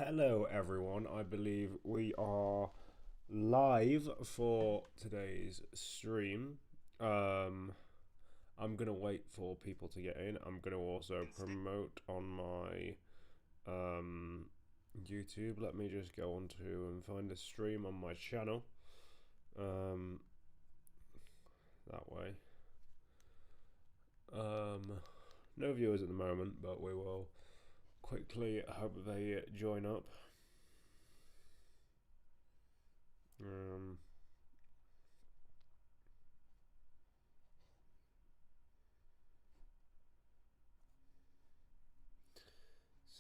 Hello, everyone. I believe we are live for today's stream. I'm gonna wait for people to get in. I'm gonna also promote on my YouTube. Let me just go on to and find a stream on my channel. That way. No viewers at the moment, but we will quickly hope they join up.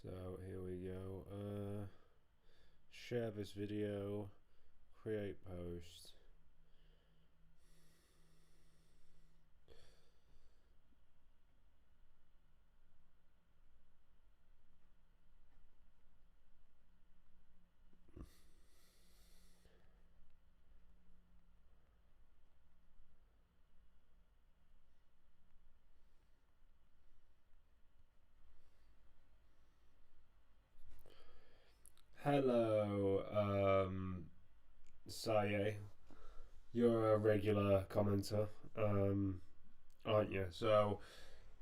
So here we go. Share this video, create post. Hello, Saye. You're a regular commenter, aren't you? So,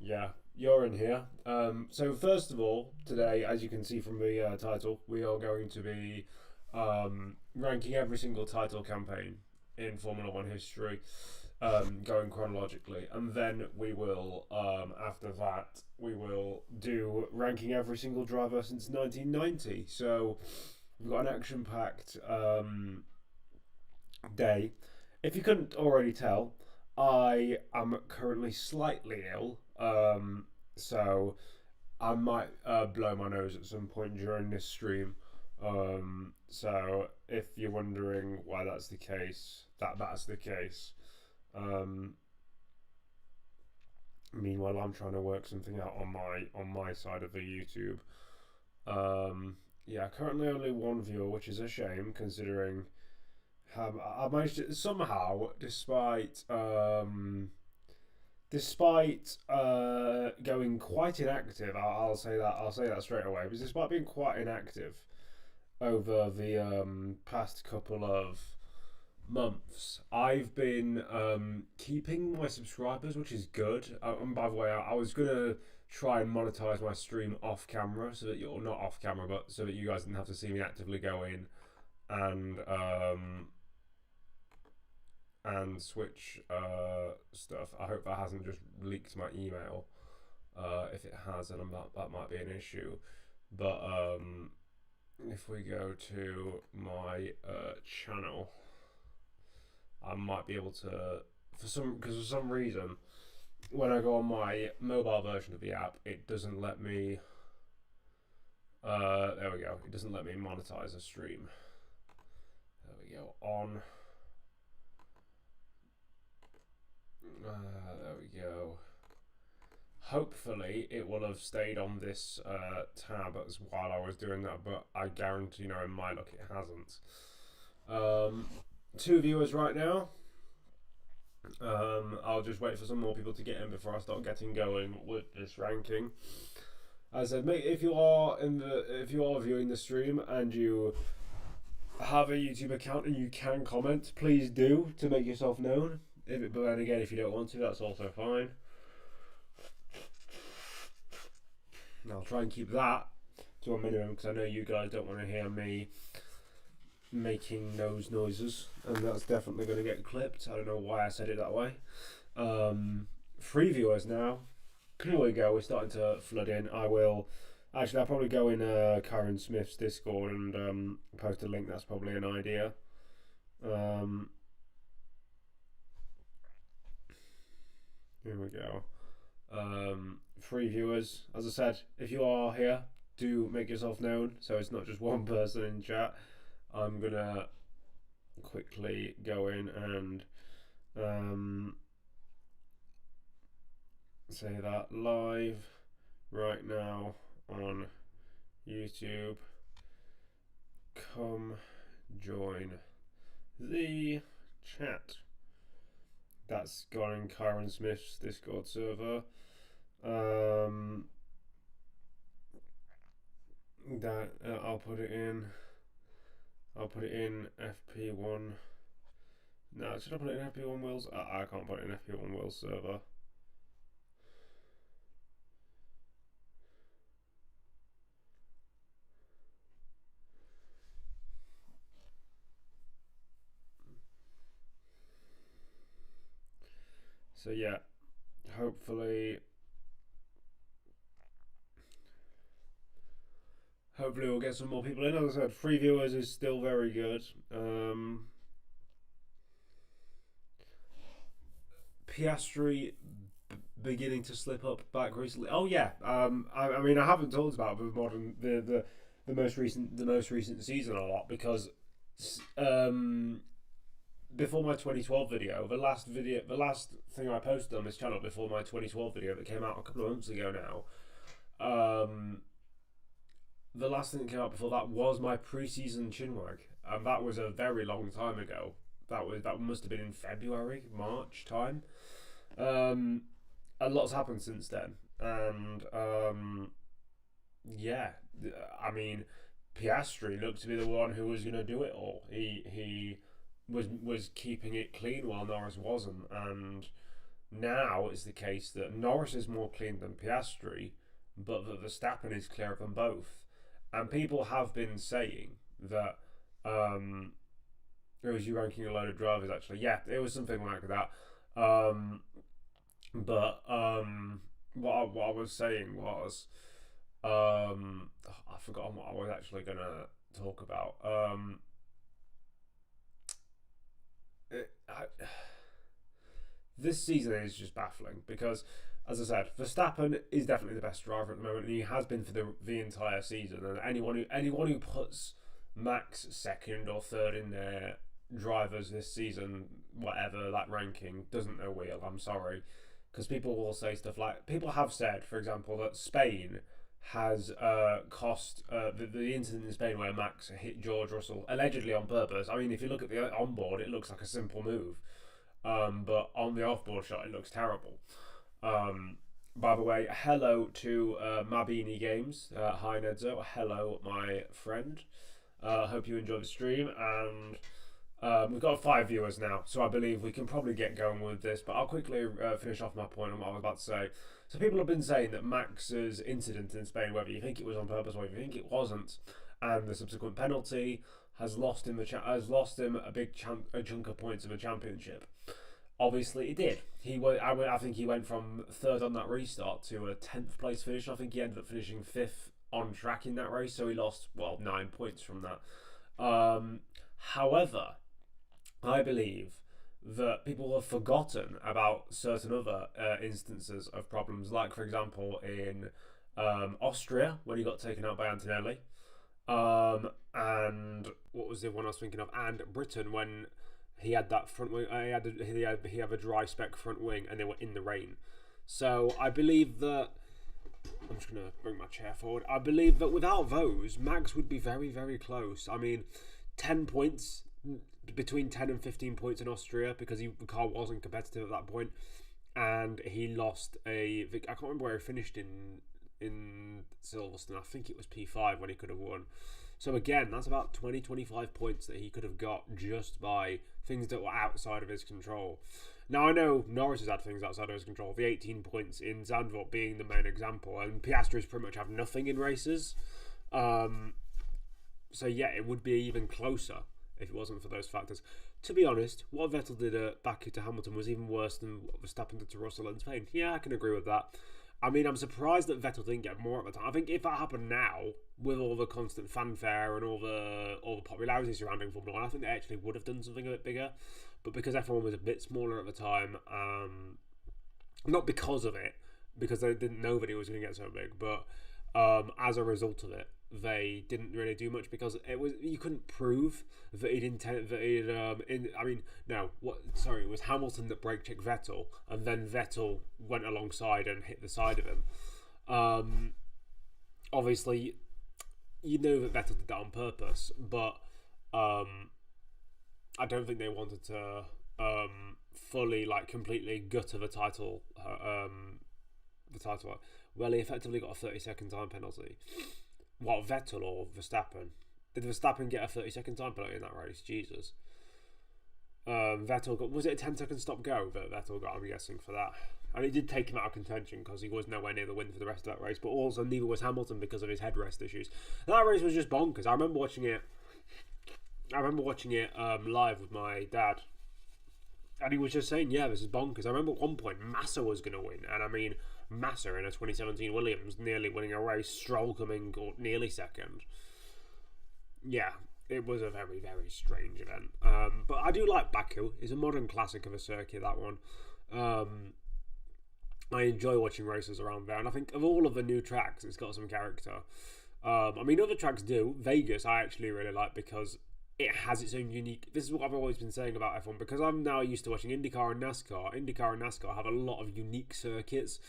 yeah, you're in here. So first of all, today, as you can see from the title, we are going to be ranking every single title campaign in Formula One history, going chronologically, and then we will, after that, we will do ranking every single driver since 1990. So we've got an action-packed day. If you couldn't already tell, I am currently slightly ill, so I might blow my nose at some point during this stream. So if you're wondering why that's the case, that's the case. Meanwhile, I'm trying to work something out on my side of the YouTube. Yeah, currently only one viewer, which is a shame considering I managed to somehow, despite going quite inactive. I'll say that straight away. Because despite being quite inactive over the past couple of months, I've been keeping my subscribers, which is good. And by the way, I was gonna try and monetize my stream off camera, so that you're not off camera, but so that you guys didn't have to see me actively go in and switch stuff. I hope that hasn't just leaked my email. If it has, then that might be an issue. But if we go to my channel, I might be able to, for some reason, when I go on my mobile version of the app, it doesn't let me. There we go. It doesn't let me monetize a stream. There we go. On. There we go. Hopefully it will have stayed on this tab as while I was doing that, but I guarantee, in my luck, it hasn't. 2 viewers right now. I'll just wait for some more people to get in before I start getting going with this ranking. As I said, if you are viewing the stream and you have a YouTube account and you can comment, please do to make yourself known. But then again, if you don't want to, that's also fine. I'll try and keep that to a minimum because I know you guys don't want to hear me making nose noises, and that's definitely going to get clipped. I don't know why I said it that way. 3 viewers now. Here we go. We're starting to flood in. I'll probably go in Ciaron Smith's Discord and post a link. That's probably an idea. Here we go. 3 viewers. As I said, if you are here, do make yourself known so it's not just one person in chat. I'm gonna quickly go in and say that live right now on YouTube. Come join the chat. That's gone in Ciaron Smith's Discord server. that I'll put it in FP1. No, should I put it in FP1 wheels? I can't put it in FP1 wheels server. So yeah, hopefully we'll get some more people in. As I said, 3 viewers is still very good. Piastri beginning to slip up back recently. Oh yeah, I mean I haven't talked about the most recent season a lot because before my 2012 video, the last thing I posted on this channel before my 2012 video that came out a couple of months ago now, the last thing that came out before that was my pre-season chinwag, and that was a very long time ago. That must have been in February, March time. A lot's happened since then, and yeah, I mean, Piastri looked to be the one who was going to do it all. He was keeping it clean while Norris wasn't, and now it's the case that Norris is more clean than Piastri, but that Verstappen is clearer than both. And people have been saying that it was you ranking a load of drivers. Actually, yeah, it was something like that. But what I was saying was, I've forgotten what I was actually gonna talk about. This season is just baffling because, as I said, Verstappen is definitely the best driver at the moment, and he has been for the entire season. And anyone who puts Max second or third in their drivers this season, whatever that ranking, doesn't know wheel. I'm sorry, because people will say stuff like, people have said, for example, that Spain has cost the incident in Spain where Max hit George Russell allegedly on purpose. I mean, if you look at the onboard, it looks like a simple move, but on the offboard shot, it looks terrible. By the way, hello to Mabini Games. Hi Nedzo. Hello, my friend. Hope you enjoy the stream, and we've got 5 viewers now, so I believe we can probably get going with this. But I'll quickly finish off my point on what I was about to say. So people have been saying that Max's incident in Spain, whether you think it was on purpose or whether you think it wasn't, and the subsequent penalty has lost him a big chunk of points in the championship. Obviously, it did. I think he went from 3rd on that restart to a 10th place finish. I think he ended up finishing 5th on track in that race, so he lost 9 points from that. However, I believe that people have forgotten about certain other instances of problems, like for example in Austria when he got taken out by Antonelli, and what was the one I was thinking of? And Britain when he had that front wing. He had a dry spec front wing, and they were in the rain. So I believe that. I'm just gonna bring my chair forward. I believe that without those, Max would be very, very close. I mean, 10 points, between 10 and 15 points in Austria, because the car wasn't competitive at that point, and he lost I can't remember where he finished in Silverstone. I think it was P5 when he could have won. So again, that's about 20-25 points that he could have got just by things that were outside of his control. Now I know Norris has had things outside of his control, the 18 points in Zandvoort being the main example, and Piastri's pretty much have nothing in races. So yeah, it would be even closer if it wasn't for those factors. To be honest, what Vettel did at Baku to Hamilton was even worse than what Verstappen did to Russell in Spain. Yeah, I can agree with that. I mean, I'm surprised that Vettel didn't get more at the time. I think if that happened now, with all the constant fanfare and all the popularity surrounding Formula 1, I think they actually would have done something a bit bigger. But because F1 was a bit smaller at the time, not because of it, because they didn't know that it was going to get so big, but as a result of it, they didn't really do much because you couldn't prove that he'd intended that he'd it was Hamilton that brake checked Vettel, and then Vettel went alongside and hit the side of him. Obviously, you know that Vettel did that on purpose, but I don't think they wanted to fully, completely gutter the title. Well, he effectively got a 30-second time penalty. What, Vettel or Verstappen? Did Verstappen get a 30-second time penalty in that race? Jesus. Vettel got, was it a 10-second stop go that Vettel got, I'm guessing, for that? And it did take him out of contention because he was nowhere near the win for the rest of that race, but also neither was Hamilton because of his headrest issues. That race was just bonkers. I remember watching it live with my dad, and he was just saying, yeah, this is bonkers. I remember at one point Massa was going to win, and I mean, Massa in a 2017 Williams nearly winning a race, Stroll coming nearly second. Yeah, it was a very, very strange event. But I do like Baku. It's a modern classic of a circuit, that one. I enjoy watching races around there, and I think of all of the new tracks, it's got some character. I mean, other tracks do. Vegas I actually really like because it has its own unique... This is what I've always been saying about F1, because I'm now used to watching IndyCar and NASCAR. IndyCar and NASCAR have a lot of unique circuits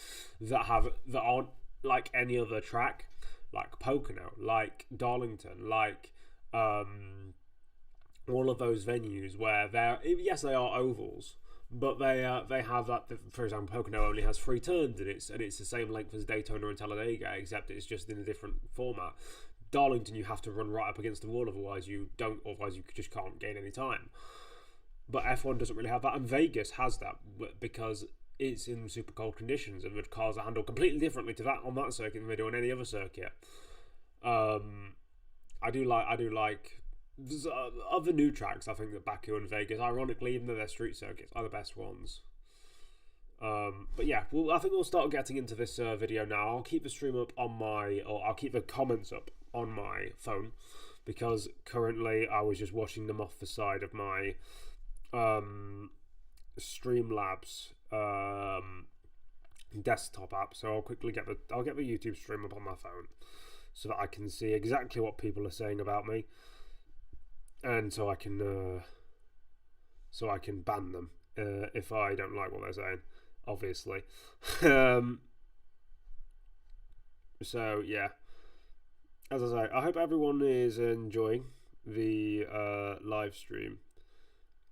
that aren't like any other track, like Pocono, like Darlington, like all of those venues where yes, they are ovals, but they have that. For example, Pocono only has 3 turns, and it's the same length as Daytona and Talladega, except it's just in a different format. Darlington, you have to run right up against the wall, otherwise you just can't gain any time. But F1 doesn't really have that, and Vegas has that because it's in super cold conditions, and the cars are handled completely differently to that on that circuit than they do on any other circuit. I do like other new tracks. I think that Baku and Vegas, ironically, even though they're street circuits, are the best ones. But yeah, I think we'll start getting into this video now. I'll keep the stream up I'll keep the comments up on my phone, because currently I was just watching them off the side of my Streamlabs desktop app. So I'll quickly get the YouTube stream up on my phone, so that I can see exactly what people are saying about me, and so I can ban them if I don't like what they're saying, obviously. So yeah, as I say, I hope everyone is enjoying the live stream.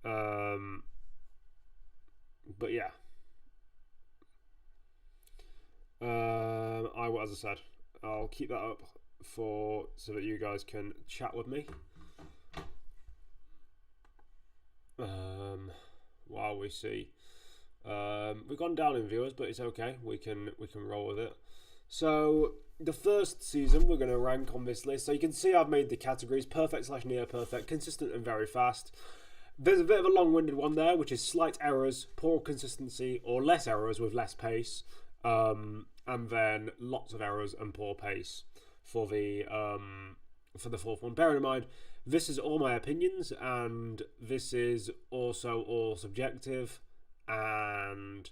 But yeah, as I said, I'll keep that up so that you guys can chat with me while we see. We've gone down in viewers, but it's okay. We can roll with it. So the first season we're going to rank on this list. So you can see I've made the categories perfect / near perfect, consistent and very fast. There's a bit of a long-winded one there, which is slight errors, poor consistency, or less errors with less pace, and then lots of errors and poor pace for the fourth one. Bear in mind, this is all my opinions, and this is also all subjective, and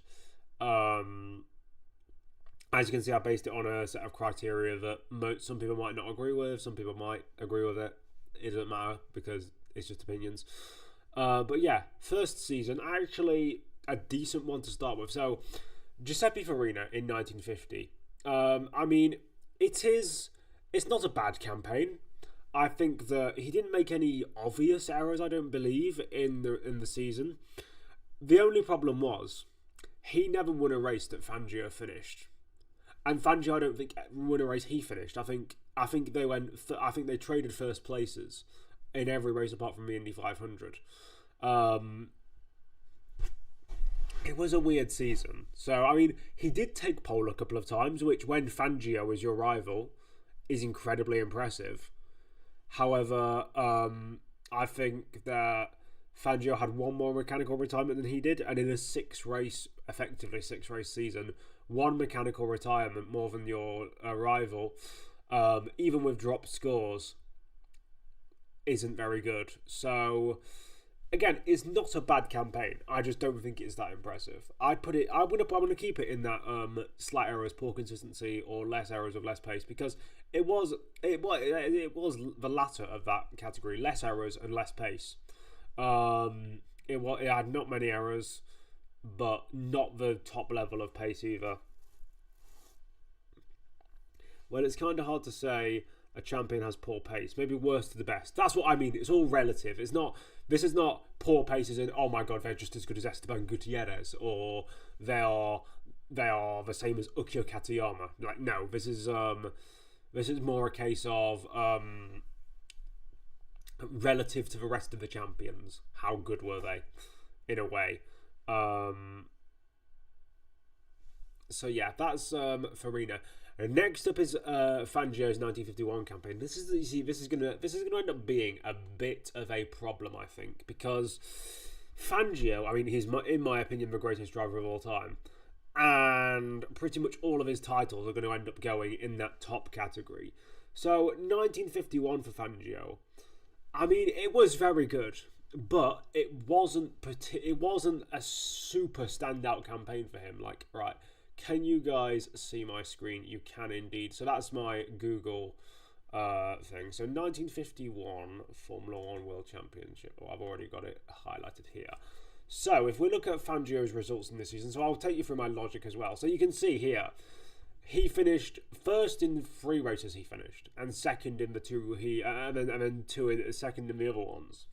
as you can see, I based it on a set of criteria that some people might not agree with, some people might agree with it. It doesn't matter, because it's just opinions. But yeah, first season, actually a decent one to start with. So Giuseppe Farina in 1950. I mean, it's not a bad campaign. I think that he didn't make any obvious errors, I don't believe, in the season. The only problem was he never won a race that Fangio finished, and Fangio I don't think won a race he finished. I think they traded first places in every race apart from the Indy 500. It was a weird season. So, I mean, he did take pole a couple of times, which, when Fangio is your rival, is incredibly impressive. However, I think that Fangio had one more mechanical retirement than he did, and in a effectively six race season, one mechanical retirement more than your rival, even with dropped scores, isn't very good. So again, it's not a bad campaign. I just don't think it's that impressive. I'm gonna keep it in that slight errors, poor consistency, or less errors with less pace, because it was the latter of that category, less errors and less pace. It had not many errors, but not the top level of pace either. Well, it's kind of hard to say a champion has poor pace. Maybe worst to the best. That's what I mean. It's all relative. This is not poor pace as in, oh my god, they're just as good as Esteban Gutierrez, or they are the same as Ukyo Katayama. Like, no, this is This is more a case of relative to the rest of the champions, how good were they, in a way. So yeah, that's Farina. Next up is Fangio's 1951 campaign. This is gonna end up being a bit of a problem, I think, because Fangio, I mean, he's in my opinion the greatest driver of all time, and pretty much all of his titles are going to end up going in that top category. So 1951 for Fangio, I mean, it was very good, but it wasn't a super standout campaign for him. Like, right, can you guys see my screen? You can indeed. So that's my Google thing. So 1951 Formula One World Championship. Oh, I've already got it highlighted here. So if we look at Fangio's results in this season, so I'll take you through my logic as well. So you can see here, he finished first in 3 races. He finished, and second in the 2. And then second in the other ones,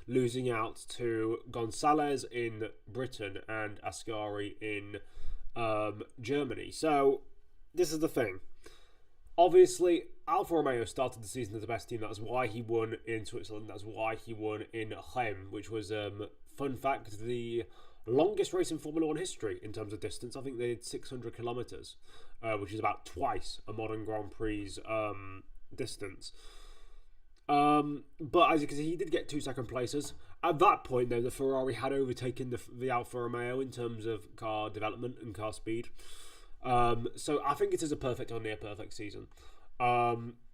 losing out to Gonzalez in Britain and Ascari in Germany. So this is the thing. Obviously, Alfa Romeo started the season as the best team. That's why he won in Switzerland. That's why he won in Heim, which was, fun fact, the longest race in Formula One history in terms of distance. I think they did 600 kilometres, which is about twice a modern Grand Prix distance. But as you can see, he did get 2 second places. At that point, though, the Ferrari had overtaken the Alfa Romeo in terms of car development and car speed. So I think it is a perfect or near perfect season.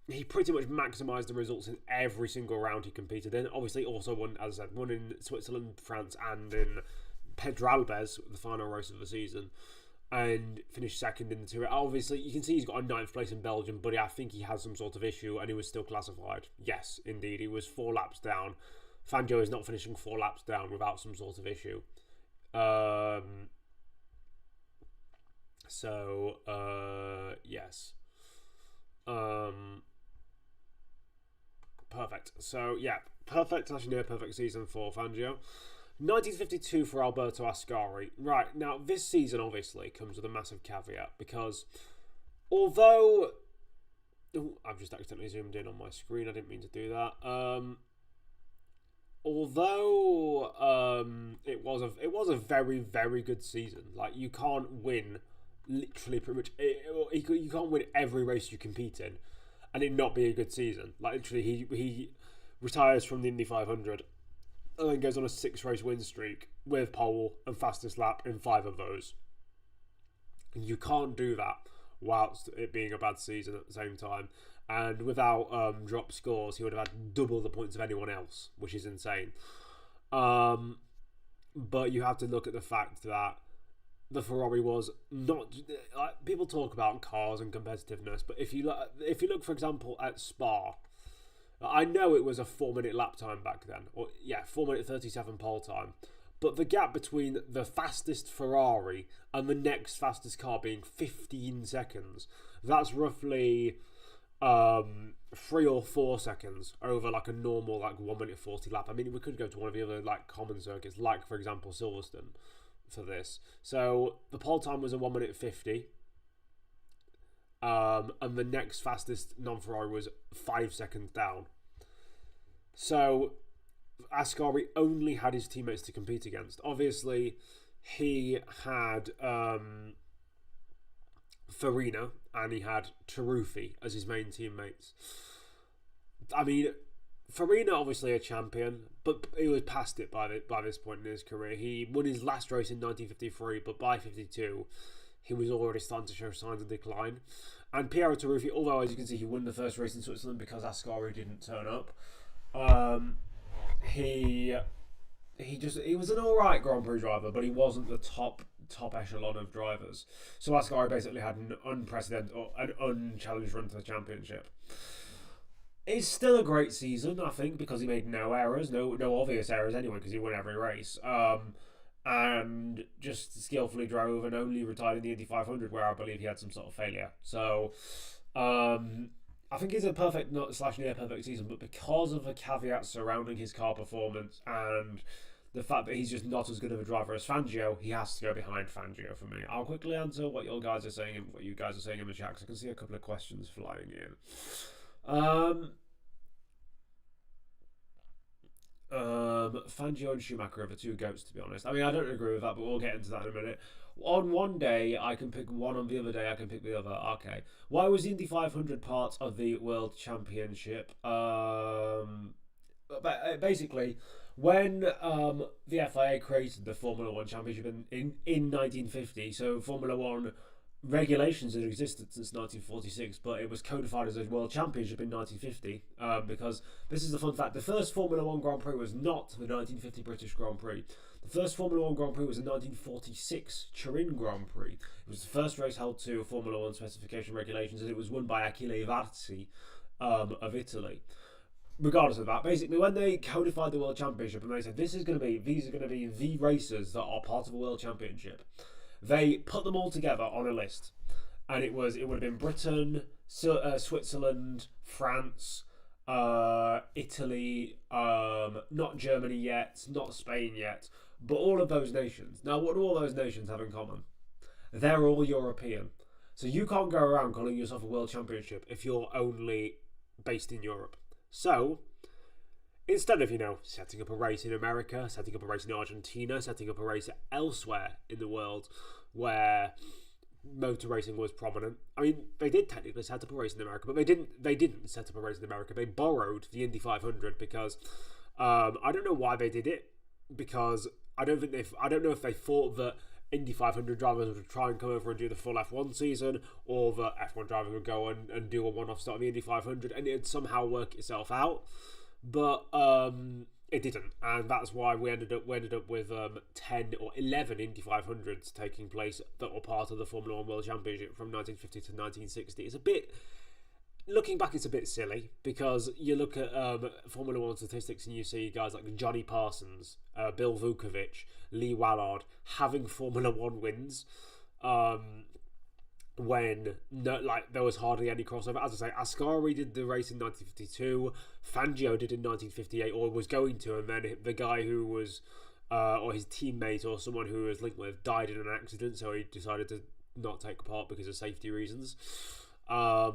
He pretty much maximised the results in every single round he competed in. Obviously, also won, as I said, won in Switzerland, France, and in Pedralbes, the final race of the season, and finished second in the 2. Obviously, you can see he's got a 9th place in Belgium, but I think he has some sort of issue, and he was still classified. Yes, indeed, he was 4 laps down. Fangio is not finishing 4 laps down without some sort of issue. Yes. Perfect. So, yeah, perfect, actually near perfect season for Fangio. 1952 for Alberto Ascari. Right, now this season obviously comes with a massive caveat, because although... I've just accidentally zoomed in on my screen, I didn't mean to do that. It was a very, very good season. Like, you can't win literally pretty much... You can't win every race you compete in and it not be a good season. Like, literally, he retires from the Indy 500 and then goes on a 6-race win streak with pole and fastest lap in 5 of those. And you can't do that whilst it being a bad season at the same time. And without drop scores, he would have had double the points of anyone else, which is insane. But you have to look at the fact that the Ferrari was not... people talk about cars and competitiveness, but if you look, for example, at Spa, I know it was a 4-minute lap time back then, 4-minute 37 pole time, but the gap between the fastest Ferrari and the next fastest car being 15 seconds, that's roughly 3 or 4 seconds over like a normal 1-minute 40 lap. I mean, we could go to one of the other common circuits, like for example Silverstone, for this. So the pole time was a 1-minute 50, and the next fastest non-Ferrari was 5 seconds down. So Ascari only had his teammates to compete against. Obviously, he had Farina and he had Taruffi as his main teammates. I mean, Farina obviously a champion, but he was past it by this point in his career. He won his last race in 1953, but by 52, he was already starting to show signs of decline. And Piero Taruffi, although as you can see, he won the first race in Switzerland because Ascari didn't turn up. He was an alright Grand Prix driver, but he wasn't the top echelon of drivers. So Ascari basically had an unprecedented or an unchallenged run to the championship. It's still a great season, I think, because he made no errors, no obvious errors anyway, because he won every race. And just skillfully drove and only retired in the Indy 500, where I believe he had some sort of failure. So, I think it's a perfect / near perfect season, but because of the caveats surrounding his car performance and the fact that he's just not as good of a driver as Fangio, he has to go behind Fangio for me. I'll quickly answer what you guys are saying in the chat, because I can see a couple of questions flying in. Fangio and Schumacher are the two goats, to be honest. I mean, I don't agree with that, but we'll get into that in a minute. On one day, I can pick one. On the other day, I can pick the other. Okay. Why was the Indy 500 part of the World Championship? Basically, when the FIA created the Formula One Championship in 1950, so Formula One regulations had existed since 1946, but it was codified as a World Championship in 1950, because this is the fun fact: the first Formula One Grand Prix was not the 1950 British Grand Prix. The first Formula One Grand Prix was the 1946 Ciaron Grand Prix. It was the first race held to Formula One specification regulations, and it was won by Achille Varzi of Italy. Regardless of that, basically, when they codified the World Championship and they said these are going to be the races that are part of a World Championship, they put them all together on a list, and it would have been Britain, Switzerland, France, Italy, not Germany yet, not Spain yet, but all of those nations. Now, what do all those nations have in common? They're all European. So you can't go around calling yourself a World Championship if you're only based in Europe. So, instead of, setting up a race in America, setting up a race in Argentina, setting up a race elsewhere in the world where motor racing was prominent. I mean, they did technically set up a race in America, but they didn't set up a race in America. They borrowed the Indy 500 because I don't know why they did it, because I don't know if they thought that Indy 500 drivers would try and come over and do the full F1 season, or that F1 drivers would go and do a one-off start of the Indy 500, and it'd somehow work itself out. But it didn't, and that's why we ended up with 10 or 11 Indy 500s taking place that were part of the Formula One World Championship from 1950 to 1960. It's a bit, looking back, it's a bit silly, because you look at Formula One statistics and you see guys like Johnny Parsons, Bill Vukovic, Lee Wallard having Formula One wins, when there was hardly any crossover. As I say, Ascari did the race in 1952, Fangio did in 1958, or was going to, and then the guy who was, or his teammate or someone who was linked with, died in an accident, so he decided to not take part because of safety reasons. A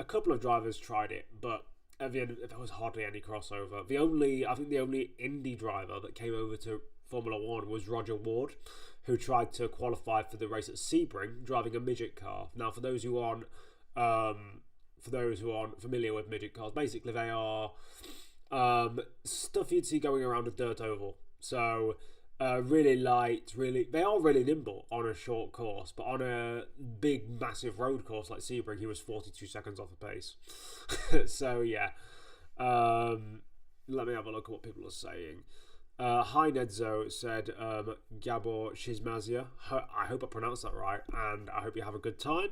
couple of drivers tried it, but at the end, there was hardly any crossover. I think the only Indy driver that came over to Formula One was Roger Ward, who tried to qualify for the race at Sebring driving a midget car. Now, for those who aren't familiar with midget cars, basically they are stuff you'd see going around a dirt oval. So really light, they are really nimble on a short course, but on a big, massive road course like Sebring, he was 42 seconds off the pace. So yeah, let me have a look at what people are saying. Hi Nedzo said Gabor Shizmazia. I hope I pronounced that right, and I hope you have a good time.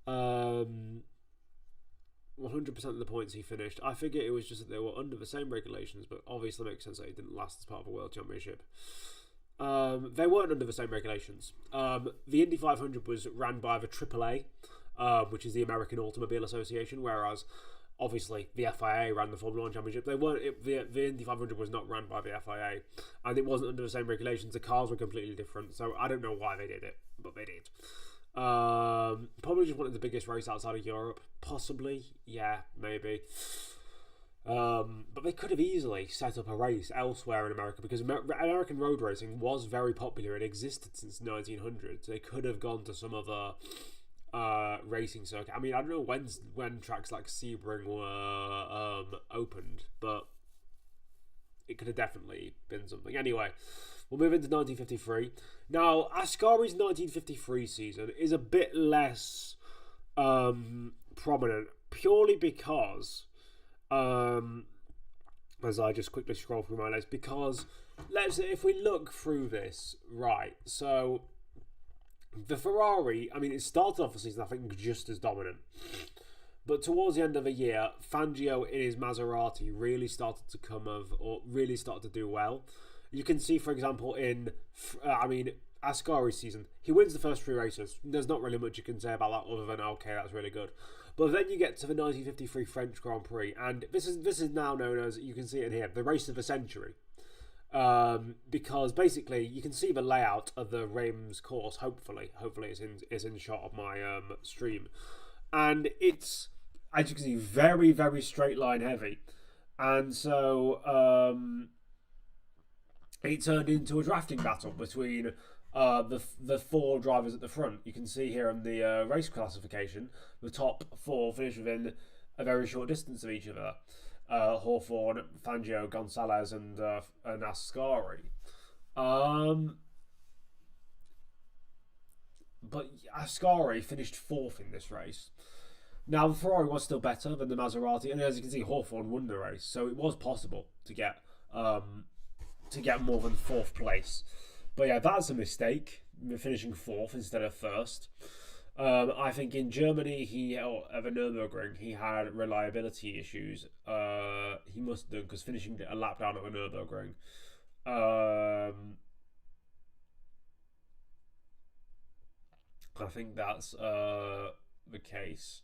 100% of the points he finished. I figure it was just that they were under the same regulations, but obviously makes sense that he didn't last as part of a World Championship. They weren't under the same regulations. The Indy 500 was ran by the AAA, which is the American Automobile Association, whereas obviously the FIA ran the Formula 1 Championship. The Indy 500 was not ran by the FIA, and it wasn't under the same regulations. The cars were completely different, so I don't know why they did it, but they did. Probably just wanted the biggest race outside of Europe. Possibly, yeah, maybe. But they could have easily set up a race elsewhere in America, because American road racing was very popular. It existed since 1900. So they could have gone to some other racing circuit. I mean, I don't know when tracks like Sebring were opened, but it could have definitely been something. Anyway, we'll move into 1953. Now, Ascari's 1953 season is a bit less prominent, purely because, as I just quickly scroll through my list, because if we look through this, right, so the Ferrari, I mean, it started off the season, I think, just as dominant. But towards the end of the year, Fangio in his Maserati really started to do well. You can see, for example, in, Ascari's season, he wins the first 3 races. There's not really much you can say about that other than, okay, that's really good. But then you get to the 1953 French Grand Prix, and this is now known as, you can see it in here, the race of the century. Because basically you can see the layout of the Reims course. Hopefully it's in shot of my stream, and it's, as you can see, very, very straight line heavy, and so it turned into a drafting battle between the four drivers at the front. You can see here in the race classification, the top four finish within a very short distance of each other. Hawthorne, Fangio, Gonzalez, and Ascari. But Ascari finished fourth in this race. Now, the Ferrari was still better than the Maserati, and as you can see, Hawthorne won the race, so it was possible to get more than fourth place. But yeah, that's a mistake, finishing fourth instead of first. I think in Germany, at the Nürburgring, he had reliability issues. He must have done, because finishing a lap down at the Nürburgring. I think that's the case.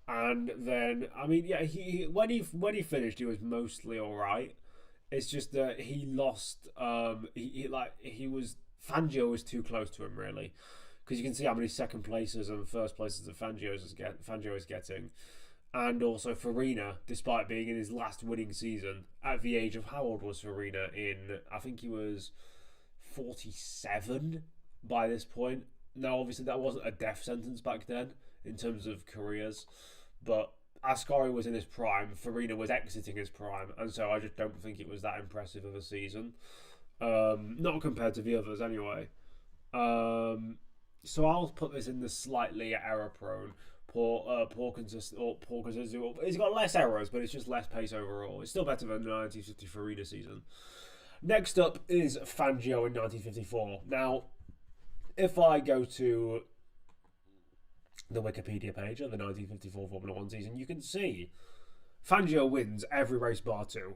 And then, I mean, yeah, when he finished, he was mostly all right. It's just that he lost. Fangio was too close to him, really. Because you can see how many second places and first places that Fangio is getting. And also Farina, despite being in his last winning season, at the age of, how old was Farina I think he was 47 by this point. Now, obviously, that wasn't a death sentence back then in terms of careers. But Ascari was in his prime, Farina was exiting his prime. And so I just don't think it was that impressive of a season. Not compared to the others, anyway. So I'll put this in the slightly error-prone, poor consistency. It's got less errors, but it's just less pace overall. It's still better than the 1950 Farina season. Next up is Fangio in 1954. Now, if I go to the Wikipedia page of the 1954 Formula 1 season, you can see Fangio wins every race bar 2.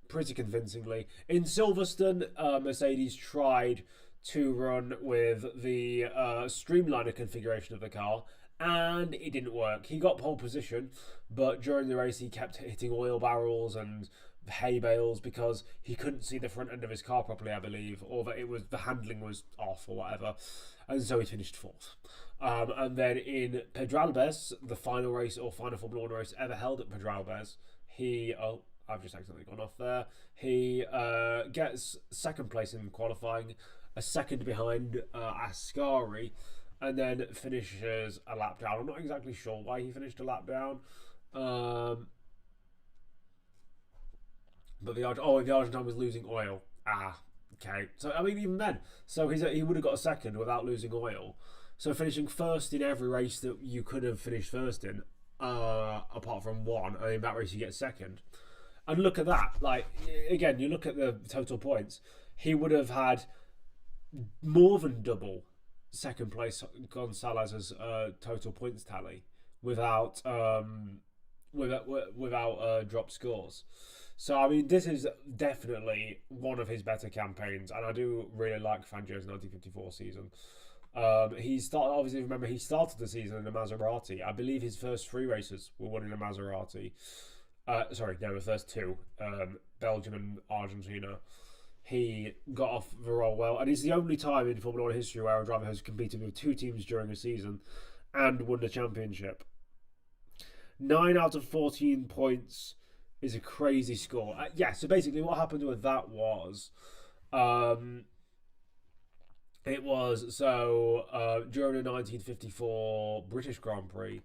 Pretty convincingly. In Silverstone, Mercedes tried to run with the streamliner configuration of the car, and it didn't work. He got pole position, but during the race he kept hitting oil barrels and hay bales because he couldn't see the front end of his car properly, I believe, or that the handling was off or whatever, and so he finished fourth. And then in Pedralbes, the final Formula 1 race ever held at Pedralbes, I've just accidentally gone off there. He gets second place in qualifying, a second behind Ascari, and then finishes a lap down. I'm not exactly sure why he finished a lap down. But the Argentine was losing oil. Okay. So, I mean, even then. So he would have got a second without losing oil. So finishing first in every race that you could have finished first in, apart from one, and in that race you get second. And look at that. Like, again, you look at the total points. He would have had more than double second place Gonzalez's total points tally without drop scores. So I mean, this is definitely one of his better campaigns, and I do really like Fangio's 1954 season. He started the season in a Maserati. I believe his first 3 races were won in a Maserati. The first 2, Belgium and Argentina. He got off the roll well, and it's the only time in Formula 1 history where a driver has competed with 2 teams during a season and won the championship. 9 out of 14 points is a crazy score. So basically what happened with that was, during the 1954 British Grand Prix,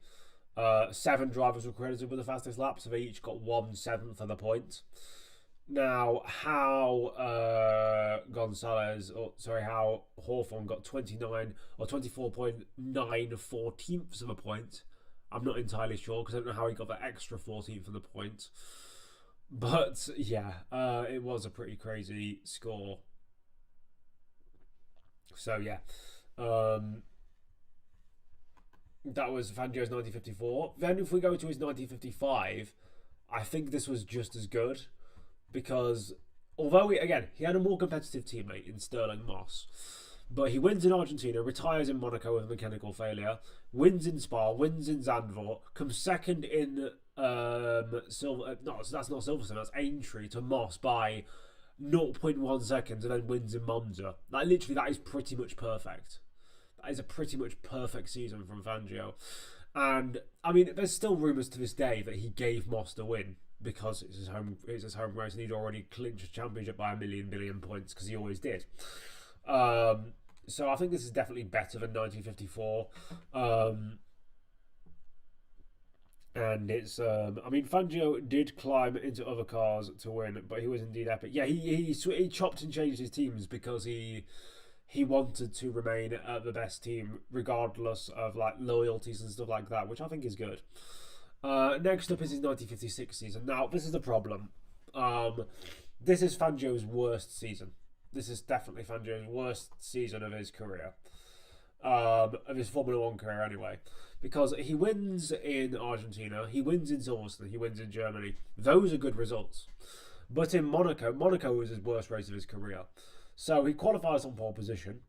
7 drivers were credited with the fastest lap, so they each got 1/7 of the point. Now, how Hawthorne got 29 or 24.9/14 of a point, I'm not entirely sure, because I don't know how he got that extra 14th of the point. But yeah, it was a pretty crazy score. So yeah, that was Fangio's 1954. Then if we go to his 1955, I think this was just as good. Because although he had a more competitive teammate in Sterling Moss, but he wins in Argentina, retires in Monaco with mechanical failure, wins in Spa, wins in Zandvoort, comes second in that's not Silverstone, that's Aintree to Moss by zero point 0.1 seconds and then wins in Monza. Like, literally, that is pretty much perfect. That is a pretty much perfect season from Fangio. And, I mean, there's still rumours to this day that he gave Moss the win because it's his home race and he'd already clinched a championship by a billion points because he always did. So I think this is definitely better than 1954. And it's, I mean, Fangio did climb into other cars to win, but he was indeed epic. Yeah, he chopped and changed his teams because he wanted to remain at the best team, regardless of like loyalties and stuff like that, which I think is good. Next up is his 1956 season. Now, this is the problem. This is Fangio's worst season. This is definitely Fangio's worst season of his career. Of his Formula 1 career anyway. Because he wins in Argentina, he wins in Silverstone, he wins in Germany. Those are good results. But in Monaco was his worst race of his career. So he qualifies on pole position,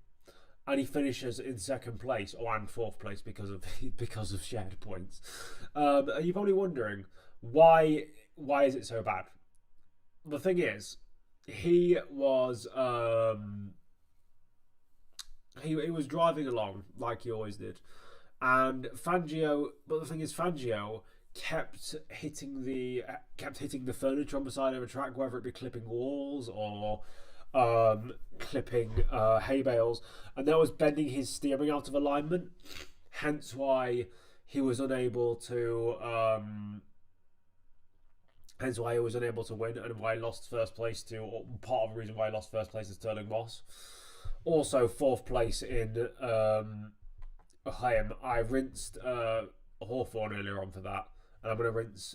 and he finishes in second place, and fourth place because of shared points. You're probably wondering, why is it so bad? The thing is, he was he was driving along like he always did, and Fangio. But the thing is, Fangio kept hitting the furniture on the side of the track, whether it be clipping walls or clipping hay bales, and that was bending his steering out of alignment. Hence why he was unable to. Hence why he was unable to win, and why he lost first place to, or part of the reason why he lost first place to Sterling Moss. Also, fourth place in Haim. I rinsed Hawthorne earlier on for that, and I'm going to rinse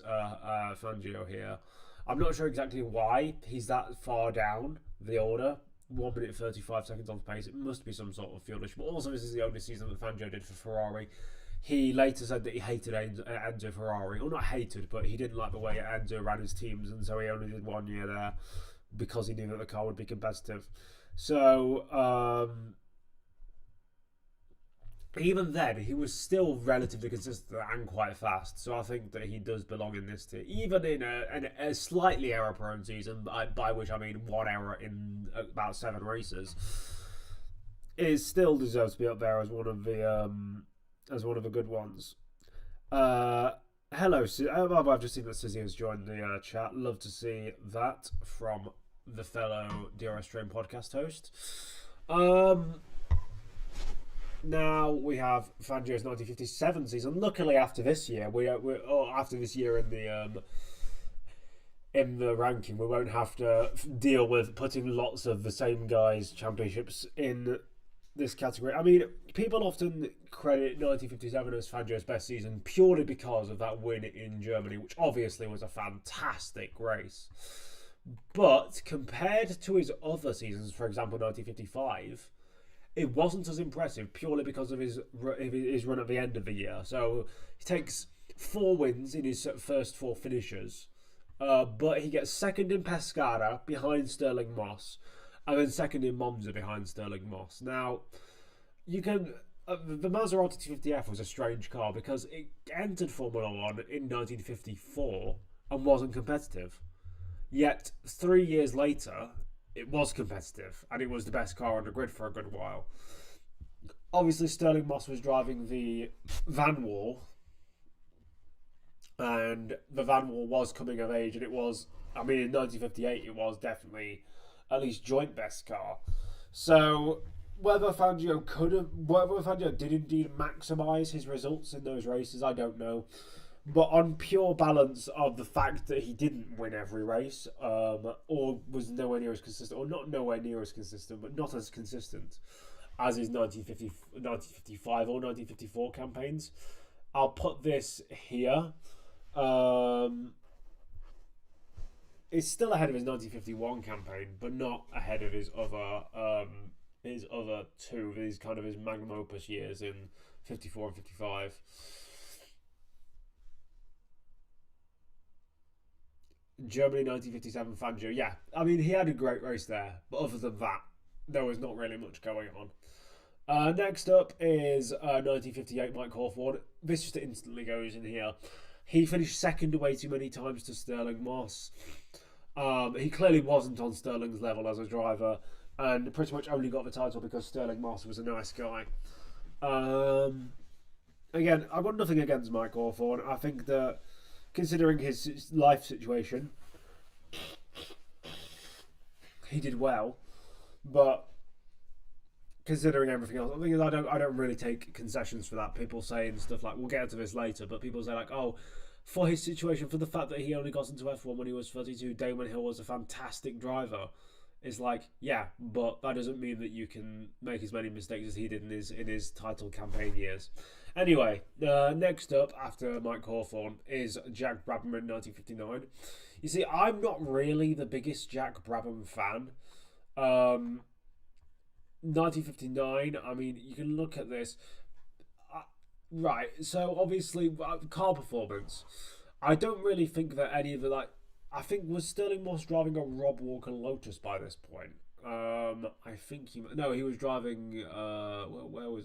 Fangio here. I'm not sure exactly why he's that far down the order. 1 minute 35 seconds on pace. It must be some sort of fuel issue. But also, this is the only season that Fangio did for Ferrari. He later said that he hated Enzo Ferrari. Or not hated, but he didn't like the way Enzo ran his teams, and so he only did 1 year there because he knew that the car would be competitive. So, even then, he was still relatively consistent and quite fast. So I think that he does belong in this tier. Even in a slightly error-prone season, by which I mean 1 error in about 7 races, it still deserves to be up there as one of the good ones. Hello, I've just seen that Sizzy has joined the chat. Love to see that from the fellow DRS Train Podcast host. Now we have Fangio's 1957 season. Luckily, after this year, in the ranking, we won't have to deal with putting lots of the same guys' championships in this category. I mean, people often credit 1957 as Fangio's best season purely because of that win in Germany, which obviously was a fantastic race. But compared to his other seasons, for example 1955, it wasn't as impressive purely because of his run at the end of the year. So he takes 4 wins in his first 4 finishes, but he gets second in Pescara behind Sterling Moss, and then second in Monza behind Sterling Moss. Now, you can. The Maserati 250F was a strange car because it entered Formula 1 in 1954 and wasn't competitive. Yet, 3 years later, it was competitive, and it was the best car on the grid for a good while. Obviously, Sterling Moss was driving the Van Wall, and the Van Wall was coming of age, and it was, I mean, in 1958, it was definitely at least joint best car. So, whether Fangio did indeed maximise his results in those races, I don't know. But on pure balance of the fact that he didn't win every race, or was nowhere near as consistent, or not nowhere near as consistent, but not as consistent as his 1955 or 1954 campaigns, I'll put this here. It's still ahead of his 1951 campaign, but not ahead of his other two, these kind of his magnum opus years in 54 and 55. Germany 1957 Fangio, yeah. I mean, he had a great race there, but other than that, there was not really much going on. Next up is 1958 Mike Hawthorne. This just instantly goes in here. He finished second way too many times to Sterling Moss. He clearly wasn't on Sterling's level as a driver, and pretty much only got the title because Sterling Moss was a nice guy. Again, I've got nothing against Mike Hawthorn. I think that, considering his life situation, he did well, but considering everything else, I think I don't really take concessions for that. People saying stuff like, we'll get into this later, but people say like, oh, for his situation, for the fact that he only got into F1 when he was 32, Damon Hill was a fantastic driver. It's like, yeah, but that doesn't mean that you can make as many mistakes as he did in his title campaign years. Anyway, next up after Mike Hawthorn is Jack Brabham in 1959. You see, I'm not really the biggest Jack Brabham fan. 1959, I mean, you can look at this. Right, so obviously, car performance. I don't really think that any of the, I think, was Sterling Moss driving a Rob Walker Lotus by this point? I think he was driving,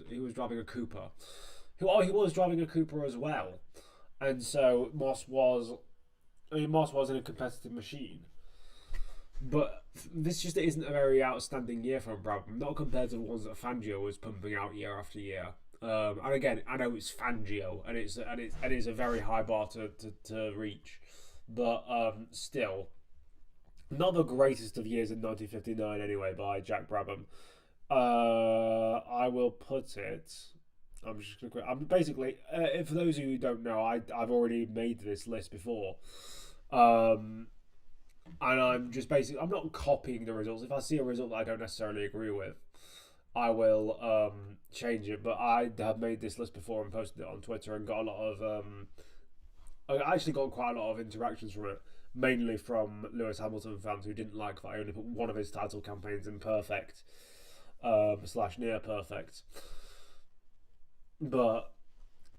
he was driving a Cooper. He was driving a Cooper as well. And so Moss was in a competitive machine. But this just isn't a very outstanding year for Brabham, not compared to the ones that Fangio was pumping out year after year. And again, I know it's Fangio, and it's a very high bar to reach, but still, not the greatest of years in 1959 anyway by Jack Brabham. I will put it. I'm basically, for those of you who don't know, I've already made this list before, and I'm just basically, I'm not copying the results. If I see a result that I don't necessarily agree with, I will change it. But I have made this list before and posted it on Twitter and got a lot of I actually got quite a lot of interactions from it, mainly from Lewis Hamilton fans who didn't like that I only put one of his title campaigns in perfect / near perfect. But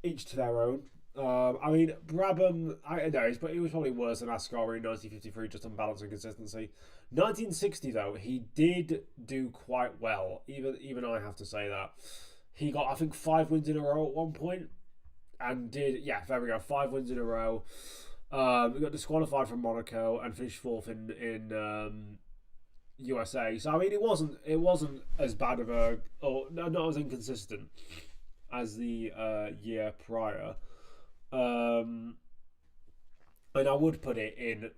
each to their own. I mean, Brabham, I know, but he was probably worse than Ascari in 1953, just on balance and consistency. 1960, though, he did do quite well. Even I have to say that. He got, I think, 5 wins in a row at one point, and there we go, 5 wins in a row. We got disqualified from Monaco and finished 4th in USA. So I mean, it wasn't as bad of not as inconsistent as the year prior. And I would put it in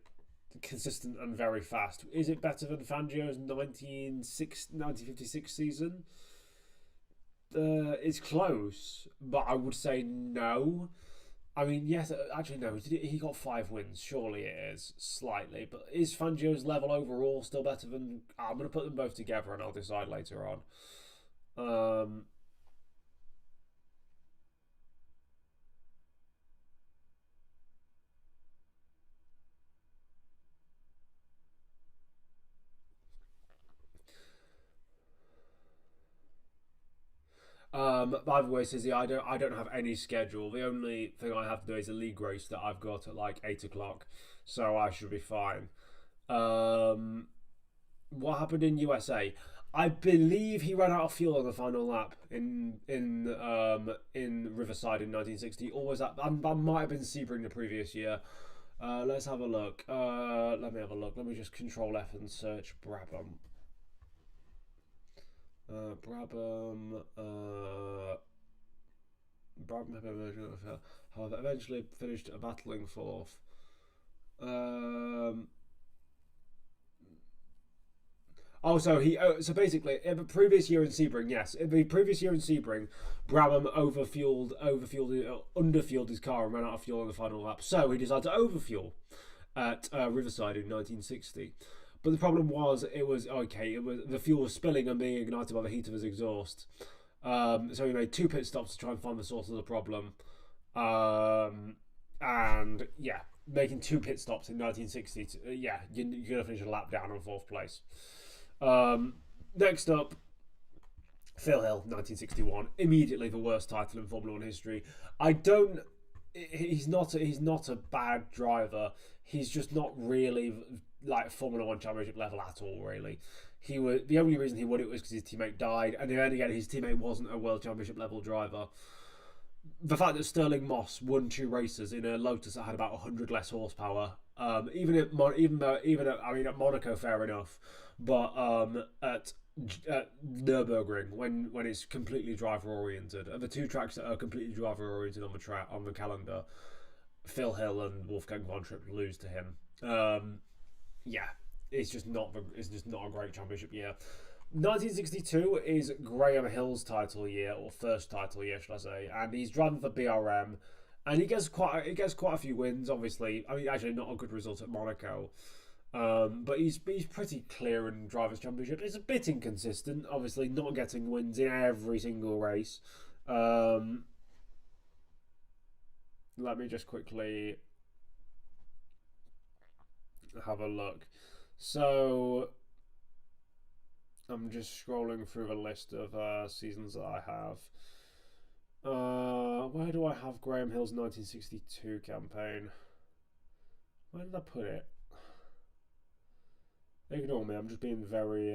consistent and very fast. Is it better than Fangio's 1956 season? It's close, but I would say no. I mean, yes, actually no. He got 5 wins. Surely it is slightly, but is Fangio's level overall still better than? I'm going to put them both together, and I'll decide later on. By the way, Sizzy, I don't have any schedule. The only thing I have to do is a league race that I've got at like 8 o'clock, so I should be fine. What happened in USA? I believe he ran out of fuel on the final lap in Riverside in 1960. Or was that might have been Sebring the previous year? Let's have a look. Let me have a look. Let me just Control F and search Brabham. Brabham however, eventually finished a battling 4th. So basically, in the previous year in Sebring, Brabham underfueled his car and ran out of fuel on the final lap. So he decided to overfuel at Riverside in 1960. But the problem was, the fuel was spilling and being ignited by the heat of his exhaust. So he made 2 pit stops to try and find the source of the problem. And yeah, making 2 pit stops in 1960. You're going to finish a lap down on 4th place. Next up, Phil Hill, 1961. Immediately the worst title in Formula 1 history. He's not a bad driver. He's just not really like Formula 1 Championship level at all, really. The only reason he won it was because his teammate died, and then again, his teammate wasn't a World Championship level driver. The fact that Sterling Moss won 2 races in a Lotus that had about 100 less horsepower At Monaco, fair enough, but at Nürburgring, when it's completely driver oriented, and the two tracks that are completely driver oriented on the calendar, Phil Hill and Wolfgang von Tripp lose to him. Yeah, it's just not a great championship year. 1962 is Graham Hill's title year, or first title year, should I say? And he's driving for BRM, and he gets quite a few wins. Obviously, I mean, actually, not a good result at Monaco, but he's pretty clear in drivers' championship. It's a bit inconsistent, obviously, not getting wins in every single race. Let me just quickly have a look. So I'm just scrolling through the list of seasons that I have. Where do I have Graham Hill's 1962 campaign? Where did I put it? Ignore me, I'm just being very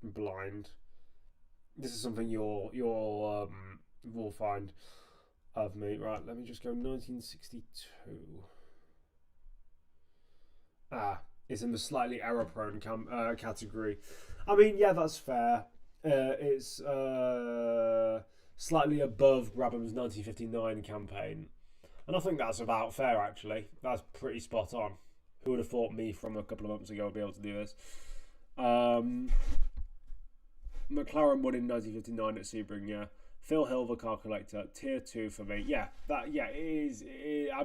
blind. This is something you'll will find of me. Right, let me just go 1962. It's in the slightly error-prone category. I mean, yeah, that's fair. It's slightly above Grabham's 1959 campaign. And I think that's about fair, actually. That's pretty spot on. Who would have thought me from a couple of months ago would be able to do this? McLaren won in 1959 at Sebring, yeah. Phil Hill, the car collector, tier 2 for me. Yeah, it is. I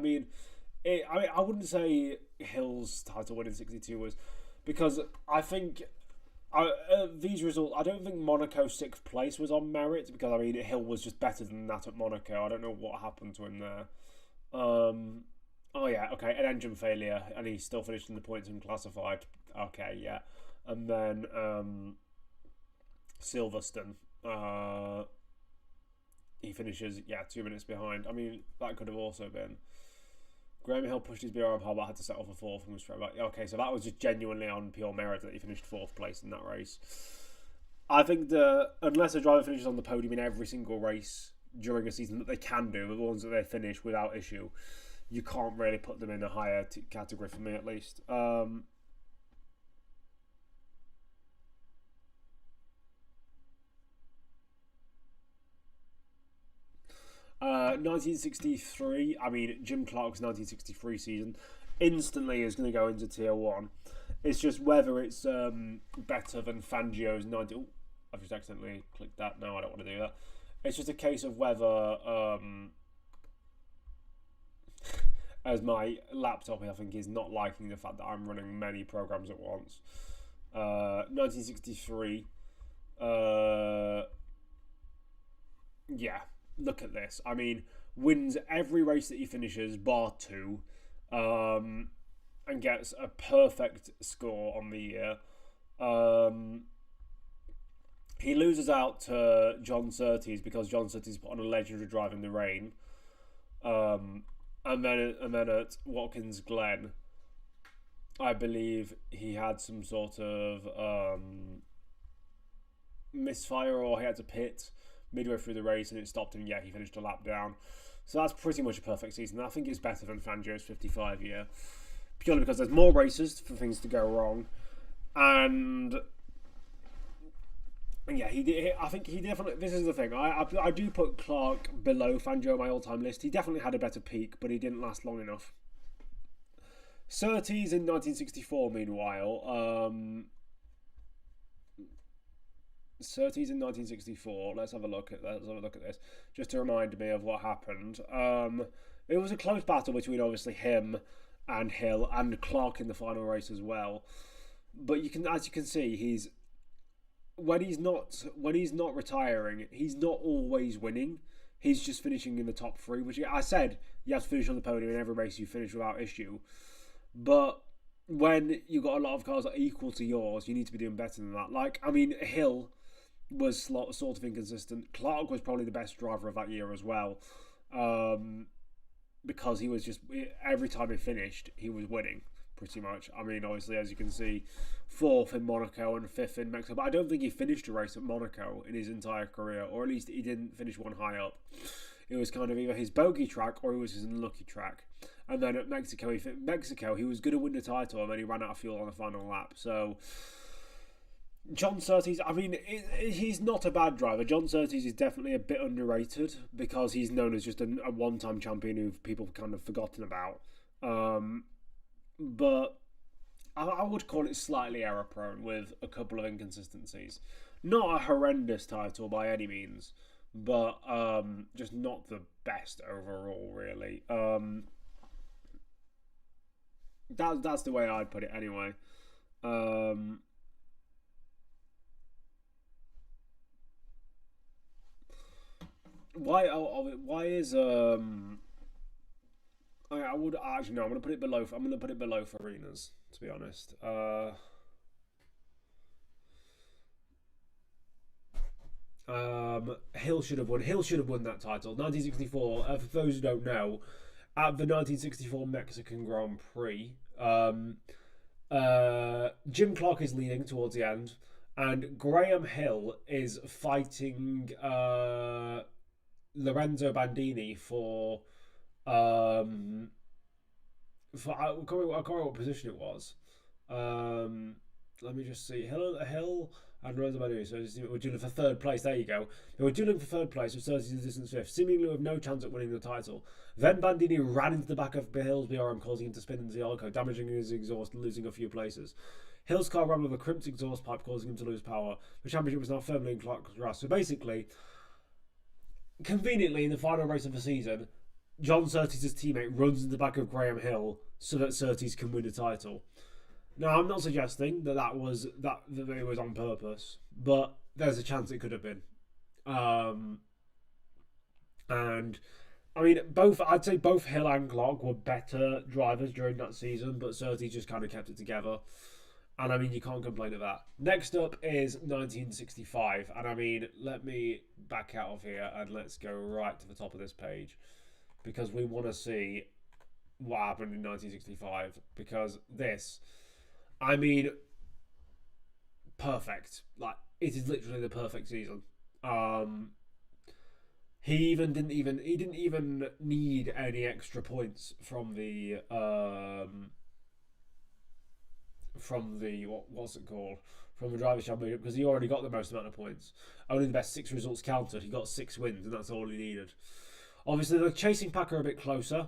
wouldn't say Hill's title win in 62 was, because I think these results, I don't think Monaco 6th place was on merit, because I mean Hill was just better than that at Monaco. I don't know what happened to him there. Oh yeah, okay, an engine failure, and he still finished in the points and classified. Okay, yeah, and then Silverstone, he finishes 2 minutes behind. I mean, that could have also been. Graham Hill pushed his BRM hard, but had to settle for 4th and was straight back. Okay, so that was just genuinely on pure merit that he finished 4th place in that race. I think unless a driver finishes on the podium in every single race during a season that they can do, the ones that they finish without issue, you can't really put them in a higher category for me, at least. 1963, I mean, Jim Clark's 1963 season instantly is going to go into tier 1. It's just whether it's better than Fangio's 90. Oh, I've just accidentally clicked that. No, I don't want to do that. It's just a case of whether, as my laptop, I think, is not liking the fact that I'm running many programs at once. 1963. Yeah. Look at this. I mean, wins every race that he finishes, bar 2, and gets a perfect score on the year. He loses out to John Surtees because John Surtees put on a legendary drive in the rain. And then at Watkins Glen, I believe he had some sort of misfire, or he had to pit midway through the race and it stopped him. Yeah, he finished a lap down. So that's pretty much a perfect season. I think it's better than Fangio's 55 year, purely because there's more races for things to go wrong. And yeah, I think he definitely. This is the thing. I do put Clark below Fangio on my all-time list. He definitely had a better peak, but he didn't last long enough. Surtees in 1964, meanwhile. Surtees in 1964. Let's have a look at this, just to remind me of what happened. It was a close battle between obviously him and Hill and Clark in the final race as well. But as you can see, when he's not retiring, he's not always winning. He's just finishing in the top 3, which I said you have to finish on the podium in every race you finish without issue. But when you've got a lot of cars that are equal to yours, you need to be doing better than that. Like, I mean, Hill was sort of inconsistent. Clark was probably the best driver of that year as well, because he was just, every time he finished, he was winning pretty much. I mean, obviously, as you can see, 4th in Monaco and 5th in Mexico, but I don't think he finished a race at Monaco in his entire career, or at least he didn't finish one high up. It was kind of either his bogey track or it was his unlucky track. And then at Mexico, he was going to win the title, and then he ran out of fuel on the final lap. So John Surtees, I mean, he's not a bad driver. John Surtees is definitely a bit underrated because he's known as just a one-time champion who people have kind of forgotten about. But I would call it slightly error-prone with a couple of inconsistencies. Not a horrendous title by any means, but just not the best overall, really. That's the way I'd put it anyway. Why is I would actually no. I'm gonna put it below. I'm gonna put it below for arenas. To be honest, Hill should have won. Hill should have won that title. 1964. For those who don't know, at the 1964 Mexican Grand Prix, Jim Clark is leading towards the end, and Graham Hill is fighting Lorenzo Bandini for I can't remember what position it was. Let me just see. Hill and Lorenzo Bandini. So we're dueling for third place. There you go. They were dueling for third place with 30 distance fifth, seemingly with no chance at winning the title. Then Bandini ran into the back of Hill's BRM, causing him to spin into the Alco, damaging his exhaust and losing a few places. Hill's car ran with a crimped exhaust pipe, causing him to lose power. The championship was now firmly in Clark's grasp. So basically, conveniently, in the final race of the season, John Surtees' teammate runs in the back of Graham Hill so that Surtees can win the title. Now, I'm not suggesting that it was on purpose, but there's a chance it could have been. And I mean, I'd say both Hill and Clark were better drivers during that season, but Surtees just kind of kept it together. And I mean, you can't complain of that. Next up is 1965. And I mean, let me back out of here and let's go right to the top of this page, because we want to see what happened in 1965. Because this, I mean, perfect. Like, it is literally the perfect season. He didn't even need any extra points from the what's it called? From the Drivers' Championship, because he already got the most amount of points. Only the best 6 results counted. He got 6 wins, and that's all he needed. Obviously, the chasing pack are a bit closer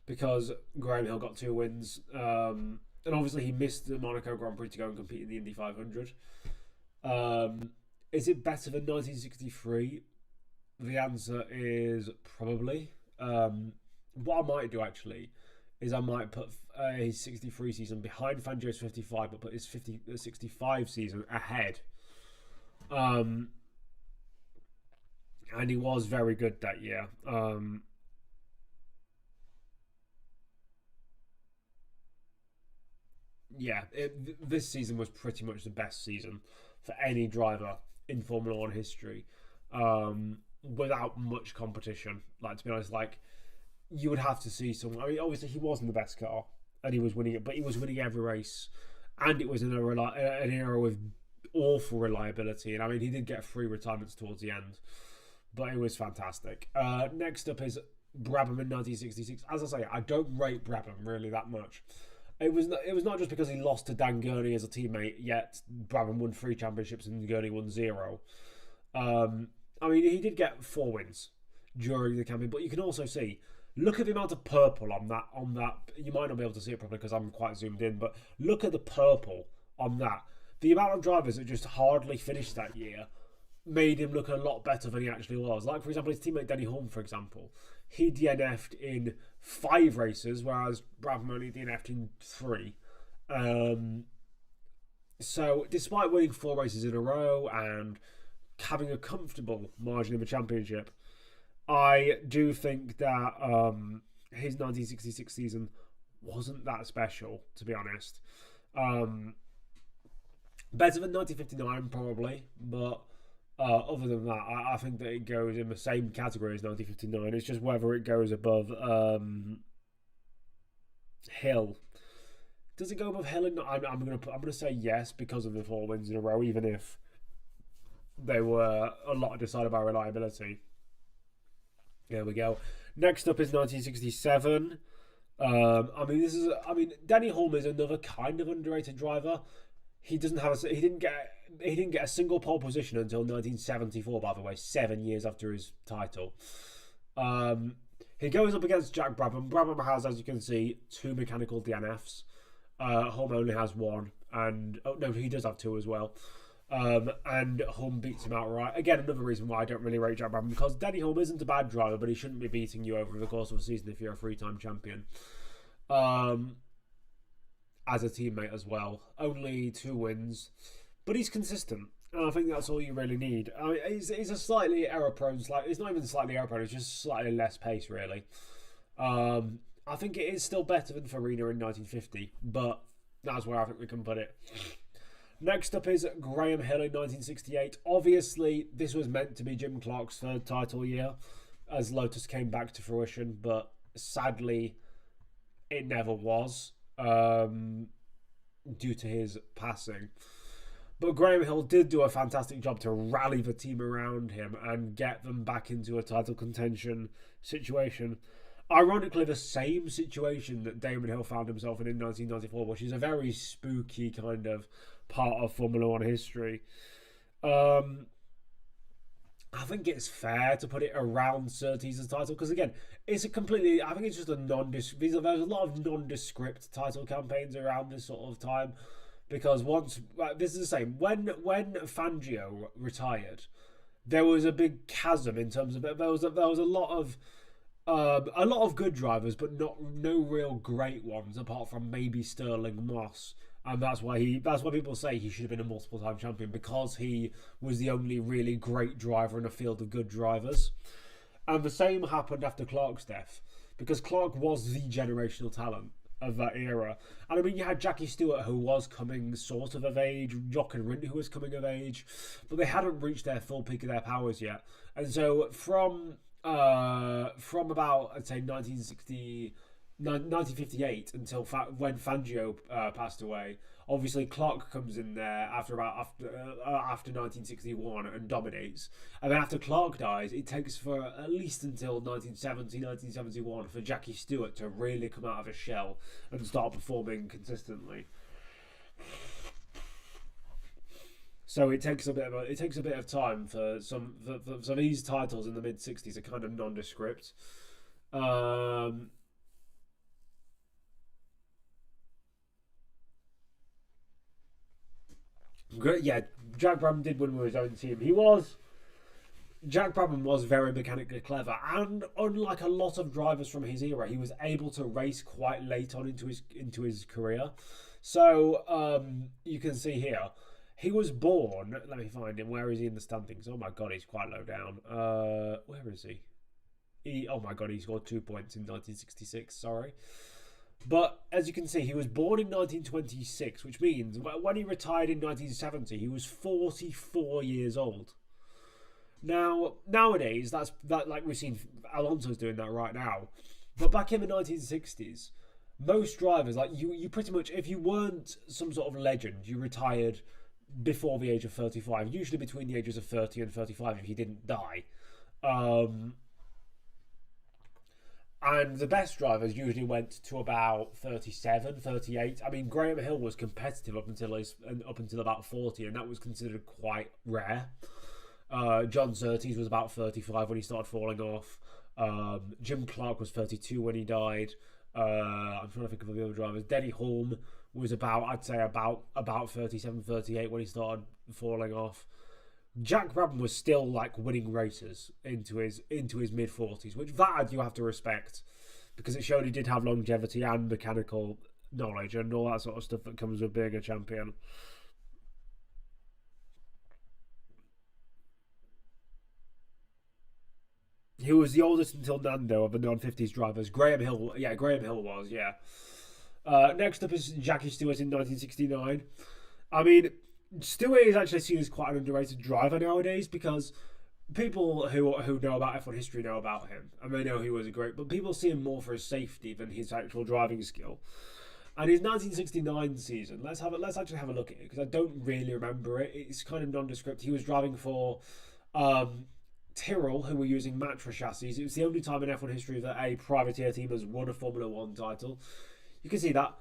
because Graham Hill got 2 wins. And obviously, he missed the Monaco Grand Prix to go and compete in the Indy 500. Is it better than 1963? The answer is probably. What I might do actually is I might put his 63 season behind Fangio's 55, but put his 65 season ahead. And he was very good that year. This season was pretty much the best season for any driver in Formula One history, without much competition. Like, to be honest, like, you would have to see someone. I mean, obviously he wasn't the best car, and he was winning it, but he was winning every race, and it was in an era with awful reliability. And I mean, he did get 3 retirements towards the end, but it was fantastic. Next up is Brabham in 1966. As I say, I don't rate Brabham really that much. It was not just because he lost to Dan Gurney as a teammate, yet Brabham won 3 championships and Gurney won 0. I mean, he did get 4 wins during the campaign, but you can also see, look at the amount of purple on that. You might not be able to see it properly because I'm quite zoomed in, but look at the purple on that. The amount of drivers that just hardly finished that year made him look a lot better than he actually was. Like, for example, his teammate Denny Hulme, for example, he DNF'd in 5 races, whereas Brabham only DNF'd in 3. So, despite winning 4 races in a row and having a comfortable margin in the championship, I do think that his 1966 season wasn't that special, to be honest. Better than 1959, probably, but other than that, I think that it goes in the same category as 1959. It's just whether it goes above Hill. Does it go above Hill? I'm gonna say yes because of the 4 wins in a row, even if they were a lot decided by reliability. There we go. Next up is 1967. Danny Hulme is another kind of underrated driver. He doesn't have he didn't get a single pole position until 1974. By the way, 7 years after his title. He goes up against Jack Brabham. Brabham has, as you can see, 2 mechanical DNFs. Hulme only has 1, and he does have 2 as well. And Hulme beats him outright. Again, another reason why I don't really rate Jack Brabham, because Danny Hulme isn't a bad driver, but he shouldn't be beating you over the course of a season if you're a 3-time champion. As a teammate as well. Only 2 wins, but he's consistent. And I think that's all you really need. He's a slightly error-prone. It's not even slightly error-prone, it's just slightly less pace, really. I think it is still better than Farina in 1950, but that's where I think we can put it. Next up is Graham Hill in 1968. Obviously, this was meant to be Jim Clark's 3rd title year, as Lotus came back to fruition, but sadly, it never was, due to his passing. But Graham Hill did do a fantastic job to rally the team around him and get them back into a title contention situation. Ironically, the same situation that Damon Hill found himself in 1994, which is a very spooky kind of part of Formula One history. I think it's fair to put it around Surtees's title because, again, I think it's just a nondescript. There's a lot of nondescript title campaigns around this sort of time. Because this is the same. When Fangio retired, there was a big chasm in terms of it. There was a lot of good drivers, but no real great ones, apart from maybe Sterling Moss, and that's why people say he should have been a multiple-time champion, because he was the only really great driver in a field of good drivers. And the same happened after Clark's death, because Clark was the generational talent of that era. And I mean, you had Jackie Stewart, who was coming sort of age, Jock and Rindt, who was coming of age, but they hadn't reached their full peak of their powers yet. And so from about, I'd say, 1958 until when Fangio passed away, obviously Clark comes in there after 1961 and dominates. And then after Clark dies, it takes for at least until 1970, 1971 for Jackie Stewart to really come out of his shell and start performing consistently. So it takes a bit of time for these titles in the mid '60s are kind of nondescript. Yeah, Jack Brabham did win with his own team. Jack Brabham was very mechanically clever, and unlike a lot of drivers from his era, he was able to race quite late on into his career. So you can see here, he was born. Let me find him. Where is he in the standings? Oh my god, he's quite low down. Where is he? Oh my god, he scored 2 points in 1966. Sorry. But as you can see, he was born in 1926, which means when he retired in 1970, he was 44 years old. Now, nowadays, that like we've seen Alonso's doing that right now. But back in the 1960s, most drivers, like you pretty much, if you weren't some sort of legend, you retired before the age of 35, usually between the ages of 30 and 35 if you didn't die. And the best drivers usually went to about 37, 38. I mean, Graham Hill was competitive up until about 40, and that was considered quite rare. John Surtees was about 35 when he started falling off. Jim Clark was 32 when he died. I'm trying to think of the other drivers. Denny Hulme was about 37, 38 when he started falling off. Jack Brabham was still like winning races into his mid 40s, which that you have to respect, because it showed he did have longevity and mechanical knowledge and all that sort of stuff that comes with being a champion. He was the oldest until Nando of the non-50s drivers. Graham Hill was. Next up is Jackie Stewart in 1969. I mean, Stewart is actually seen as quite an underrated driver nowadays, because people who know about F1 history know about him and they know he was but people see him more for his safety than his actual driving skill. And his 1969 season, let's actually have a look at it, because I don't really remember it. It's kind of nondescript. He was driving for Tyrrell, who were using Matra chassis. It was the only time in F1 history that a privateer team has won a Formula 1 title. You can see that.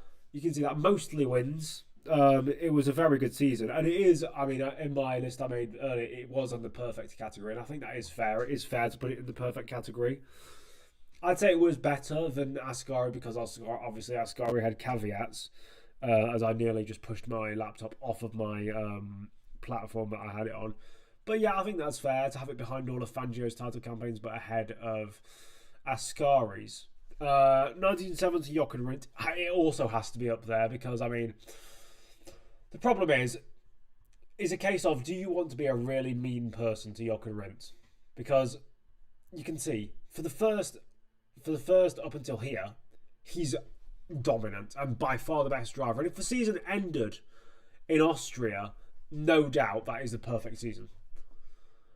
Mostly wins. It was a very good season. And it is, I mean, in my list I made earlier, it was on the perfect category. And I think that is fair. It is fair to put it in the perfect category. I'd say it was better than Ascari because obviously Ascari had caveats. As I nearly just pushed my laptop off of my platform that I had it on. But yeah, I think that's fair to have it behind all of Fangio's title campaigns, but ahead of Ascari's. 1970 Jochen Rindt, it also has to be up there because, I mean, the problem is a case of, do you want to be a really mean person to Jochen Rindt? Because you can see, for the first up until here, he's dominant and by far the best driver. And if the season ended in Austria, no doubt that is the perfect season.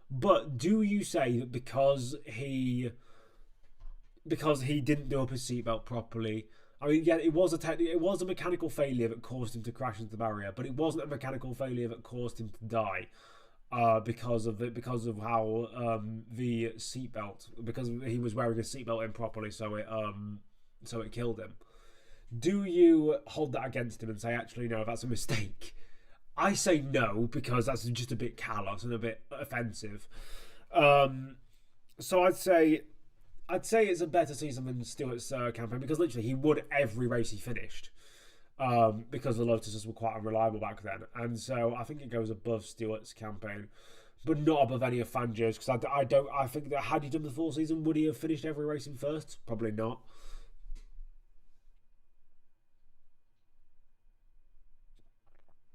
But do you say that because he didn't do up his seatbelt properly? I mean, yeah, it was a mechanical failure that caused him to crash into the barrier, but it wasn't a mechanical failure that caused him to die because of how the seatbelt, because he was wearing a seatbelt improperly, so it killed him. Do you hold that against him and say, actually, no, that's a mistake? I say no, because that's just a bit callous and a bit offensive. So I'd say it's a better season than Stewart's campaign, because literally he won every race he finished, because the Lotuses were quite unreliable back then. And so I think it goes above Stewart's campaign, but not above any of Fangio's, because I think that had he done the full season, would he have finished every race in first? Probably not.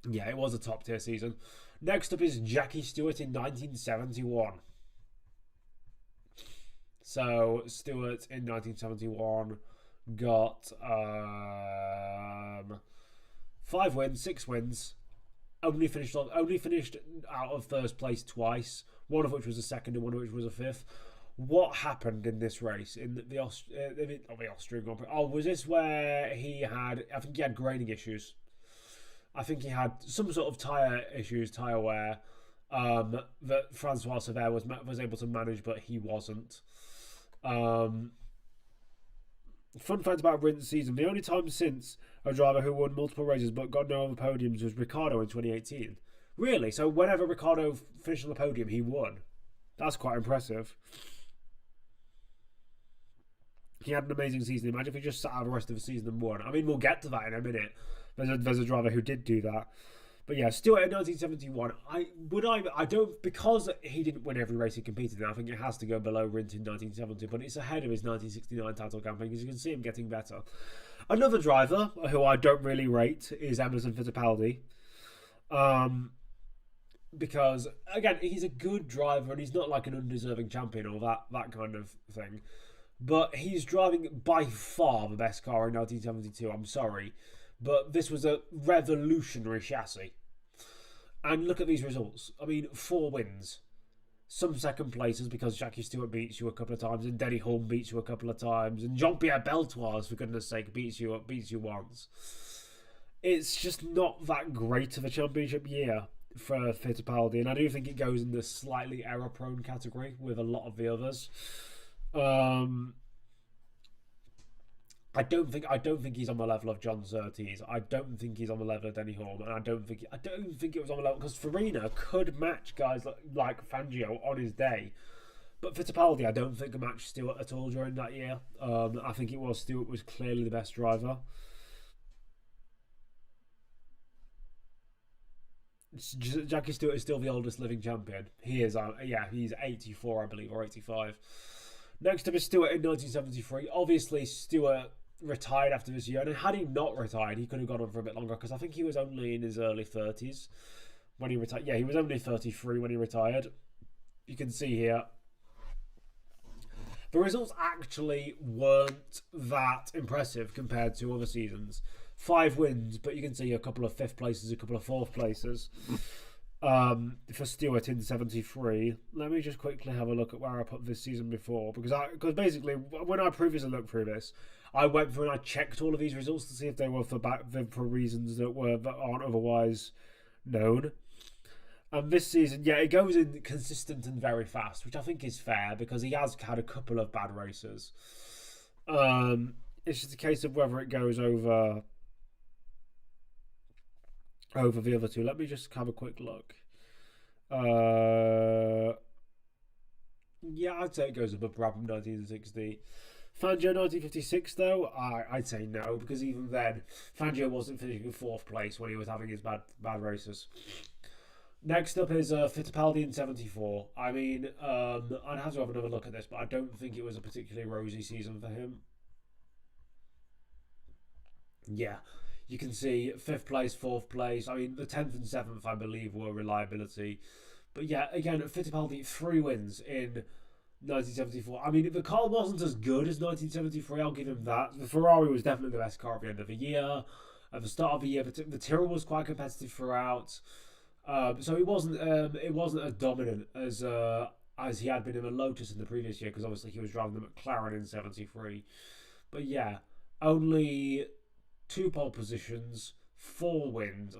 Yeah, it was a top tier season. Next up is Jackie Stewart in 1971. So Stewart in 1971 got 5 wins, 6 wins. Only finished out of first place twice. One of which was a second, and one of which was a fifth. What happened in this race in the Austrian Grand Prix? Oh, was this where he had? I think he had graining issues. I think he had some sort of tyre wear that Francois Sever was able to manage, but he wasn't. Fun fact about Rindt's season: the only time since a driver who won multiple races but got no other podiums was Ricciardo in 2018. Really? So whenever Ricciardo finished on the podium, he won. That's quite impressive. He had an amazing season. Imagine if he just sat out the rest of the season and won. I mean, we'll get to that in a minute. There's a driver who did do that. But yeah, Stewart in 1971. I don't, because he didn't win every race he competed in, I think it has to go below Rindt in 1970, but it's ahead of his 1969 title campaign because you can see him getting better. Another driver who I don't really rate is Emerson Fittipaldi. Because, again, he's a good driver and he's not like an undeserving champion or that kind of thing. But he's driving by far the best car in 1972, I'm sorry. But this was a revolutionary chassis. And look at these results. I mean, 4 wins. Some second places because Jackie Stewart beats you a couple of times, and Denny Hulme beats you a couple of times, and Jean-Pierre Beltoise, for goodness sake, beats you once. It's just not that great of a championship year for Fittipaldi, and I do think it goes in the slightly error-prone category with a lot of the others. I don't think he's on the level of John Surtees. I don't think he's on the level of Denny Hulme, and I don't think it was on the level, because Farina could match guys like Fangio on his day, but Fittipaldi I don't think matched Stewart at all during that year. I think Stewart was clearly the best driver. Jackie Stewart is still the oldest living champion. He is, he's 84, I believe, or 85. Next up is Stewart in 1973. Obviously, Stewart retired after this year, and had he not retired, he could have gone on for a bit longer, because I think he was only in his early 30s when he retired. Yeah, he was only 33 when he retired. You can see here. The results actually weren't that impressive compared to other seasons. 5 wins, but you can see a couple of 5th places, a couple of 4th places. For Stewart in 73. Let me just quickly have a look at where I put this season before, because basically when I previously looked through this, I went through and I checked all of these results to see if they were for reasons that aren't otherwise known. And this season, yeah, it goes in consistent and very fast, which I think is fair because he has had a couple of bad races. It's just a case of whether it goes over the other two. Let me just have a quick look. Yeah, I'd say it goes above Brabham 1960. Fangio 1956 though, I'd say no, because even then Fangio wasn't finishing in 4th place when he was having his bad races. Next up is Fittipaldi in 74. I mean, I'd have to have another look at this, but I don't think it was a particularly rosy season for him. Yeah, you can see 5th place, 4th place. I mean, the 10th and 7th, I believe, were reliability. But yeah, again, Fittipaldi, 3 wins in 1974. I mean, the car wasn't as good as 1973, I'll give him that. The Ferrari was definitely the best car at the end of the year. At the start of the year, the Tyrrell was quite competitive throughout. So it wasn't as dominant as he had been in the Lotus in the previous year, because obviously he was driving the McLaren in 73. But yeah, only 2 pole positions, 3 wins,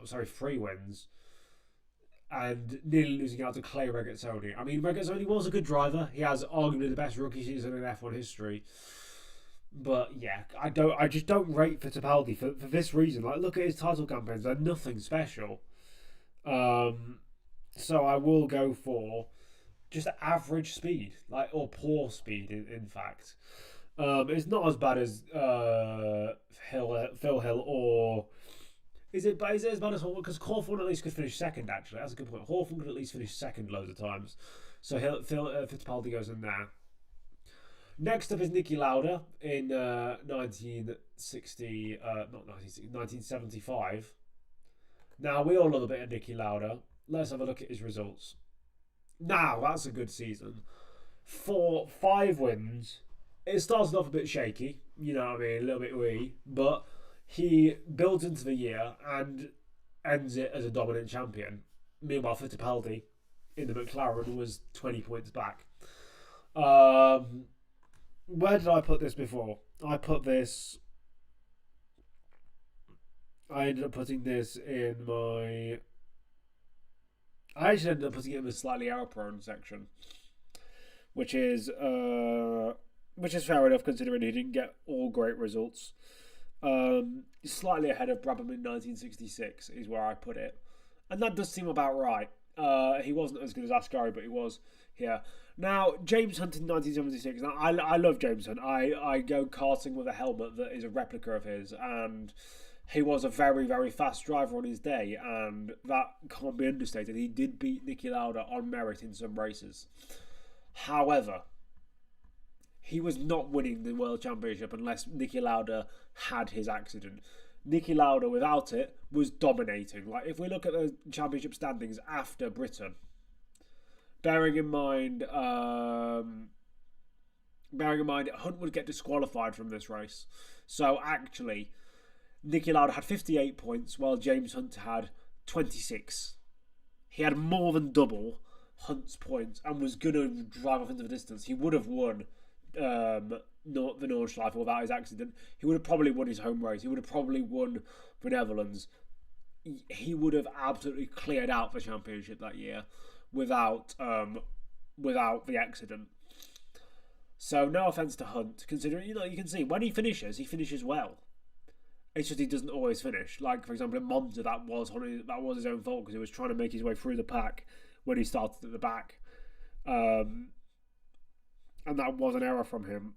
and nearly losing out to Clay Regazzoni. I mean, Regazzoni was a good driver. He has arguably the best rookie season in F1 history. But yeah, I just don't rate Fittipaldi for this reason. Like, look at his title campaigns; they're nothing special. So I will go for just average speed, or poor speed. In fact, it's not as bad as Phil Hill, or is it as bad as Hawthorne? Because Hawthorne at least could finish second. Actually, that's a good point. Hawthorne could at least finish second loads of times. So Fittipaldi goes in there. Next up is Niki Lauda in 1975. Now, we all love a bit of Niki Lauda. Let's have a look at his results. Now, that's a good season. 5 wins. It started off a bit shaky, you know what I mean, a little bit wee, but he builds into the year and ends it as a dominant champion. Meanwhile, Fittipaldi in the McLaren was 20 points back. Where did I put this before? I ended up putting this in my... I actually ended up putting it in the slightly error-prone section, which is fair enough considering he didn't get all great results. Slightly ahead of Brabham in 1966 is where I put it, and that does seem about right. He wasn't as good as Ascari, but he was here. Now, James Hunt in 1976. Now, I love James Hunt. I go karting with a helmet that is a replica of his, and he was a very, very fast driver on his day, and that can't be understated. He did beat Niki Lauda on merit in some races. However, he was not winning the World Championship unless Niki Lauda had his accident. Niki Lauda, without it, was dominating. Like, if we look at the championship standings after Britain, bearing in mind Hunt would get disqualified from this race. So actually, Niki Lauda had 58 points, while James Hunt had 26. He had more than double Hunt's points and was going to drive off into the distance. He would have won the Nordschleife without his accident. He would have probably won his home race. He would have probably won the Netherlands. He would have absolutely cleared out the championship that year without the accident. So no offense to Hunt, considering you can see when he finishes well. It's just he doesn't always finish. Like, for example, in Monza, that was his own fault because he was trying to make his way through the pack when he started at the back, and that was an error from him.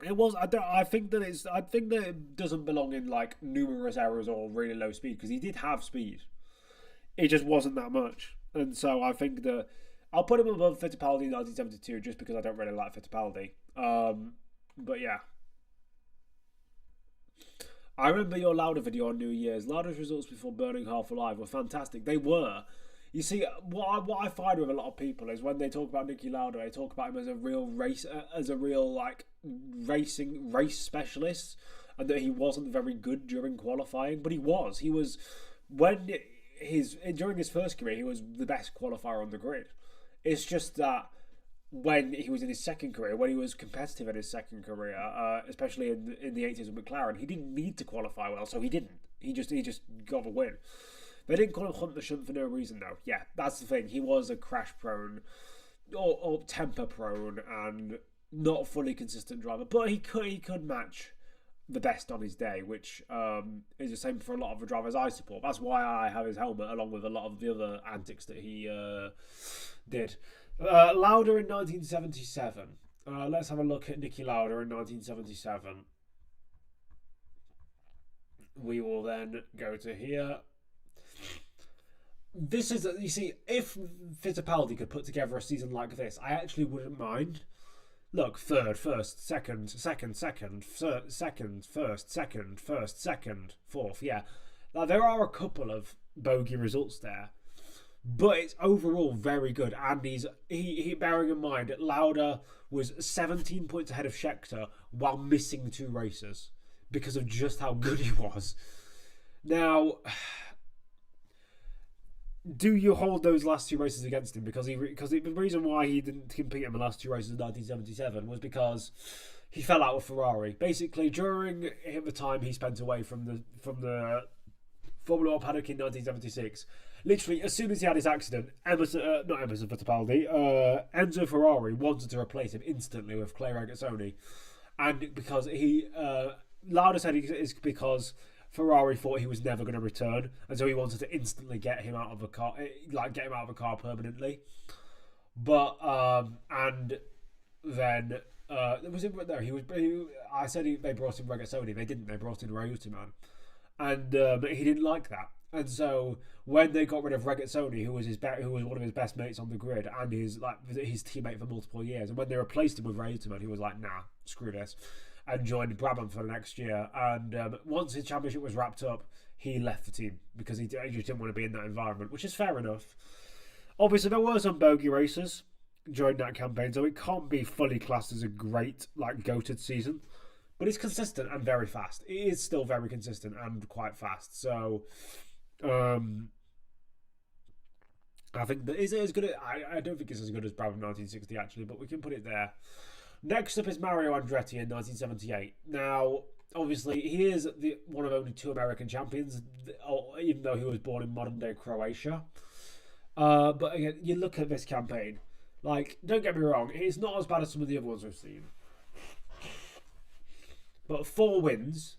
It was. I think that it doesn't belong in like numerous errors or really low speed, because he did have speed. It just wasn't that much, and so I think that I'll put him above Fittipaldi in 1972 just because I don't really like Fittipaldi. But yeah. I remember your Lauda video on New Year's. Lauda's results before burning half alive were fantastic. They were. You see, what I find with a lot of people is when they talk about Niki Lauda, they talk about him as a real race specialist, and that he wasn't very good during qualifying. But he was. During his first career, he was the best qualifier on the grid. It's just that when he was in his second career, when he was competitive in his second career, especially in the 80s with McLaren, he didn't need to qualify well, so he didn't. He just got the win. They didn't call him Hunt the Shunt for no reason, though. Yeah, that's the thing. He was a crash-prone or temper-prone and not fully consistent driver, but he could match the best on his day, which is the same for a lot of the drivers I support. That's why I have his helmet, along with a lot of the other antics that he did. Lauda in 1977. Let's have a look at Niki Lauda in 1977. We will then go to here. This is, you see, if Fittipaldi could put together a season like this, I actually wouldn't mind. Look, third, first, second, fourth. Yeah, now, there are a couple of bogey results there, but it's overall very good. And he bearing in mind that Lauda was 17 points ahead of Scheckter while missing 2 races because of just how good he was. Now, do you hold those last 2 races against him? Because the reason why he didn't compete in the last 2 races in 1977 was because he fell out with Ferrari. Basically, during the time he spent away from the Formula 1 paddock in 1976, literally as soon as he had his accident, Enzo Ferrari wanted to replace him instantly with Clay Regazzoni, and because Lauda said it's because Ferrari thought he was never going to return, and so he wanted to instantly get him out of a car, permanently. But and then was it there? I said they brought in Regazzoni. They didn't. They brought in Reutemann, and he didn't like that. And so when they got rid of Regazzoni, who was one of his best mates on the grid and his teammate for multiple years, and when they replaced him with Reutemann, he was like, nah, screw this, and joined Brabham for the next year. And once his championship was wrapped up, he left the team because he just didn't want to be in that environment, which is fair enough. Obviously, there were some bogey races during that campaign, so it can't be fully classed as a great, goated season. But it's consistent and very fast. It is still very consistent and quite fast. So, I think that is it as good. I don't think it's as good as Brabham 1960 actually, but we can put it there. Next up is Mario Andretti in 1978. Now, obviously, he is one of only 2 American champions, even though he was born in modern-day Croatia. But again, you look at this campaign, don't get me wrong, it's not as bad as some of the other ones we've seen. But 4 wins,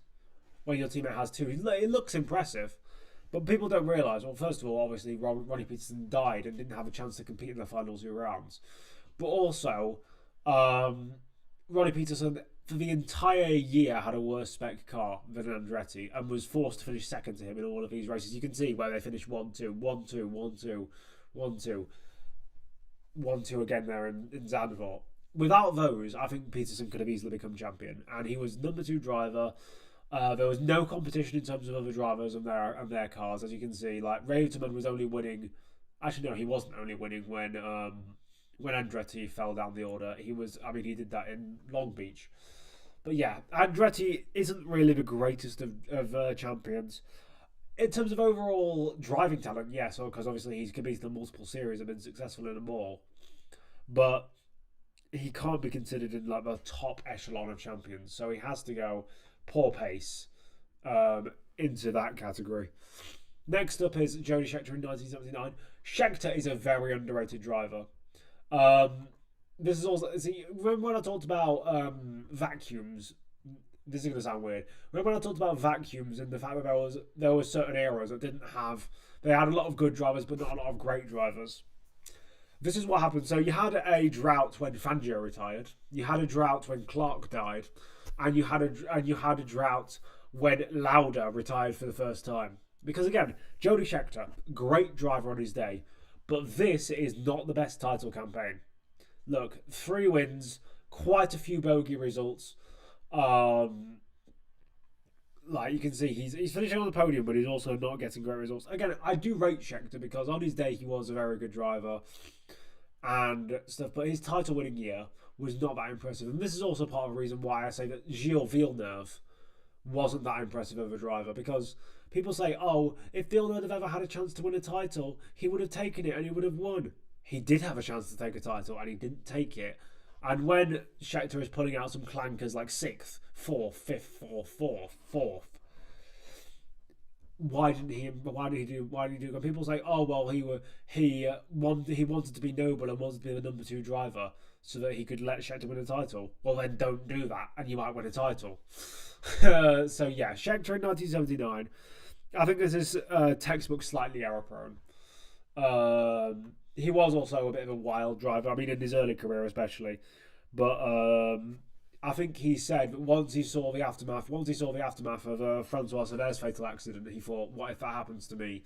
when your teammate has 2, it looks impressive. But people don't realise, well, first of all, obviously, Ronnie Peterson died and didn't have a chance to compete in the final 2 rounds. But also, Ronnie Peterson, for the entire year, had a worse spec car than Andretti and was forced to finish second to him in all of these races. You can see where they finished 1-2, 1-2, 1-2, 1-2, 1-2 again there in Zandvoort. Without those, I think Peterson could have easily become champion. And he was number 2 driver. There was no competition in terms of other drivers and their cars, as you can see. Reutemann was only winning. Actually, no, he wasn't only winning when Andretti fell down the order. He did that in Long Beach. But yeah, Andretti isn't really the greatest of champions. In terms of overall driving talent, yes, because obviously he's competed in multiple series and been successful in them all. But he can't be considered in the top echelon of champions. So he has to go poor pace into that category. Next up is Jody Scheckter in 1979. Scheckter is a very underrated driver. This is also, remember when I talked about vacuums? This is going to sound weird. Remember when I talked about vacuums and the fact that there was certain eras that they had a lot of good drivers but not a lot of great drivers. This is what happened. So you had a drought when Fangio retired. You had a drought when Clark died, and you had a drought when Lauda retired for the first time. Because again, Jody Scheckter, great driver on his day, but this is not the best title campaign. Look, 3 wins, quite a few bogey results. You can see, he's finishing on the podium, but he's also not getting great results. Again, I do rate Scheckter because on his day he was a very good driver and stuff, but his title-winning year was not that impressive. And this is also part of the reason why I say that Gilles Villeneuve wasn't that impressive of a driver, because people say, oh, if Villeneuve had ever had a chance to win a title, he would have taken it and he would have won. He did have a chance to take a title and he didn't take it. And when Scheckter is pulling out some clankers like 6th, 4th, 5th, 4th, 4th, why didn't he? Why did he do? Why did he do? And people say, oh well, he wanted to be noble and wanted to be the number 2 driver so that he could let Scheckter win a title. Well, then don't do that, and you might win a title. So yeah, Scheckter in 1979. I think this is textbook slightly error prone. He was also a bit of a wild driver. I mean, in his early career especially, but I think he said once he saw the aftermath of Francois Sever's fatal accident, he thought, what if that happens to me?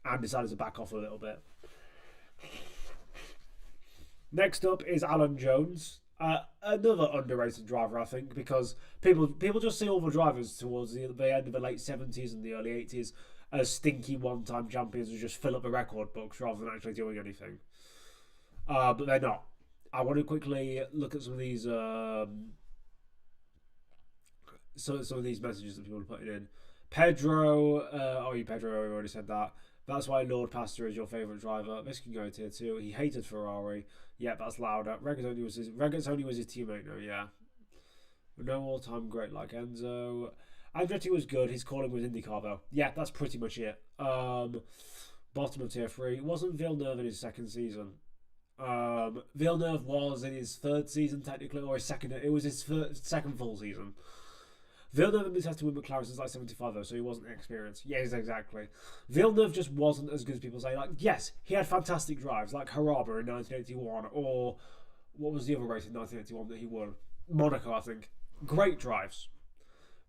And decided to back off a little bit. Next up is Alan Jones. Another underrated driver, I think, because people just see all the drivers towards the end of the late 70s and the early 80s as stinky one-time champions who just fill up the record books rather than actually doing anything. But they're not. I want to quickly look at some of these some of these messages that people are putting in. Pedro, Pedro, I already said that. That's why Lord Pastor is your favourite driver. This can go tier 2. He hated Ferrari. Yeah, that's louder. Regazzoni was his teammate, no, yeah. No all-time great like Enzo. Andretti was good. His calling was IndyCar, though. Yeah, that's pretty much it. Bottom of tier 3. Wasn't Villeneuve in his second season? Villeneuve was in his third season, technically, or his second. It was his second full season. Villeneuve had been tested with McLaren since like 75 though, so he wasn't experienced. Yes, exactly. Villeneuve just wasn't as good as people say. Like, yes, he had fantastic drives, like Haraba in 1981, or what was the other race in 1981 that he won? Monaco, I think. Great drives.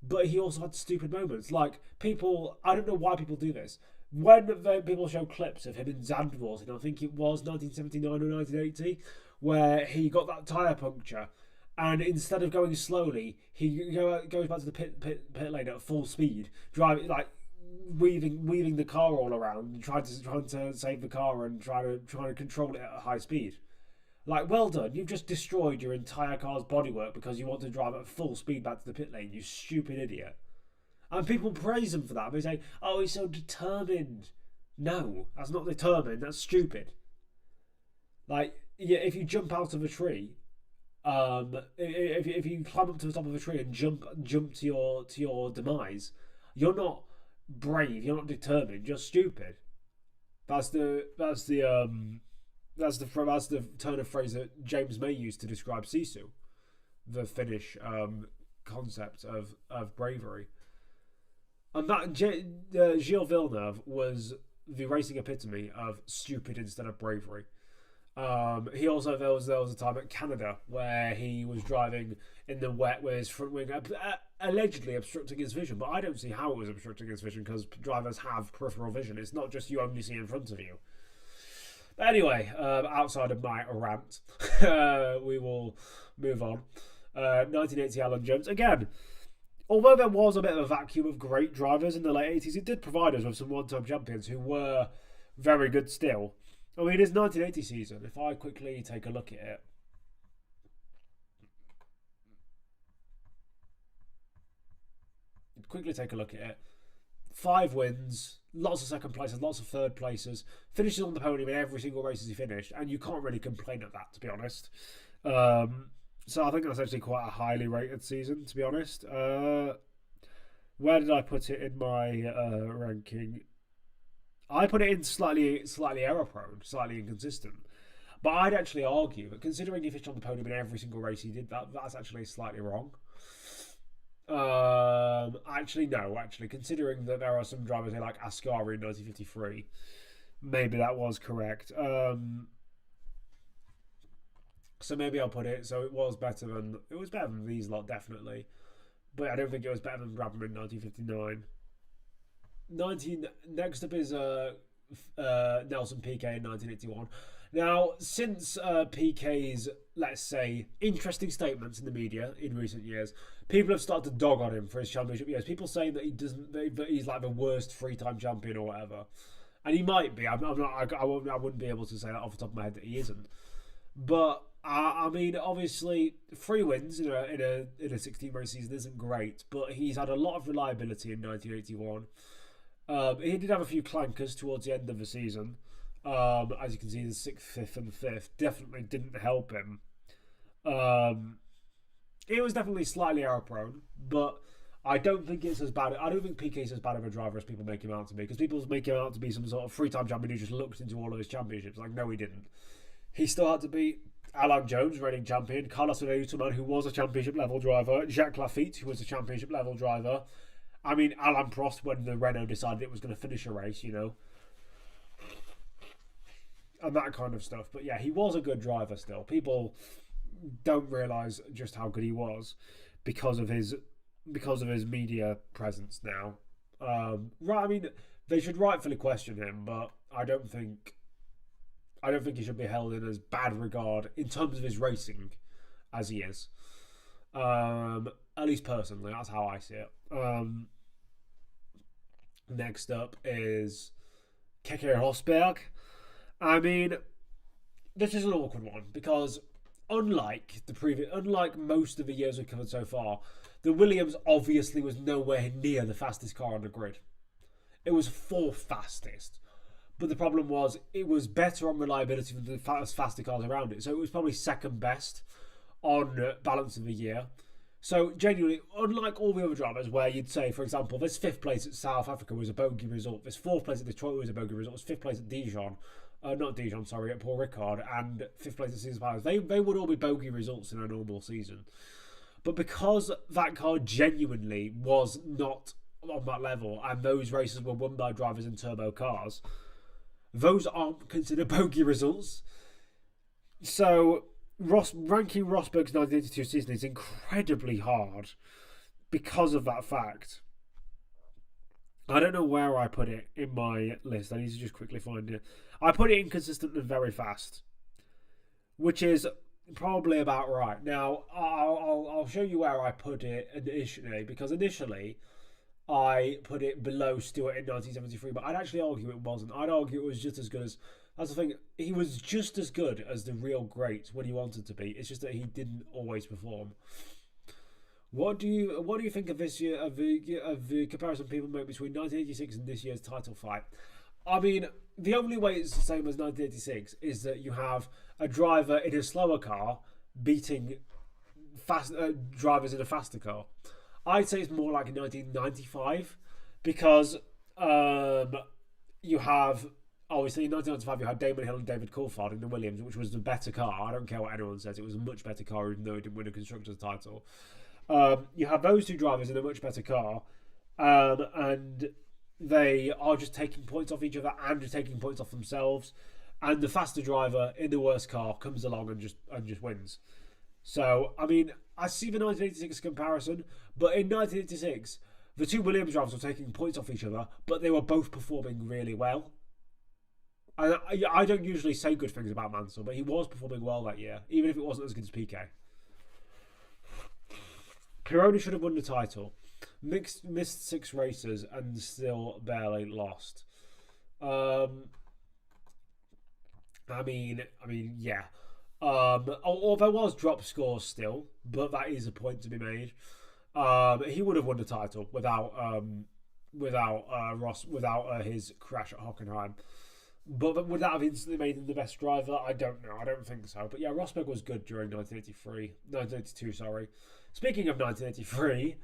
But he also had stupid moments. Like, I don't know why people do this. When people show clips of him in Zandvoort, and I think it was 1979 or 1980, where he got that tyre puncture, and instead of going slowly, he goes back to the pit lane at full speed, driving like weaving the car all around, and trying to save the car and trying to control it at a high speed. Like, well done, you've just destroyed your entire car's bodywork because you want to drive at full speed back to the pit lane, you stupid idiot. And people praise him for that. They say, oh, he's so determined. No, that's not determined, that's stupid. Like, yeah, if you jump out of a tree, if you climb up to the top of a tree and jump to your demise, you're not brave, you're not determined, you're stupid. That's the turn of phrase that James May used to describe Sisu, the Finnish concept of bravery. And that Gilles Villeneuve was the racing epitome of stupid instead of bravery. He also there was a time at Canada where he was driving in the wet with his front wing allegedly obstructing his vision, but I don't see how it was obstructing his vision because drivers have peripheral vision. It's not just you only see in front of you. But anyway, outside of my rant, we will move on. 1980 Alan Jones again. Although there was a bit of a vacuum of great drivers in the late 80s, it did provide us with some one-time champions who were very good still. I mean, his 1980 season, if I quickly take a look at it. 5 wins, lots of second places, lots of third places, finishes on the podium in every single race he finished, and you can't really complain at that, to be honest. So I think that's actually quite a highly rated season, to be honest. Where did I put it in my ranking? I put it in slightly error prone, slightly inconsistent. But I'd actually argue that considering he finished on the podium in every single race he did, that's actually slightly wrong. Actually, considering that there are some drivers here like Ascari in 1953, maybe that was correct. So maybe I'll put it. So it was better than these lot, definitely. But I don't think it was better than Brabham in 1959. Next up is Nelson Piquet in 1981. Now, since Piquet's, let's say, interesting statements in the media in recent years, people have started to dog on him for his championship years. People saying that that he's like the worst 3-time champion or whatever, and he might be. I wouldn't be able to say that off the top of my head that he isn't. But I mean, obviously, 3 wins in a 16 race season isn't great, but he's had a lot of reliability in 1981. He did have a few clankers towards the end of the season. As you can see, the 6th, 5th, and 5th definitely didn't help him. It was definitely slightly error prone, but I don't think it's as bad. I don't think PK's as bad of a driver as people make him out to be, because people make him out to be some sort of three-time champion who just looked into all of his championships. Like, no, he didn't. He still had to beat Alan Jones, reigning champion, Carlos Reutemann, who was a championship-level driver, Jacques Lafitte, who was a championship-level driver. I mean, Alain Prost, when the Renault decided it was going to finish a race, you know, and that kind of stuff. But yeah, he was a good driver still. People don't realise just how good he was because of his media presence now. Right, I mean, they should rightfully question him, but I don't think he should be held in as bad regard in terms of his racing as he is. At least personally, that's how I see it. Next up is Keke Rosberg. I mean, this is an awkward one because unlike most of the years we've covered so far, the Williams obviously was nowhere near the fastest car on the grid. It was fourth fastest. But the problem was it was better on reliability than the faster cars around it. So it was probably second best on balance of the year. So genuinely, unlike all the other drivers where you'd say, for example, this fifth place at South Africa was a bogey result, this fourth place at Detroit was a bogey result, this fifth place at at Paul Ricard, and fifth place at Cesar Palace, they would all be bogey results in a normal season. But because that car genuinely was not on that level, and those races were won by drivers in turbo cars, those aren't considered bogey results. So ranking Rosberg's 1982 season is incredibly hard because of that fact. I don't know where I put it in my list. I need to just quickly find it. I put it inconsistent and very fast, which is probably about right. Now, I'll show you where I put it initially, because initially I put it below Stewart in 1973, but I'd actually argue it wasn't. I'd argue it was just as good as... That's the thing. He was just as good as the real greats when he wanted to be. It's just that he didn't always perform. What do you think of this year, of the comparison people make between 1986 and this year's title fight? I mean, the only way it's the same as 1986 is that you have a driver in a slower car beating fast drivers in a faster car. I'd say it's more like 1995 because you have... Obviously, in 1995, you had Damon Hill and David Coulthard in the Williams, which was the better car. I don't care what anyone says. It was a much better car, even though it didn't win a Constructors' title. You have those two drivers in a much better car, and they are just taking points off each other and just taking points off themselves. And the faster driver in the worst car comes along and just wins. So, I mean, I see the 1986 comparison, but in 1986, the two Williams drivers were taking points off each other, but they were both performing really well. I don't usually say good things about Mansell, but he was performing well that year, even if it wasn't as good as PK. Pironi should have won the title. Missed 6 races and still barely lost. I mean, yeah. Or there was drop scores still, but that is a point to be made. He would have won the title without his crash at Hockenheim. But would that have instantly made him the best driver? I don't know. I don't think so. But yeah, Rosberg was good during 1982, sorry. Speaking of 1983,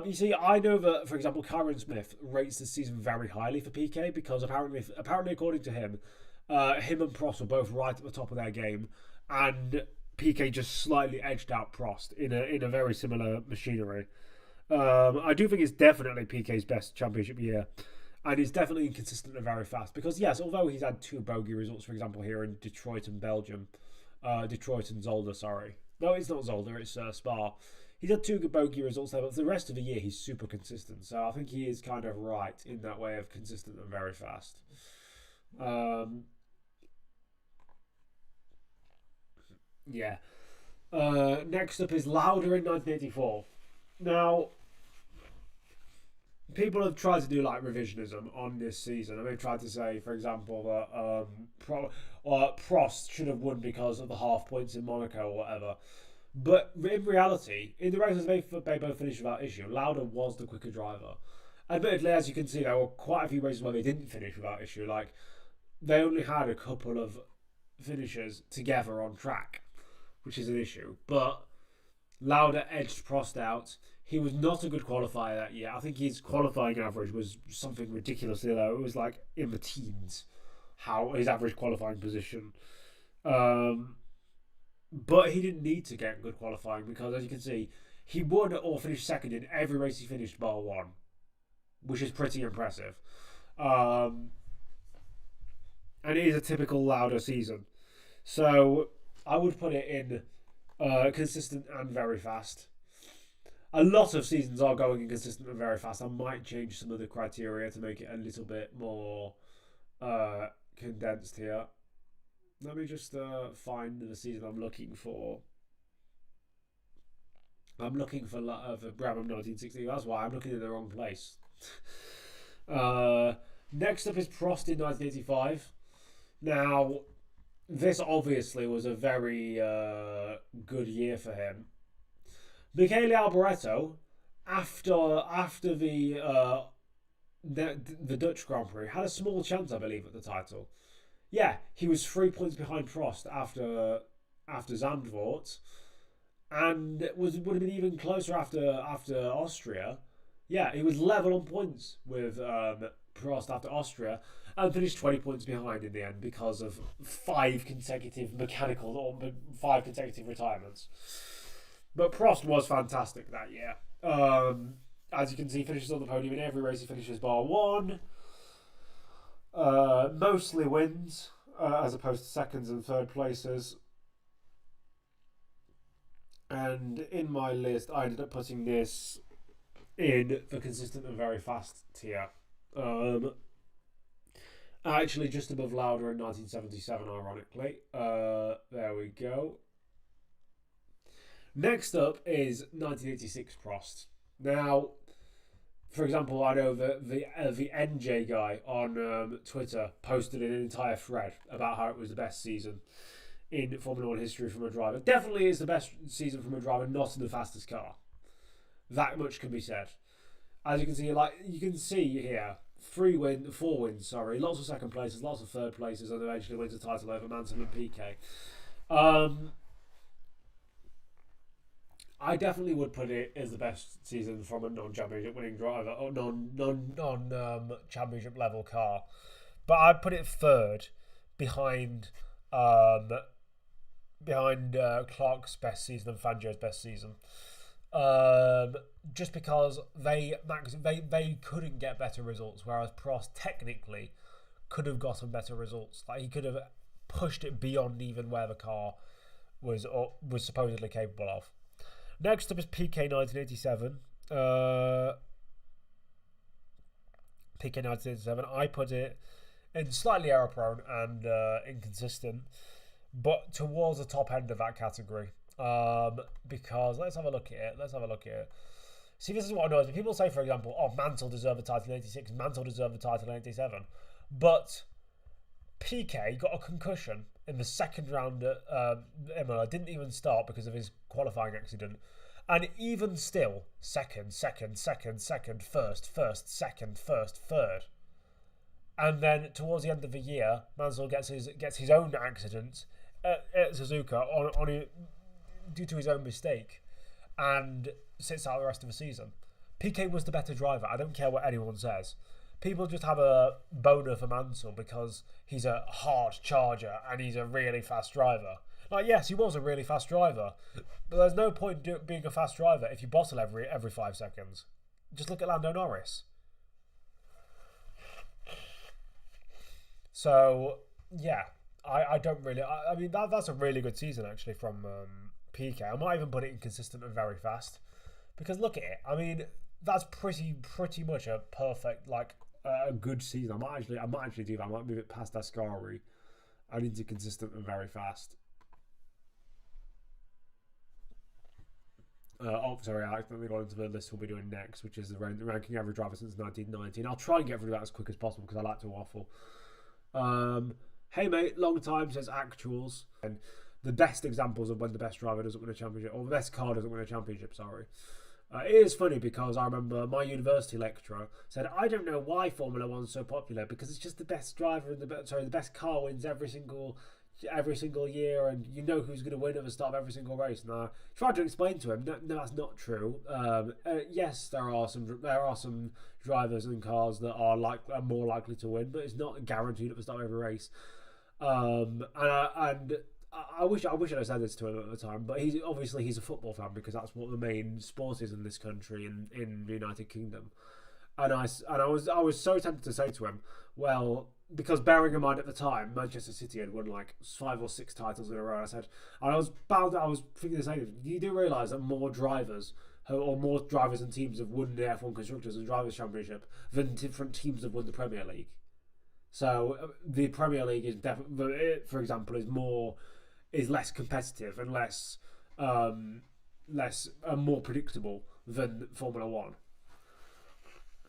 you see, I know that, for example, Ciaron Smith rates this season very highly for PK because apparently according to him, him and Prost were both right at the top of their game, and PK just slightly edged out Prost in a very similar machinery. I do think it's definitely PK's best championship year. And he's definitely inconsistent and very fast. Because, yes, although he's had 2 bogey results, for example, here in Detroit and Belgium. Detroit and Zolder, sorry. No, it's not Zolder, it's Spa. He's had 2 good bogey results there, but for the rest of the year, he's super consistent. So I think he is kind of right in that way of consistent and very fast. Yeah. Next up is Lauda in 1984. Now... people have tried to do like revisionism on this season, and they've tried to say, for example, that Prost should have won because of the half points in Monaco or whatever. But in reality, in the races they both finished without issue, Lauda was the quicker driver. Admittedly, as you can see, there were quite a few races where they didn't finish without issue. Like, they only had a couple of finishes together on track, which is an issue. But Lauda edged Prost out. He was not a good qualifier that year. I think his qualifying average was something ridiculously low. It was like in the teens, how his average qualifying position. But he didn't need to get good qualifying because, as you can see, he won or finished second in every race he finished bar one, which is pretty impressive. And it is a typical Lauda season. So I would put it in consistent and very fast. A lot of seasons are going inconsistent and very fast. I might change some of the criteria to make it a little bit more condensed here. Let me just find the season I'm looking for. I'm looking for Brabham 1960. That's why I'm looking in the wrong place. Next up is Prost in 1985. Now, this obviously was a very good year for him. Michele Alboreto, after the Dutch Grand Prix, had a small chance, I believe, at the title. Yeah, he was 3 points behind Prost after Zandvoort, and would have been even closer after Austria. Yeah, he was level on points with Prost after Austria, and finished 20 points behind in the end because of 5 consecutive retirements. But Prost was fantastic that year. As you can see, he finishes on the podium in every race he finishes bar one. Mostly wins, as opposed to seconds and third places. And in my list, I ended up putting this in the consistent and very fast tier. Actually, just above Lauda in 1977, ironically. There we go. Next up is 1986 Prost. Now, for example, I know that the NJ guy on Twitter posted an entire thread about how it was the best season in Formula 1 history from a driver. Definitely is the best season from a driver, not in the fastest car. That much can be said. As you can see, you can see here, 4 wins, lots of second places, lots of third places, and eventually wins the title over Mansell and PK. I definitely would put it as the best season from a non-championship winning driver or non-championship level car, but I'd put it third behind Clark's best season and Fangio's best season. Just because they couldn't get better results, whereas Prost technically could have gotten better results. Like, he could have pushed it beyond even where the car was supposedly capable of. Next up is PK 1987. PK 1987. I put it in slightly error prone and inconsistent, but towards the top end of that category. Because let's have a look at it. See, this is what annoys me. People say, for example, Mansell deserved the title in 86, Mansell deserved the title in 87. But PK got a concussion in the second round at Imola. Didn't even start because of his qualifying accident. And even still, second, first, second, first, third. And then towards the end of the year, Mansell gets his own accident at Suzuka due to his own mistake, and sits out the rest of the season. PK was the better driver. I don't care what anyone says. People just have a boner for Mansell because he's a hard charger and he's a really fast driver. Like, yes, he was a really fast driver, but there's no point being a fast driver if you bottle every 5 seconds. Just look at Lando Norris. So, yeah, I don't really... I mean, that's a really good season, actually, from PK. I might even put it in consistent and very fast. Because look at it. I mean, that's pretty much a perfect, a good season. I might actually do that. I might move it past Ascari and into consistent and very fast. Sorry, I accidentally got into the list we'll be doing next, which is the ranking average driver since 1919. I'll try and get through that as quick as possible because I like to waffle. Hey mate, long time, says Actuals. And the best examples of when the best driver doesn't win a championship, or the best car doesn't win a championship, sorry. It is funny because I remember my university lecturer said, I don't know why Formula 1's so popular, because it's just the best driver and the best car wins every single every single year, and you know who's going to win at the start of every single race. And I tried to explain to him, no, that's not true. Yes, there are some drivers and cars that are more likely to win, but it's not guaranteed at the start of every race. And I wish I'd have said this to him at the time, but he's a football fan, because that's what the main sport is in this country, in the United Kingdom. And I was so tempted to say to him, well, because bearing in mind at the time Manchester City had won like 5 or 6 titles in a row, I was thinking the same. You do realise that more drivers and teams have won the F1 Constructors and Drivers' Championship than different teams have won the Premier League. So the Premier League is definitely, for example, is less competitive and less more predictable than Formula One.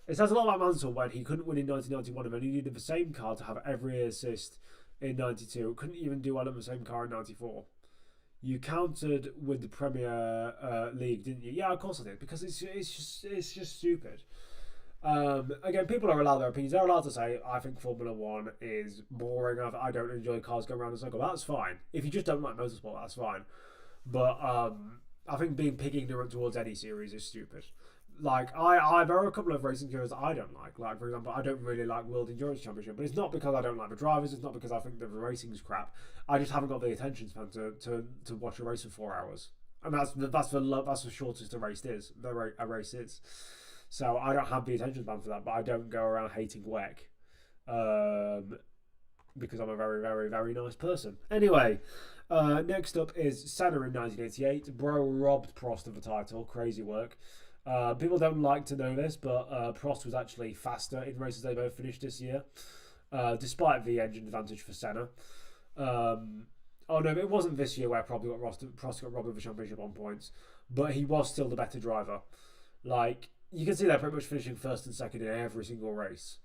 It says a lot about Mansell when he couldn't win in 1991 and then he needed the same car to have every assist in 92. Couldn't even do well in the same car in 94. You countered with the Premier League, didn't you? Yeah, of course I did, because it's just stupid. Again, people are allowed their opinions. They're allowed to say, I think Formula One is boring. I don't enjoy cars going around in a circle. That's fine. If you just don't like motorsport, that's fine. But I think being pig ignorant towards any series is stupid. Like, there are a couple of racing heroes that I don't like. Like, for example, I don't really like World Endurance Championship, but it's not because I don't like the drivers. It's not because I think the racing's crap. I just haven't got the attention span to watch a race for 4 hours, and that's the shortest a race is. A race is. So I don't have the attention span for that. But I don't go around hating WEC, because I'm a very, very, very nice person. Anyway, next up is Senna in 1988. Bro robbed Prost of the title. Crazy work. People don't like to know this, but Prost was actually faster in races they both finished this year, despite the engine advantage for Senna. Oh no, it wasn't this year where Prost got robbed of the championship on points, but he was still the better driver. Like, you can see they're pretty much finishing first and second in every single race.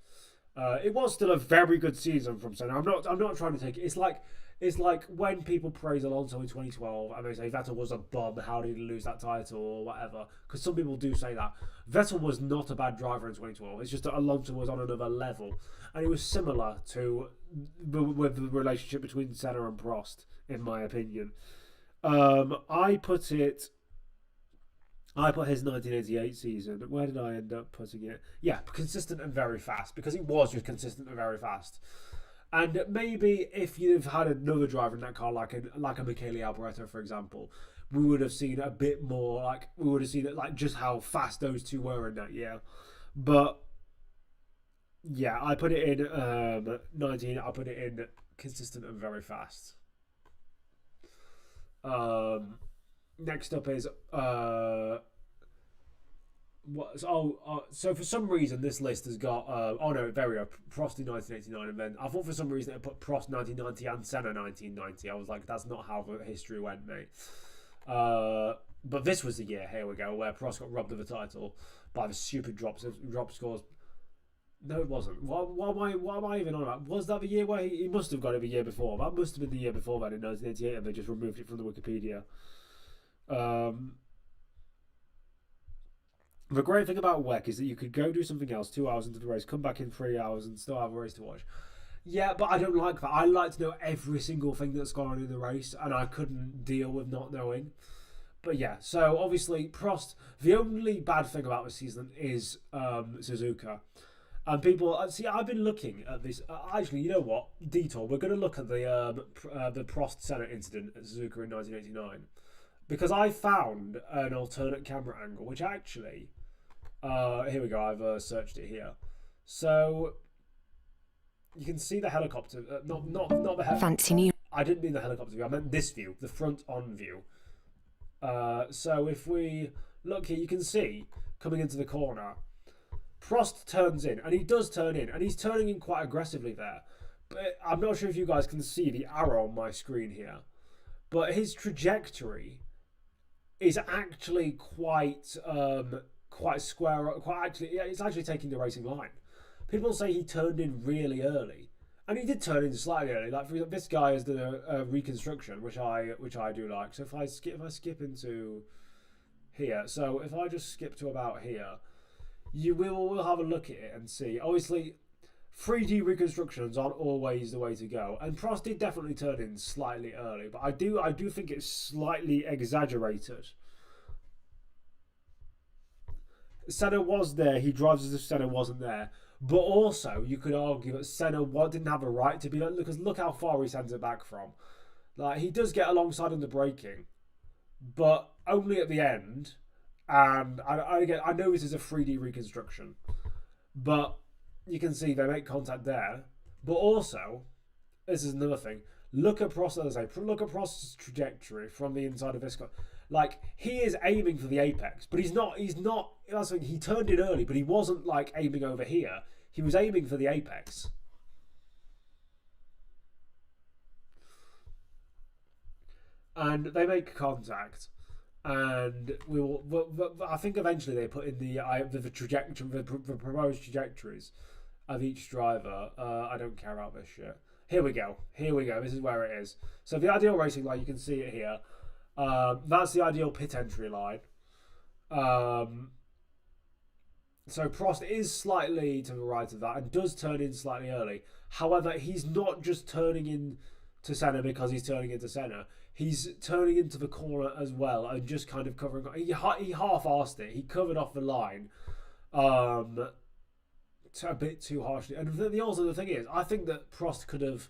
It was still a very good season from Senna. I'm not trying to take it. It's like when people praise Alonso in 2012 and they say Vettel was a bum, how did he lose that title or whatever? Because some people do say that. Vettel was not a bad driver in 2012. It's just that Alonso was on another level. And it was similar to with the relationship between Senna and Prost, in my opinion. I put his 1988 season. Where did I end up putting it? Yeah, consistent and very fast, because it was just consistent and very fast. And maybe if you'd have had another driver in that car, like a Michele Alboreto, for example, we would have seen a bit more. Like, we would have seen just how fast those two were in that year. But yeah, I put it in 19. I put it in consistent and very fast. Next up is so for some reason this list has got there we go, Prost in 1989, and then I thought for some reason it put Prost 1990 and Senna 1990. I was like, that's not how the history went, mate. But this was the year, here we go, where Prost got robbed of the title by the stupid drop scores. No, it wasn't. What am I even on about? Was that the year where he must have got it the year before? That must have been the year before then, in 1988, and they just removed it from the Wikipedia. The great thing about WEC is that you could go do something else 2 hours into the race, come back in 3 hours, and still have a race to watch. Yeah, but I don't like that. I like to know every single thing that's gone on in the race, and I couldn't deal with not knowing. But yeah, so obviously Prost, the only bad thing about this season is Suzuka. And people, see, I've been looking at this. Actually, you know what? Detour. We're going to look at the Prost-Senna incident at Suzuka in 1989. Because I found an alternate camera angle, which actually... here we go, I've searched it here. So, you can see the helicopter. Not the helicopter. Fancy new. I didn't mean the helicopter view, I meant this view, the front-on view. So, if we look here, you can see, coming into the corner, Prost turns in, and he does turn in, and he's turning in quite aggressively there. But I'm not sure if you guys can see the arrow on my screen here. But his trajectory is actually quite square. It's actually taking the racing line. People say he turned in really early, and he did turn in slightly early. Like, for example, this guy has done a reconstruction, which I do like. So if I skip into here, so if I just skip to about here, we'll have a look at it and see. Obviously, 3D reconstructions aren't always the way to go, and Prost did definitely turn in slightly early, but I do think it's slightly exaggerated. Senna was there, he drives as if Senna wasn't there, but also you could argue that Senna didn't have a right to be there, because look how far he sends it back from. Like, he does get alongside in the braking, but only at the end. And I know this is a 3D reconstruction, but you can see they make contact there. But also, this is another thing. Look at Prost's trajectory from the inside of this car. Like, he is aiming for the apex, but he's not. That's like, he turned in early, but he wasn't like aiming over here. He was aiming for the apex. And they make contact. And we will. I think eventually they put in the trajectory, the proposed trajectories of each driver. I don't care about this shit. Here we go. This is where it is. So the ideal racing line, you can see it here. That's the ideal pit entry line. So Prost is slightly to the right of that and does turn in slightly early. However, he's not just turning in to Senna because he's turning into Senna. He's turning into the corner as well and just kind of covering. He half-arsed it. He covered off the line a bit too harshly. And the thing is, I think that Prost could have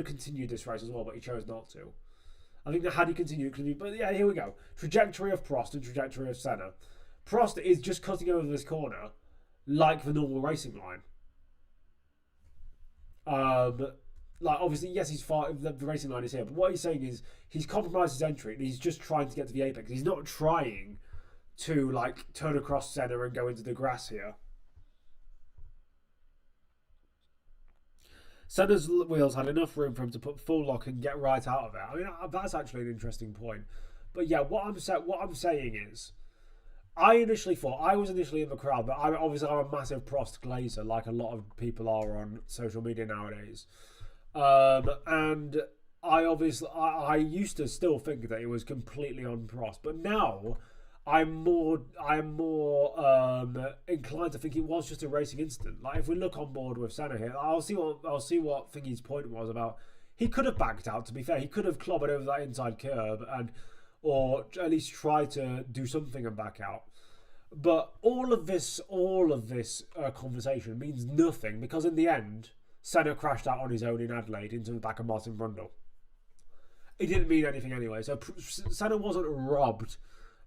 continued this race as well, but he chose not to. I think that had he continued, it could be. But yeah, here we go. Trajectory of Prost and trajectory of Senna. Prost is just cutting over this corner like the normal racing line. Like, obviously, yes, he's far. The racing line is here, but what he's saying is he's compromised his entry and he's just trying to get to the apex. He's not trying to like turn across Senna and go into the grass here. Senna's wheels had enough room for him to put full lock and get right out of it. I mean, that's actually an interesting point. But yeah, what I'm saying is, I was initially in the crowd, but I'm a massive Prost glazer, like a lot of people are on social media nowadays. And I used to still think that it was completely on Prost, but now I'm more inclined to think it was just a racing incident. Like, if we look on board with Senna here, I'll see what Thingy's point was about. He could have backed out. To be fair, he could have clobbered over that inside curb or at least try to do something and back out. But all of this conversation means nothing, because in the end, Senna crashed out on his own in Adelaide into the back of Martin Brundle. It didn't mean anything anyway. So Senna wasn't robbed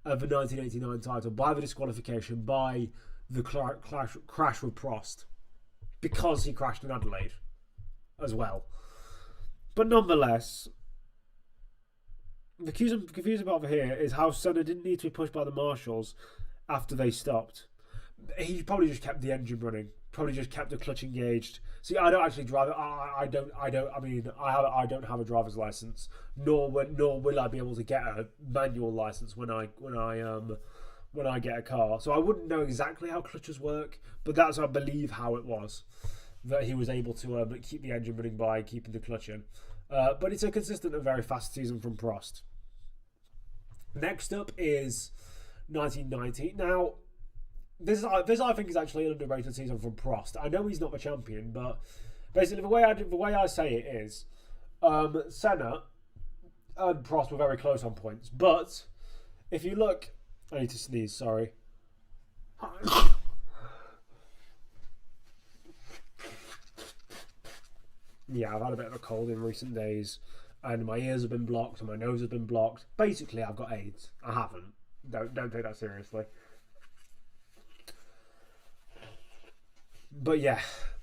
of the 1989 title by the disqualification, by the crash with Prost, because he crashed in Adelaide as well. But nonetheless, the confusing part over here is how Senna didn't need to be pushed by the marshals after they stopped. He probably just kept the engine running. Probably just kept the clutch engaged. See, I don't actually drive it. I don't have a driver's license, nor will I be able to get a manual license when I get a car. So I wouldn't know exactly how clutches work, but that's, I believe, how it was that he was able to keep the engine running by keeping the clutch in. But it's a consistent and very fast season from Prost. Next up is 1990. Now, this I think is actually an underrated season from Prost. I know he's not the champion, but basically the way I say it is, Senna and Prost were very close on points. But if you look, I need to sneeze. Sorry. Yeah, I've had a bit of a cold in recent days, and my ears have been blocked and my nose has been blocked. Basically, I've got AIDS. I haven't. Don't take that seriously. But yeah,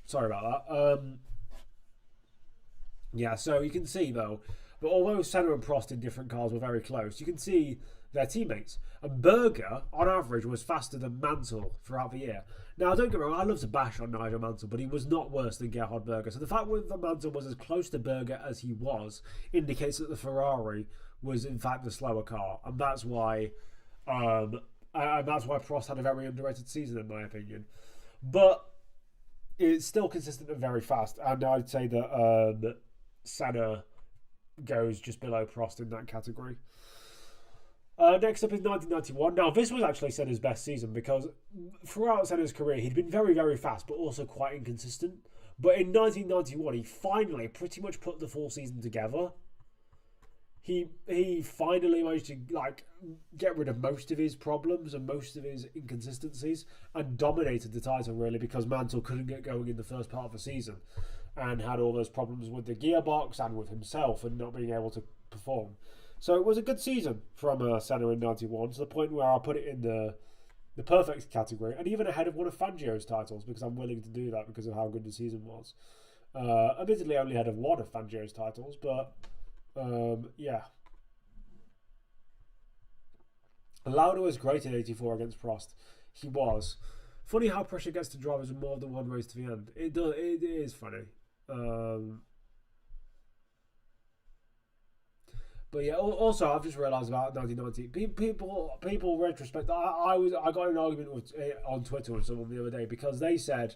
sorry about that. Yeah, so you can see though, but although Senna and Prost in different cars were very close, you can see their teammates. And Berger, on average, was faster than Mansell throughout the year. Now, don't get me wrong, I love to bash on Nigel Mansell, but he was not worse than Gerhard Berger. So the fact that Mansell was as close to Berger as he was indicates that the Ferrari was in fact the slower car, and that's why Prost had a very underrated season, in my opinion. But it's still consistent and very fast, and I'd say that Senna goes just below Prost in that category. Next up is 1991. Now, this was actually Senna's best season because throughout Senna's career, he'd been very, very fast, but also quite inconsistent. But in 1991, he finally pretty much put the full season together. He finally managed to get rid of most of his problems and most of his inconsistencies and dominated the title really because Mansell couldn't get going in the first part of the season and had all those problems with the gearbox and with himself and not being able to perform. So it was a good season from Senna in 91 to the point where I put it in the perfect category and even ahead of one of Fangio's titles because I'm willing to do that because of how good the season was. Admittedly only ahead of one of Fangio's titles, but yeah. Lauda was great in 84 against Prost. He was. Funny how pressure gets to drivers with more than one race to the end. It is funny. But yeah, also I've just realised about 1990. People retrospect. I got in an argument on Twitter with someone the other day because they said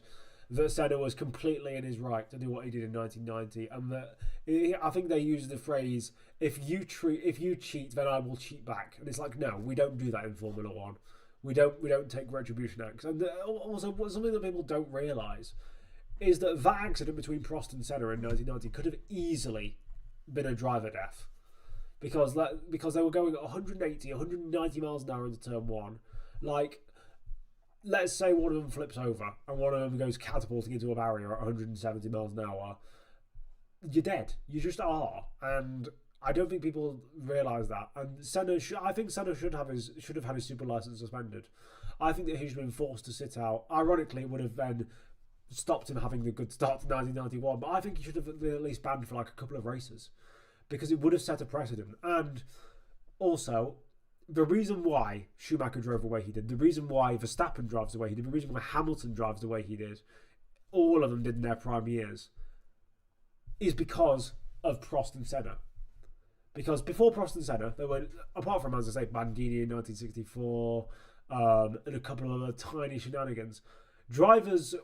that Senna was completely in his right to do what he did in 1990, and that I think they used the phrase if you cheat, then I will cheat back. And it's like, no, we don't do that in Formula One. We don't take retribution acts. And also, something that people don't realise is that accident between Prost and Senna in 1990 could have easily been a driver death. Because they were going at 180, 190 miles an hour into turn one. Let's say one of them flips over and one of them goes catapulting into a barrier at 170 miles an hour. You're dead. You just are. And I don't think people realise that. And I think Senna should have had his super license suspended. I think that he's been forced to sit out. Ironically, it would have then stopped him having the good start to 1991. But I think he should have been at least banned for a couple of races. Because it would have set a precedent. And also, the reason why Schumacher drove the way he did, the reason why Verstappen drives the way he did, the reason why Hamilton drives the way he did, all of them did in their prime years, is because of Prost and Senna. Because before Prost and Senna, there were, apart from, as I say, Bandini in 1964, and a couple of other tiny shenanigans, drivers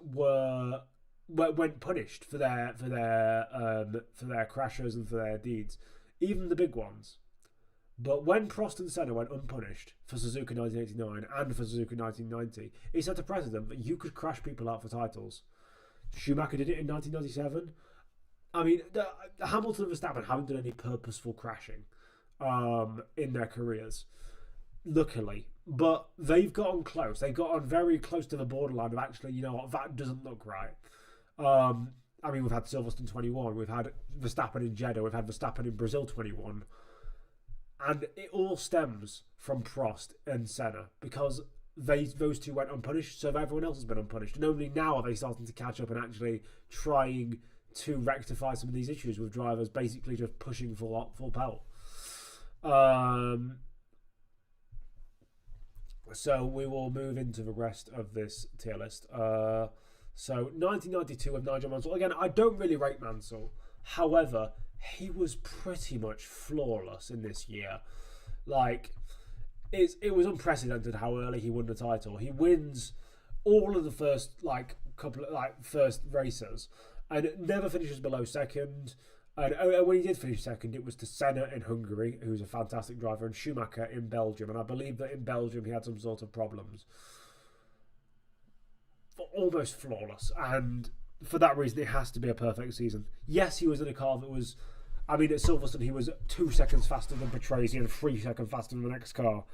went punished for their crashes and for their deeds, even the big ones. But when Prost and Senna went unpunished for Suzuka 1989 and for Suzuka 1990, it set a precedent that you could crash people out for titles. Schumacher did it in 1997. I mean, Hamilton and Verstappen haven't done any purposeful crashing in their careers, luckily. But they've gotten close. They've gotten very close to the borderline of actually, you know what, that doesn't look right. I mean, we've had Silverstone 21, we've had Verstappen in Jeddah, we've had Verstappen in Brazil 21. And it all stems from Prost and Senna because those two went unpunished, so everyone else has been unpunished. And only now are they starting to catch up and actually trying to rectify some of these issues with drivers basically just pushing full pelt. So we will move into the rest of this tier list. So 1992 with Nigel Mansell. Again, I don't really rate Mansell. However, he was pretty much flawless in this year. It was unprecedented how early he won the title. He wins all of the first first races and never finishes below second. And when he did finish second, it was to Senna in Hungary, who's a fantastic driver, and Schumacher in Belgium. And I believe that in Belgium he had some sort of problems. Almost flawless, and for that reason it has to be a perfect season. Yes, he was in a car that was, I mean, at Silverstone he was 2 seconds faster than Patrese and 3 seconds faster than the next car,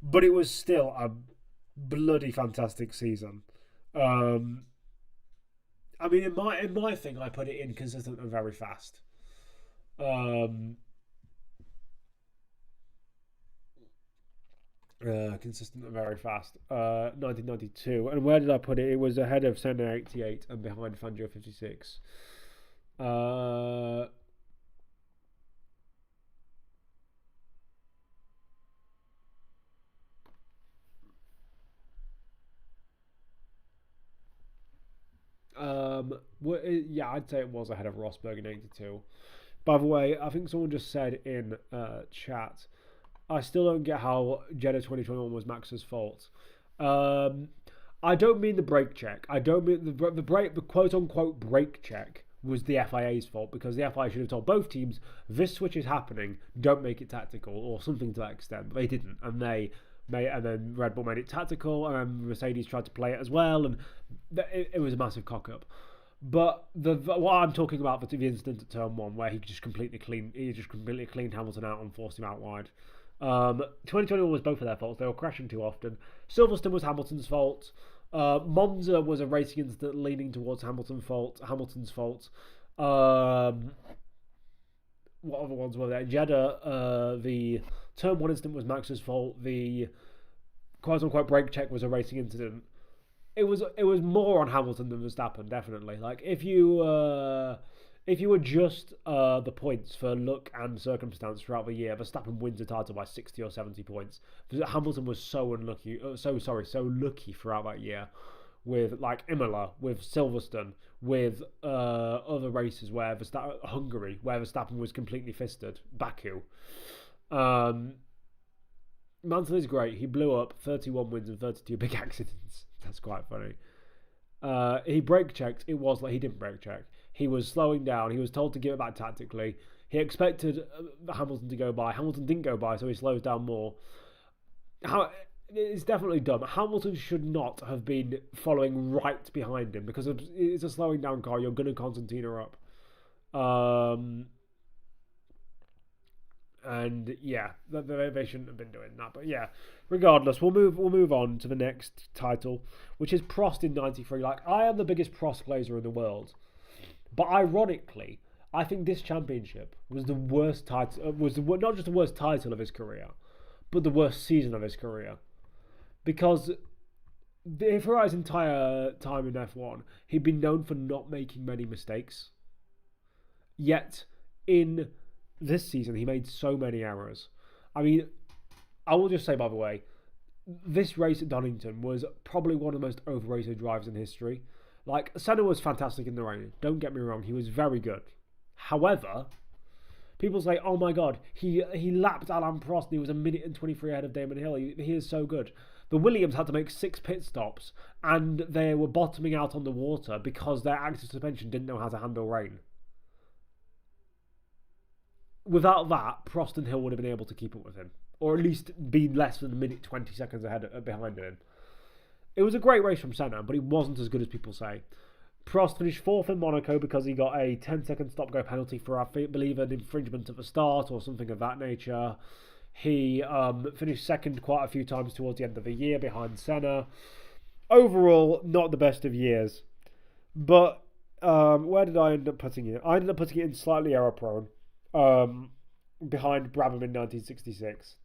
but it was still a bloody fantastic season. I mean, in my thing, I put it inconsistent and very fast. Consistent and very fast. 1992. And where did I put it? It was ahead of Senna 88 and behind Fangio 56. Yeah, I'd say it was ahead of Rosberg in 82. By the way, I think someone just said in chat, I still don't get how Jeddah 2021 was Max's fault. I don't mean the brake check. I don't mean the quote-unquote brake check was the FIA's fault, because the FIA should have told both teams, this switch is happening, don't make it tactical, or something to that extent. But they didn't, and then Red Bull made it tactical, and Mercedes tried to play it as well, and it was a massive cock up. But what I'm talking about, the incident at turn 1 where he just completely cleaned Hamilton out and forced him out wide. 2021 was both of their faults. They were crashing too often. Silverstone was Hamilton's fault. Monza was a racing incident leaning towards Hamilton's fault. What other ones were there? Jeddah, the turn 1 incident was Max's fault. The quote-unquote brake check was a racing incident. It was more on Hamilton than Verstappen, definitely. Like, if you adjust the points for luck and circumstance throughout the year, Verstappen wins the title by 60 or 70 points. Hamilton was so lucky throughout that year, with like Imola, with Silverstone, with other races where Hungary, where Verstappen was completely fisted, Baku. Mansell is great. He blew up 31 wins and 32 big accidents. That's quite funny. He brake checked. It was like he didn't brake check. He was slowing down. He was told to give it back tactically. He expected Hamilton to go by. Hamilton didn't go by, so he slows down more. It's definitely dumb. Hamilton should not have been following right behind him, because it's a slowing down car. You're going to Constantina up. And yeah, they shouldn't have been doing that. But yeah, regardless, we'll move on to the next title, which is Prost in '93. Like, I am the biggest Prost player in the world, but ironically, I think this championship was the worst title. Not just the worst title of his career, but the worst season of his career, because throughout his entire time in F1, he'd been known for not making many mistakes. Yet in this season, he made so many errors. I mean, I will just say, by the way, this race at Donington was probably one of the most overrated drives in history. Like, Senna was fantastic in the rain. Don't get me wrong, he was very good. However, people say, oh my god, he lapped Alain Prost and he was a minute and 23 ahead of Damon Hill. He is so good. The Williams had to make 6 pit stops, and they were bottoming out on the water because their active suspension didn't know how to handle rain. Without that, Prost and Hill would have been able to keep up with him, or at least be less than a minute 20 seconds behind him. It was a great race from Senna, but it wasn't as good as people say. Prost finished 4th in Monaco because he got a 10-second stop-go penalty for, I believe, an infringement at the start or something of that nature. He finished 2nd quite a few times towards the end of the year behind Senna. Overall, not the best of years. But where did I end up putting it? I ended up putting it in slightly error-prone. Behind Brabham in 1966.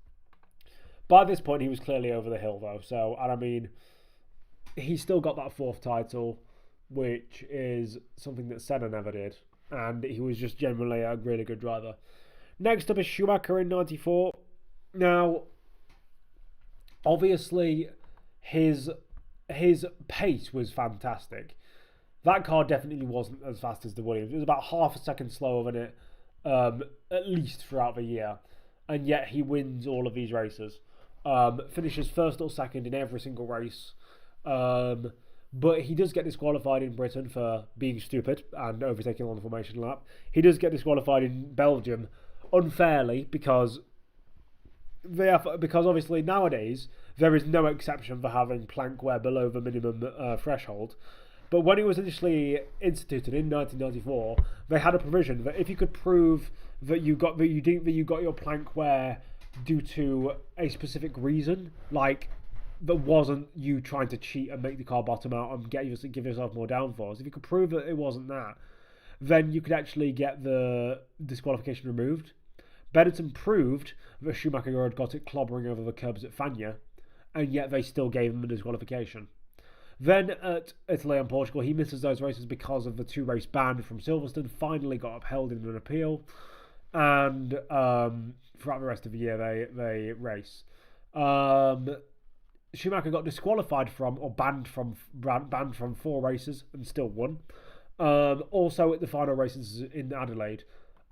By this point, he was clearly over the hill, though. So, and I mean, he still got that 4th title, which is something that Senna never did. And he was just generally a really good driver. Next up is Schumacher in 94. Now, obviously, his pace was fantastic. That car definitely wasn't as fast as the Williams. It was about half a second slower than it. At least throughout the year, and yet he wins all of these races. Finishes 1st or 2nd in every single race, but he does get disqualified in Britain for being stupid and overtaking on the formation lap. He does get disqualified in Belgium unfairly because obviously nowadays there is no exception for having plank wear below the minimum threshold. But when it was initially instituted in 1994, they had a provision that if you could prove that you got your plank wear due to a specific reason, like that wasn't you trying to cheat and make the car bottom out and give yourself more downforce. If you could prove that it wasn't that, then you could actually get the disqualification removed. Benetton proved that Schumacher had got it clobbering over the curbs at Fagnes, and yet they still gave him a disqualification. Then at Italy and Portugal, he misses those races because of the 2-race ban from Silverstone. Finally got upheld in an appeal, and throughout the rest of the year they race. Schumacher got disqualified from or banned from 4 races and still won. Also at the final races in Adelaide,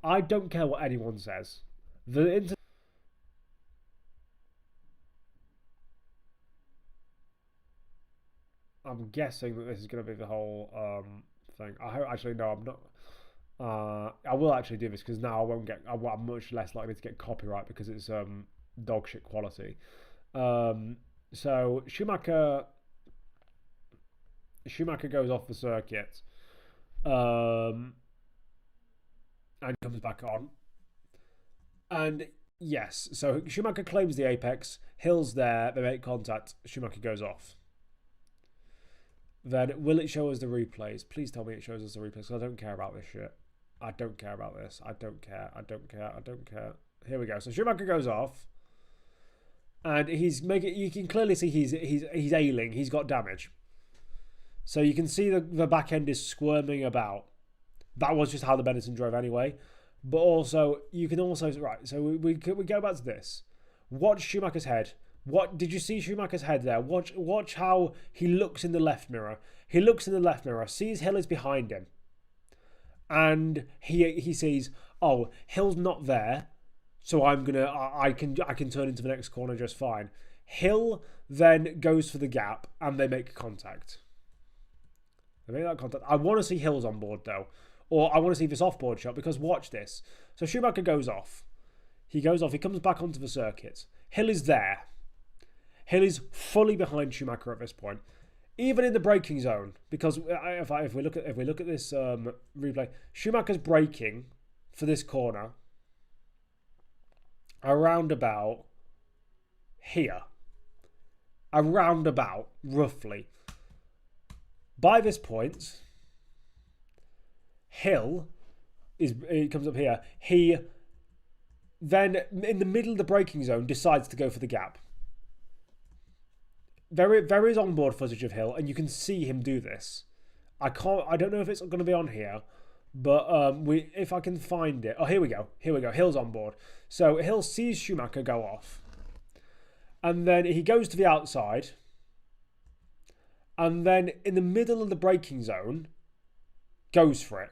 I don't care what anyone says. I'm guessing that this is going to be the whole thing. Actually, no, I'm not. I will actually do this because now I'm much less likely to get copyright because it's dog shit quality. So Schumacher goes off the circuit, and comes back on. And yes, so Schumacher claims the apex. Hill's there. They make contact. Schumacher goes off. Then will it show us the replays? Please tell me it shows us the replays because I don't care about this shit. I don't care about this. I don't care. Here we go. So Schumacher goes off, and he's making. You can clearly see he's ailing. He's got damage. So you can see the back end is squirming about. That was just how the Benetton drove anyway. But also, you can also right. So we go back to this. Watch Schumacher's head. What did you see Schumacher's head there? Watch how he looks in the left mirror. He looks in the left mirror, sees Hill is behind him, and he sees, oh, Hill's not there, so I can turn into the next corner just fine. Hill then goes for the gap, and they make contact. They make that contact. I want to see Hill's on board though, or I want to see this off-board shot because watch this. So Schumacher goes off. He goes off. He comes back onto the circuit. Hill is there. Hill is fully behind Schumacher at this point, even in the braking zone. Because if we look at this replay, Schumacher's braking for this corner around about here, around about roughly. By this point, Hill he comes up here. He then in the middle of the braking zone decides to go for the gap. There is onboard footage of Hill, and you can see him do this. I don't know if it's going to be on here, but if I can find it. Oh, here we go. Hill's on board. So Hill sees Schumacher go off, and then he goes to the outside, and then in the middle of the braking zone, goes for it.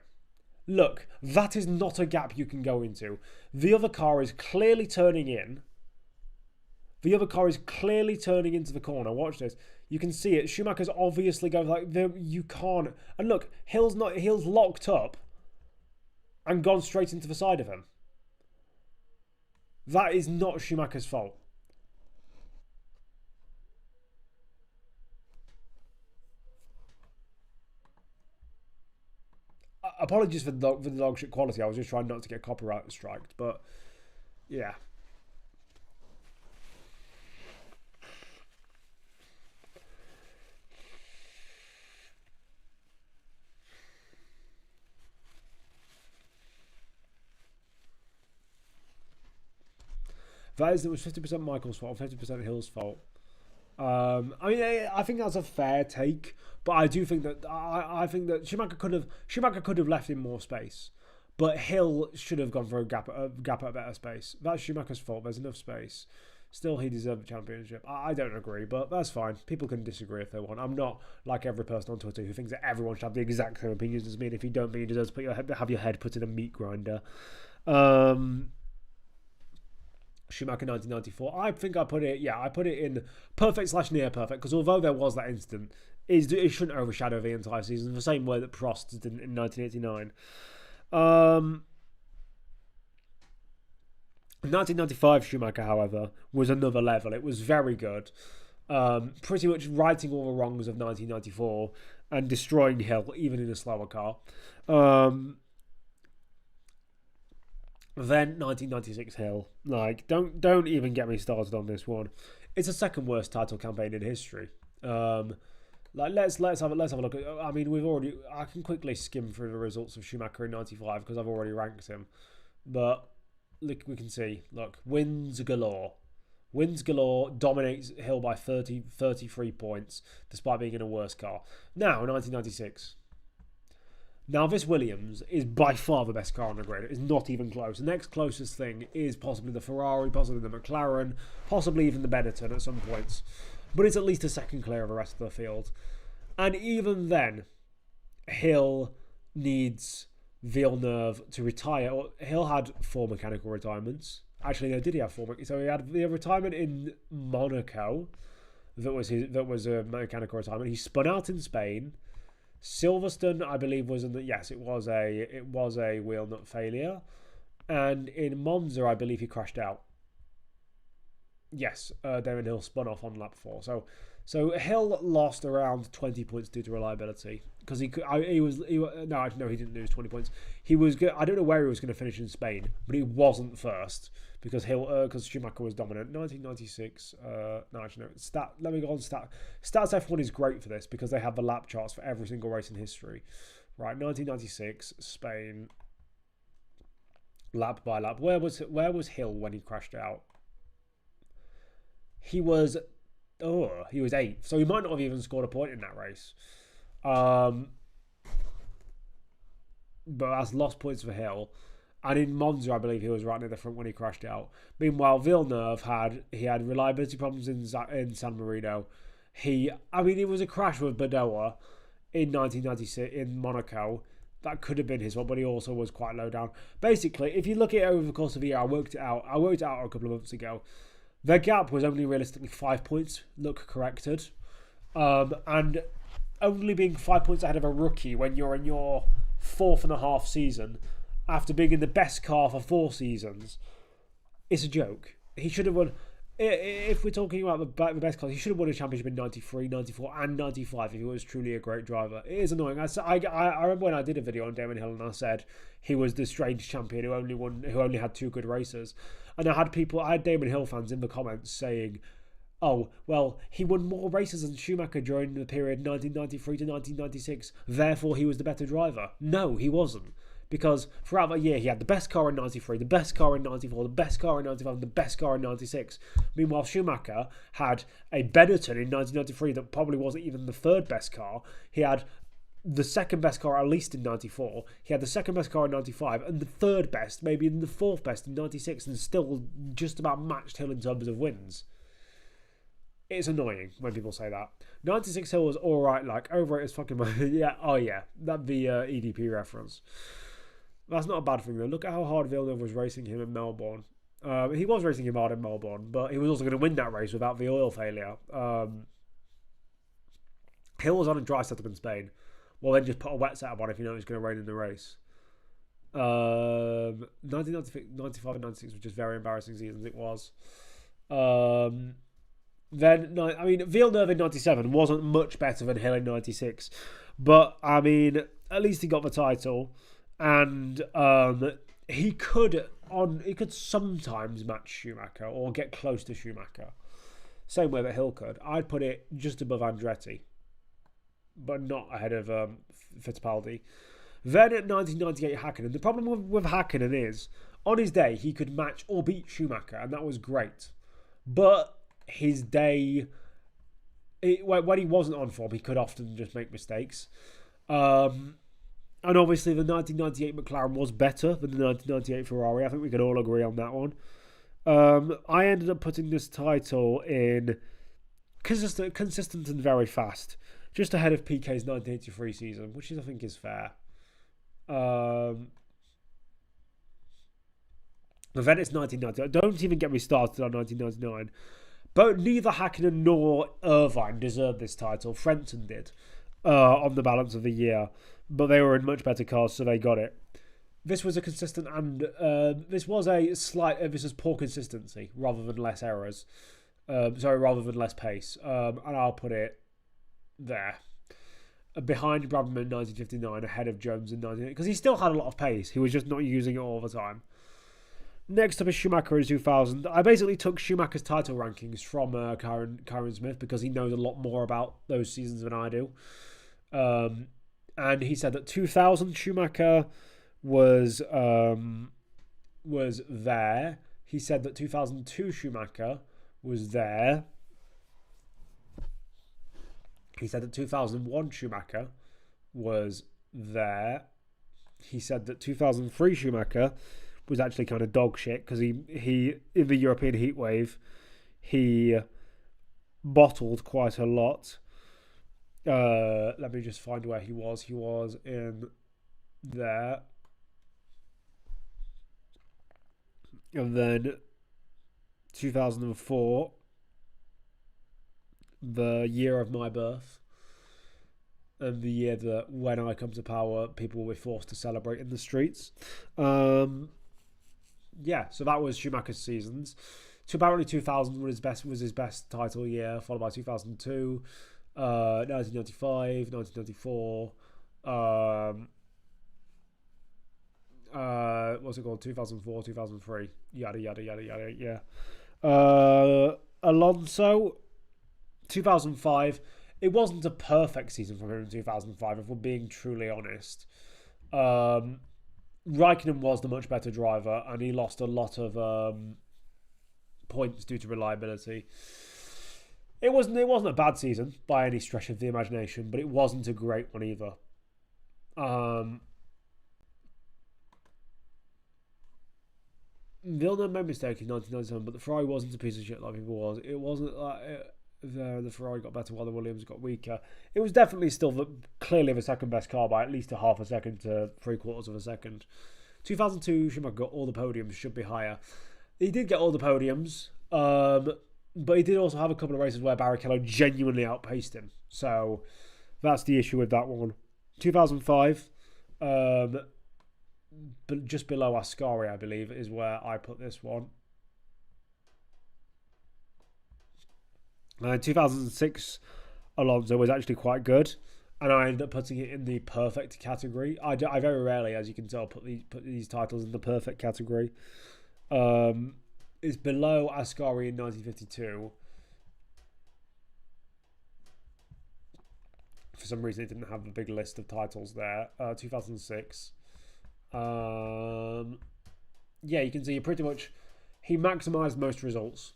Look, that is not a gap you can go into. The other car is clearly turning in. The other car is clearly turning into the corner. Watch this. You can see it. Schumacher's obviously going like you can't. And look, Hill's locked up and gone straight into the side of him. That is not Schumacher's fault. Apologies for the dog shit quality. I was just trying not to get copyright striked, but yeah. It was 50% Michael's fault, 50% Hill's fault. I mean, I think that's a fair take, but I do think that I think that Schumacher could have left him more space, but Hill should have gone for a gap at a better space. That's Schumacher's fault. There's enough space. Still, he deserved the championship. I don't agree, but that's fine. People can disagree if they want. I'm not like every person on Twitter who thinks that everyone should have the exact same opinions as me. And if you don't, then you deserve to have your head put in a meat grinder. Schumacher 1994. I think I put it in perfect / near perfect because although there was that incident, it shouldn't overshadow the entire season the same way that Prost did in 1989. 1995 Schumacher, however, was another level. It was very good. Pretty much righting all the wrongs of 1994 and destroying Hill even in a slower car. Then 1996 Hill. Like, don't even get me started on this one. It's the second worst title campaign in history. Let's have a look. I mean, I can quickly skim through the results of Schumacher in 95 because I've already ranked him. But look, we can see. Look, wins galore. Dominates Hill by 33 points despite being in a worse car. Now 1996. Now, this Williams is by far the best car on the grid. It's not even close. The next closest thing is possibly the Ferrari, possibly the McLaren, possibly even the Benetton at some points. But it's at least a second clear of the rest of the field. And even then, Hill needs Villeneuve to retire. Hill had 4 mechanical retirements. Actually, no, did he have 4? So he had the retirement in Monaco. That was a mechanical retirement. He spun out in Spain. Silverstone, I believe, was it was a wheel nut failure, and in Monza, I believe he crashed out. Yes, Damon Hill spun off on lap 4. So Hill lost around 20 points due to reliability because he didn't lose 20 points. He was I don't know where he was going to finish in Spain, but he wasn't first because Schumacher was dominant. 1996. Let me go on stat. Stats F1 is great for this because they have the lap charts for every single race in history. Right, 1996 Spain. Lap by lap. Where was Hill when he crashed out? He was 8th, so he might not have even scored a point in that race. But that's lost points for Hill. And in Monza, I believe he was right near the front when he crashed out. Meanwhile, Villeneuve had reliability problems in San Marino. It was a crash with Badoa in 1996 in Monaco. That could have been his one, but he also was quite low down. Basically, if you look at it over the course of the year, I worked it out a couple of months ago. Their gap was only realistically 5 points, look corrected. And only being 5 points ahead of a rookie when you're in your 4.5 season, after being in the best car for 4 seasons, it's a joke. He should have won. If we're talking about the best cars, he should have won a championship in 93, 94 and 95 if he was truly a great driver. It is annoying. I remember when I did a video on Damon Hill and I said he was the strange champion who only had 2 good races. And I had Damon Hill fans in the comments saying, oh, well, he won more races than Schumacher during the period 1993 to 1996, therefore he was the better driver. No, he wasn't. Because throughout that year, he had the best car in 93, the best car in 94, the best car in 95, and the best car in 96. Meanwhile, Schumacher had a Benetton in 1993 that probably wasn't even the 3rd best car. He had the 2nd best car at least in 94. He had the 2nd best car in 95 and the 3rd best, maybe even the 4th best in 96, and still just about matched Hill in terms of wins. It's annoying when people say that. 96 Hill was alright, like, overrated as fucking... that'd be EDP reference. That's not a bad thing though. Look at how hard Villeneuve was racing him in Melbourne. He was racing him hard in Melbourne, but he was also going to win that race without the oil failure. Hill was on a dry setup in Spain. Well, then just put a wet setup on if you know it's going to rain in the race. 1995 and 96 was just very embarrassing seasons. It was. Villeneuve in 97 wasn't much better than Hill in 96, but at least he got the title, and he could sometimes match Schumacher or get close to Schumacher. Same way that Hill could. I'd put it just above Andretti, but not ahead of Fittipaldi. Then at 1998 Hakkinen. The problem with Hakkinen is, on his day, he could match or beat Schumacher, and that was great. But his day, when he wasn't on form, he could often just make mistakes. And obviously the 1998 McLaren was better than the 1998 Ferrari. I think we can all agree on that one. I ended up putting this title in consistent and very fast, just ahead of PK's 1983 season, which I think is fair. The then it's 1990. Don't even get me started on 1999. But neither Hakkinen nor Irvine deserved this title. Frenton did on the balance of the year, but they were in much better cars, so they got it. This was a consistent and this was poor consistency rather than less errors. Rather than less pace. And I'll put it there. Behind Bradman in 1959, ahead of Jones in 1998, because he still had a lot of pace. He was just not using it all the time. Next up is Schumacher in 2000. I basically took Schumacher's title rankings from Ciaron Smith because he knows a lot more about those seasons than I do. And he said that 2000 Schumacher was there. He said that 2002 Schumacher was there. He said that 2001 Schumacher was there. He said that 2003 Schumacher was actually kind of dog shit because he in the European heatwave he bottled quite a lot. Let me just find where he was. He was in there. And then 2004, the year of my birth, and the year that when I come to power, people will be forced to celebrate in the streets. Yeah, so that was Schumacher's seasons. So apparently 2000 was his best title year, followed by 2002, 1995, 1994. What's it called? 2004, 2003. Yada yada yada yada. Yeah. Alonso, 2005. It wasn't a perfect season for him in 2005, if we're being truly honest. Raikkonen was the much better driver, and he lost a lot of points due to reliability. It wasn't a bad season by any stretch of the imagination, but it wasn't a great one either. Villeneuve made a mistake in 1997, but the Ferrari wasn't a piece of shit like people was. It wasn't like the Ferrari got better while the Williams got weaker. It was definitely still clearly the second best car by at least a half a second to 3/4 of a second. 2002, Schumacher got all the podiums, should be higher. He did get all the podiums, but he did also have a couple of races where Barrichello genuinely outpaced him. So that's the issue with that one. 2005, but just below Ascari, I believe, is where I put this one. 2006, Alonso was actually quite good, and I ended up putting it in the perfect category. I very rarely, as you can tell, put these titles in the perfect category. It's below Ascari in 1952. For some reason, it didn't have a big list of titles there. 2006. Yeah, you can see pretty much he maximised most results.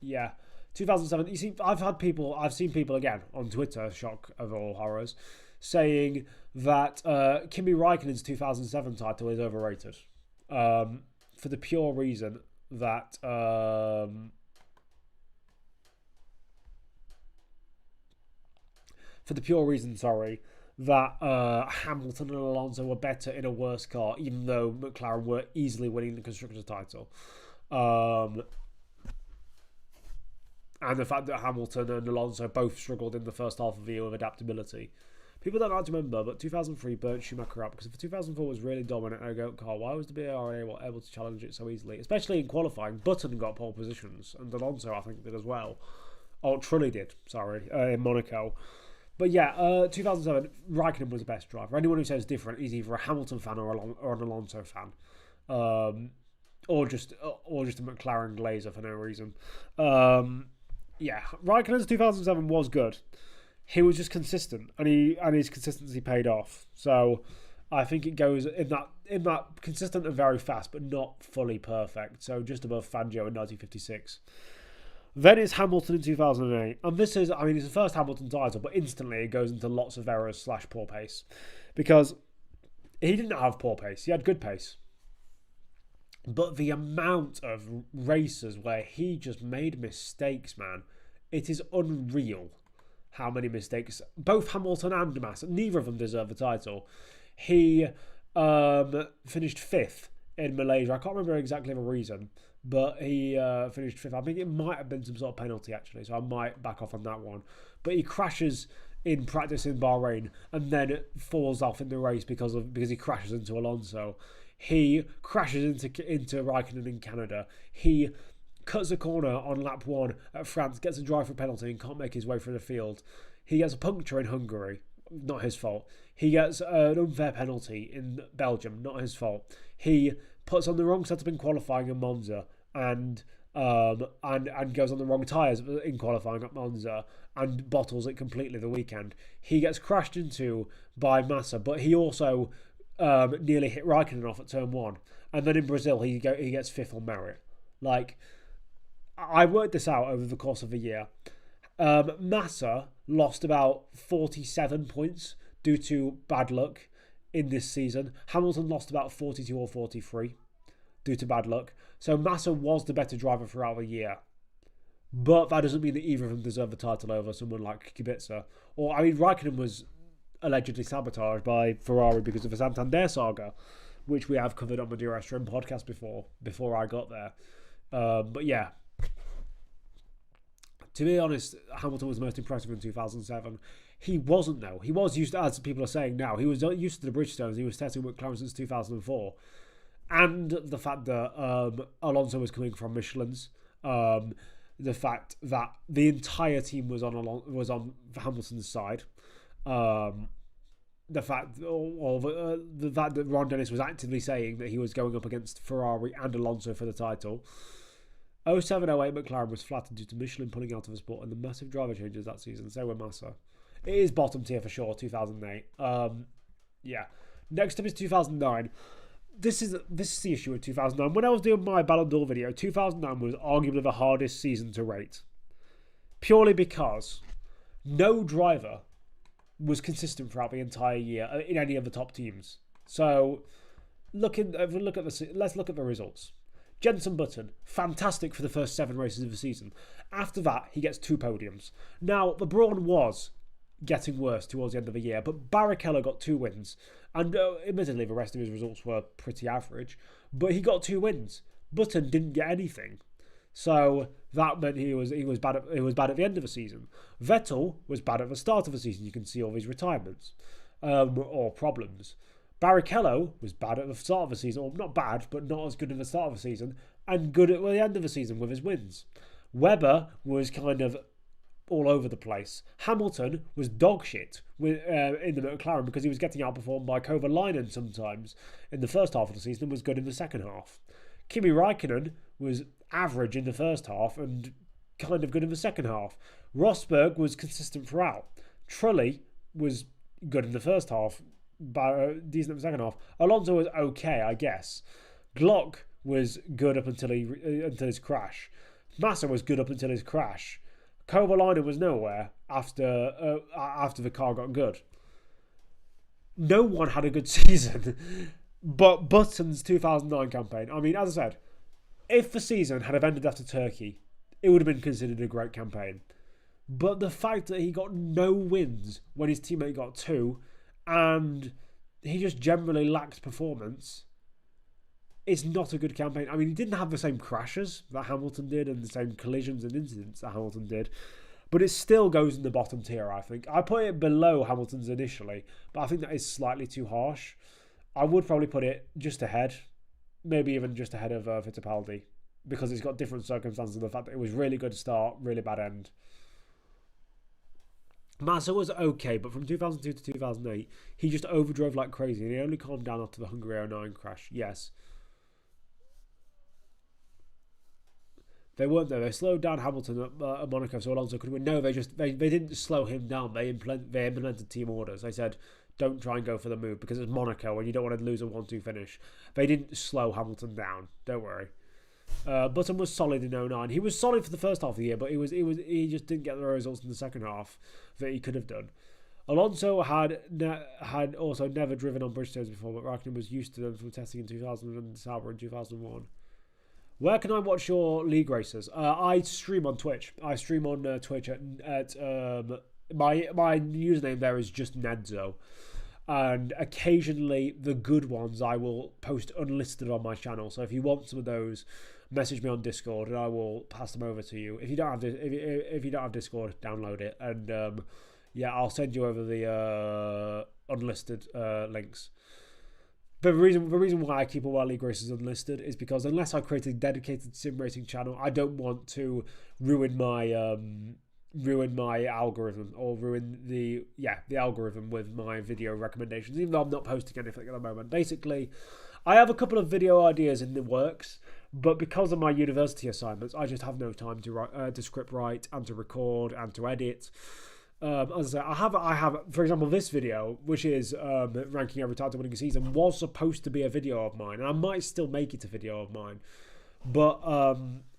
Yeah, 2007. You see, I've seen people again on Twitter, shock of all horrors, saying that Kimi Raikkonen's 2007 title is overrated. For the pure reason that that Hamilton and Alonso were better in a worse car, even though McLaren were easily winning the constructors' title. And the fact that Hamilton and Alonso both struggled in the first half of the year with adaptability. People don't like to remember, but 2003 burnt Schumacher out, because if 2004 was really dominant in a GOAT car, why was the BRA able to challenge it so easily? Especially in qualifying. Button got pole positions, and Alonso, I think, did as well. Oh, Trulli did, in Monaco. But yeah, 2007, Raikkonen was the best driver. Anyone who says different is either a Hamilton fan or an Alonso fan. Or just a McLaren glazer for no reason. Yeah, Raikkonen's 2007 was good. He was just consistent, and his consistency paid off. So I think it goes in that consistent and very fast, but not fully perfect. So just above Fangio in 1956. Then it's Hamilton in 2008, and this is, it's the first Hamilton title, but instantly it goes into lots of errors / poor pace, because he didn't have poor pace; he had good pace. But the amount of races where he just made mistakes, man, it is unreal. How many mistakes, both Hamilton and Massa, neither of them deserve the title. He finished 5th in Malaysia. I can't remember exactly the reason, but he finished 5th. I think it might have been some sort of penalty, actually, so I might back off on that one. But he crashes in practice in Bahrain and then falls off in the race because he crashes into Alonso. He crashes into Raikkonen in Canada. He cuts a corner on lap 1 at France, gets a drive for penalty and can't make his way through the field. He gets a puncture in Hungary, not his fault. He gets an unfair penalty in Belgium, not his fault. He puts on the wrong setup in qualifying in Monza and goes on the wrong tyres in qualifying at Monza and bottles it completely the weekend. He gets crashed into by Massa, but he also nearly hit Raikkonen off at turn 1. And then in Brazil, he gets 5th on merit. Like, I worked this out over the course of a year. Massa lost about 47 points due to bad luck in this season. Hamilton lost about 42 or 43 due to bad luck. So Massa was the better driver throughout the year. But that doesn't mean that either of them deserve the title over someone like Kubica. Raikkonen was allegedly sabotaged by Ferrari because of the Santander saga, which we have covered on the DRS Train podcast before I got there. But yeah, to be honest, Hamilton was most impressive in 2007. He wasn't, though. He was used to, as people are saying now, he was used to the Bridgestones. He was testing McLaren since 2004. And the fact that Alonso was coming from Michelin's. The fact that the entire team was on Hamilton's side. The fact that Ron Dennis was actively saying that he was going up against Ferrari and Alonso for the title. 07-08 McLaren was flattened due to Michelin pulling out of the sport and the massive driver changes that season. So were Massa. It is bottom tier for sure, 2008. Yeah. Next up is 2009. This is the issue with 2009. When I was doing my Ballon d'Or video, 2009 was arguably the hardest season to rate. Purely because no driver was consistent throughout the entire year in any of the top teams. So, let's look at the results. Jenson Button, fantastic for the first 7 races of the season. After that, he gets 2 podiums. Now, the Brawn was getting worse towards the end of the year, but Barrichello got 2 wins. And admittedly, the rest of his results were pretty average, but he got 2 wins. Button didn't get anything. So that meant he was bad at the end of the season. Vettel was bad at the start of the season. You can see all his retirements or problems. Barrichello was bad at the start of the season, or not bad, but not as good at the start of the season, and good at the end of the season with his wins. Webber was kind of all over the place. Hamilton was dog shit in the McLaren because he was getting outperformed by Kovalainen sometimes in the first half of the season and was good in the second half. Kimi Räikkönen was average in the first half and kind of good in the second half. Rosberg was consistent throughout. Trulli was good in the first half, but decent in the second half. Alonso was okay, I guess. Glock was good up until his crash. Massa was good up until his crash. Kovalainen was nowhere after the car got good. No one had a good season. But Button's 2009 campaign, I mean, as I said, if the season had ended after Turkey, it would have been considered a great campaign. But the fact that he got no wins when his teammate got 2, and he just generally lacked performance, it's not a good campaign. I mean, he didn't have the same crashes that Hamilton did and the same collisions and incidents that Hamilton did, but it still goes in the bottom tier, I think. I put it below Hamilton's initially, but I think that is slightly too harsh. I would probably put it just ahead, maybe even just ahead of Fittipaldi, because it's got different circumstances and the fact that it was really good start, really bad end. Massa was okay, but from 2002 to 2008, he just overdrove like crazy, and he only calmed down after the Hungary 09 crash, yes. They weren't there. They slowed down Hamilton at Monaco so Alonso could win. No, they didn't slow him down. They implemented team orders. They said, don't try and go for the move because it's Monaco and you don't want to lose a 1-2 finish. They didn't slow Hamilton down. Don't worry. Button was solid in 09. He was solid for the first half of the year, but he just didn't get the results in the second half that he could have done. Alonso had also never driven on Bridgestones before, but Raikkonen was used to them from testing in 2000 and Sauber in 2001. Where can I watch your league races? I stream on Twitch. I stream on Twitch at my username there is just Nedzo. And occasionally the good ones I will post unlisted on my channel. So if you want some of those, message me on Discord and I will pass them over to you. If you don't have Discord, download it, and yeah, I'll send you over the unlisted links. But the reason why I keep all our league races unlisted is because unless I create a dedicated sim racing channel, I don't want to ruin my algorithm or ruin the algorithm with my video recommendations, even though I'm not posting anything at the moment. Basically, I have a couple of video ideas in the works, but because of my university assignments, I just have no time to script write and to record and to edit. As I say, I have, for example, this video, which is ranking every title winning season, was supposed to be a video of mine, and I might still make it a video of mine, but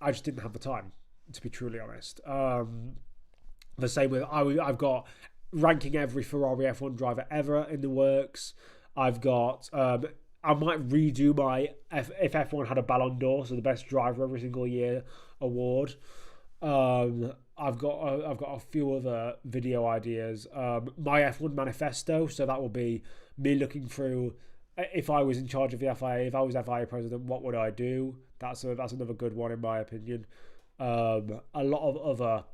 I just didn't have the time, to be truly honest. The same with I've got ranking every Ferrari F1 driver ever in the works. I've got I might redo my if F1 had a Ballon d'Or, so the best driver every single year award. I've got a few other video ideas. My F1 manifesto, so that will be me looking through if I was in charge of the FIA, if I was FIA president, what would I do? That's another good one in my opinion. A lot of other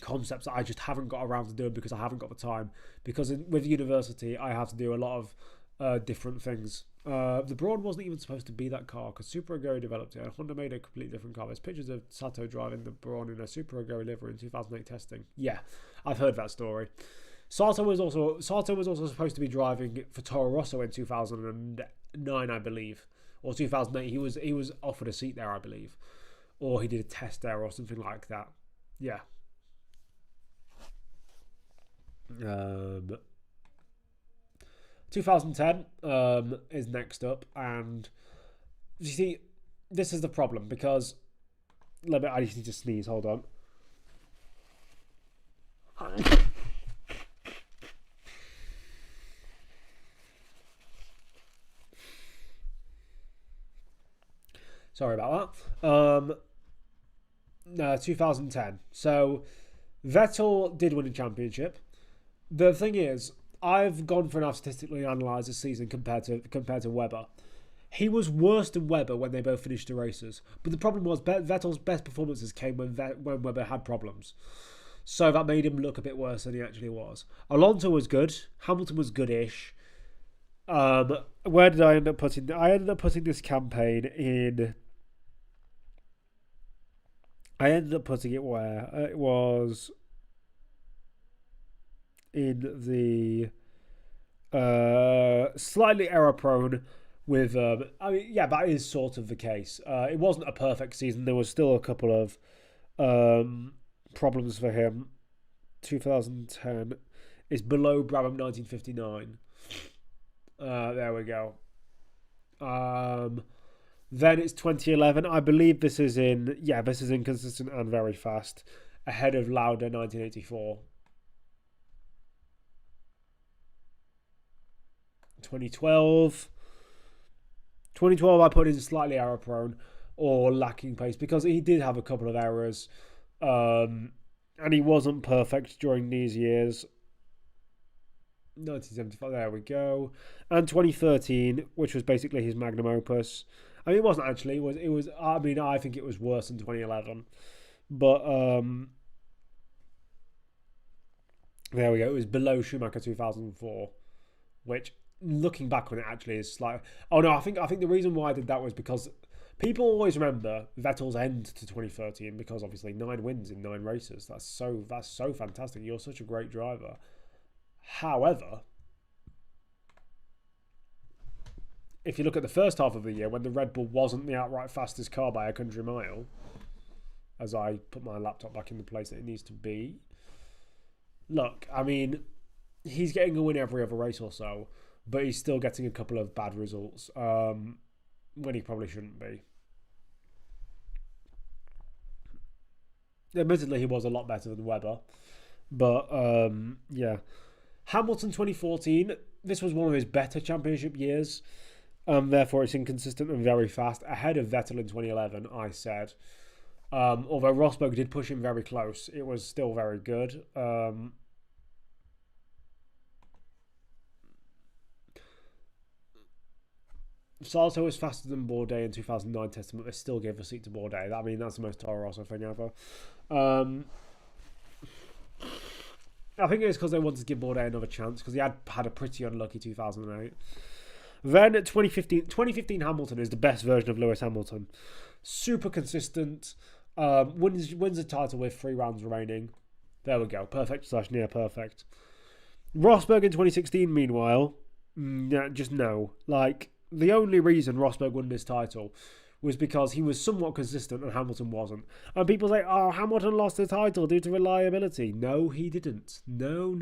concepts that I just haven't got around to doing because I haven't got the time. Because with university, I have to do a lot of different things. The Brawn wasn't even supposed to be that car because Super Aguri developed it and Honda made a completely different car. There's pictures of Sato driving the Brawn in a Super Aguri livery in 2008 testing. Yeah, I've heard that story. Sato was also supposed to be driving for Toro Rosso in 2009, I believe, or 2008. He was offered a seat there, I believe, or he did a test there or something like that. Yeah. 2010 is next up, and you see, this is the problem because I just need to sneeze. Hold on. Sorry about that. No, 2010. So Vettel did win a championship. The thing is, I've gone for and statistically analysed this season compared to Webber. He was worse than Webber when they both finished the races. But the problem was Vettel's best performances came when Webber had problems. So that made him look a bit worse than he actually was. Alonso was good. Hamilton was goodish. Where did I end up putting? I ended up putting this campaign in. I ended up putting it where it was in the slightly error prone with I mean, yeah, that is sort of the case. It wasn't a perfect season. There was still a couple of problems for him. 2010 is below Brabham 1959. There we go. Then it's 2011. I believe this is inconsistent and very fast. Ahead of Lauda 1984. 2012 I put in slightly error prone or lacking pace because he did have a couple of errors, and he wasn't perfect during these years. 1975, there we go. And 2013, which was basically his magnum opus. I mean, it wasn't actually. It was. I mean, I think it was worse than 2011, but there we go. It was below Schumacher 2004, which, looking back on it, actually is like, oh no, I think the reason why I did that was because people always remember Vettel's end to 2013 because obviously 9 wins in 9 races. That's so fantastic. You're such a great driver. However, if you look at the first half of the year when the Red Bull wasn't the outright fastest car by a country mile, as I put my laptop back in the place that it needs to be, look, I mean, he's getting a win every other race or so, but he's still getting a couple of bad results when he probably shouldn't be. Admittedly, he was a lot better than Webber, but yeah. Hamilton 2014, this was one of his better championship years. Therefore, it's inconsistent and very fast. Ahead of Vettel in 2011, I said. Although Rosberg did push him very close, it was still very good. Salto was faster than Bourdais in 2009 testing, but they still gave a seat to Bourdais. I mean, that's the most Toro Rosso thing ever. I think it's because they wanted to give Bourdais another chance because he had a pretty unlucky 2008. Then 2015 Hamilton is the best version of Lewis Hamilton. Super consistent. Wins the title with 3 rounds remaining. There we go. Perfect / near perfect. Rosberg in 2016, meanwhile, just no. Like, the only reason Rosberg won this title was because he was somewhat consistent and Hamilton wasn't. And people say, oh, Hamilton lost the title due to reliability. No, he didn't. No.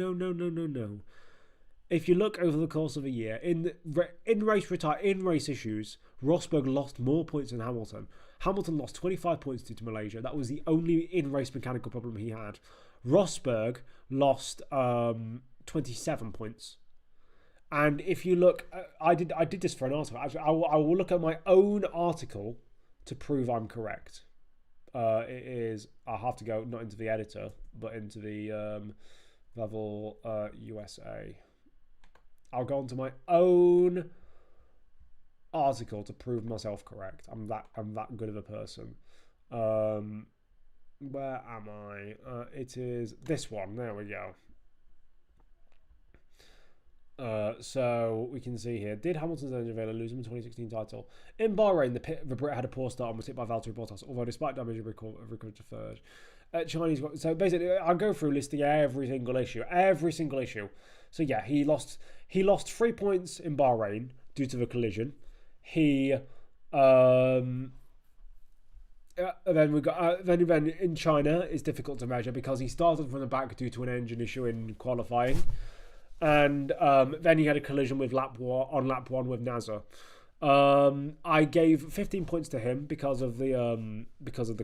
If you look over the course of a year, in race issues, Rosberg lost more points than Hamilton. Hamilton lost 25 points due to Malaysia. That was the only in-race mechanical problem he had. Rosberg lost 27 points. And if you look, I did this for an article. Actually, I will look at my own article to prove I'm correct. It is, I'll have to go not into the editor, but into the level USA. I'll go onto my own article to prove myself correct. I'm that good of a person. Where am I? It is this one. There we go. So we can see here. Did Hamilton's engine failure lose him the 2016 title? In Bahrain, the Brit had a poor start and was hit by Valtteri Bottas, although despite damage, he recovered to third. So basically, I'll go through listing every single issue. So yeah, he lost 3 points in Bahrain due to the collision. He then we got then in China it's difficult to measure because he started from the back due to an engine issue in qualifying. And then he had a collision with lap one with Nedzo. I gave 15 points to him because of the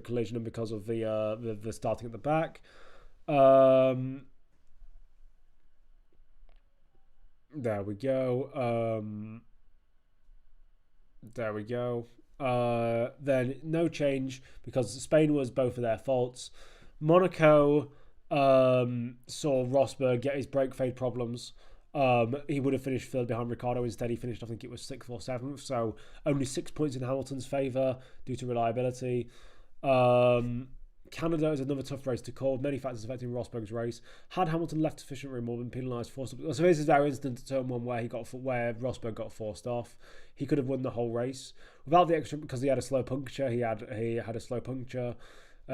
collision and because of the starting at the back. There we go. Then no change because Spain was both of their faults. Monaco saw Rosberg get his brake fade problems. He would have finished third behind Ricciardo. Instead, he finished, I think it was 6th or 7th. So only 6 points in Hamilton's favour due to reliability. Canada is another tough race to call. Many factors affecting Rosberg's race. Had Hamilton left sufficient room or been penalised, forced up. So this is our incident at turn 1 where Rosberg got forced off. He could have won the whole race without the extra because he had a slow puncture. He had a slow puncture.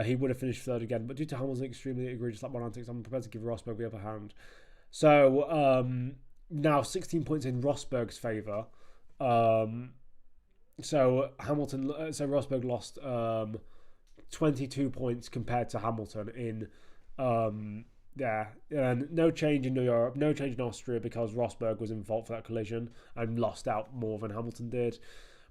He would have finished third again, but due to Hamilton's extremely egregious lap 1 antics, I'm prepared to give Rosberg the upper hand. So now 16 points in Rosberg's favour. So Rosberg lost 22 points compared to Hamilton in and no change in New Europe, no change in Austria because Rosberg was in fault for that collision and lost out more than Hamilton did.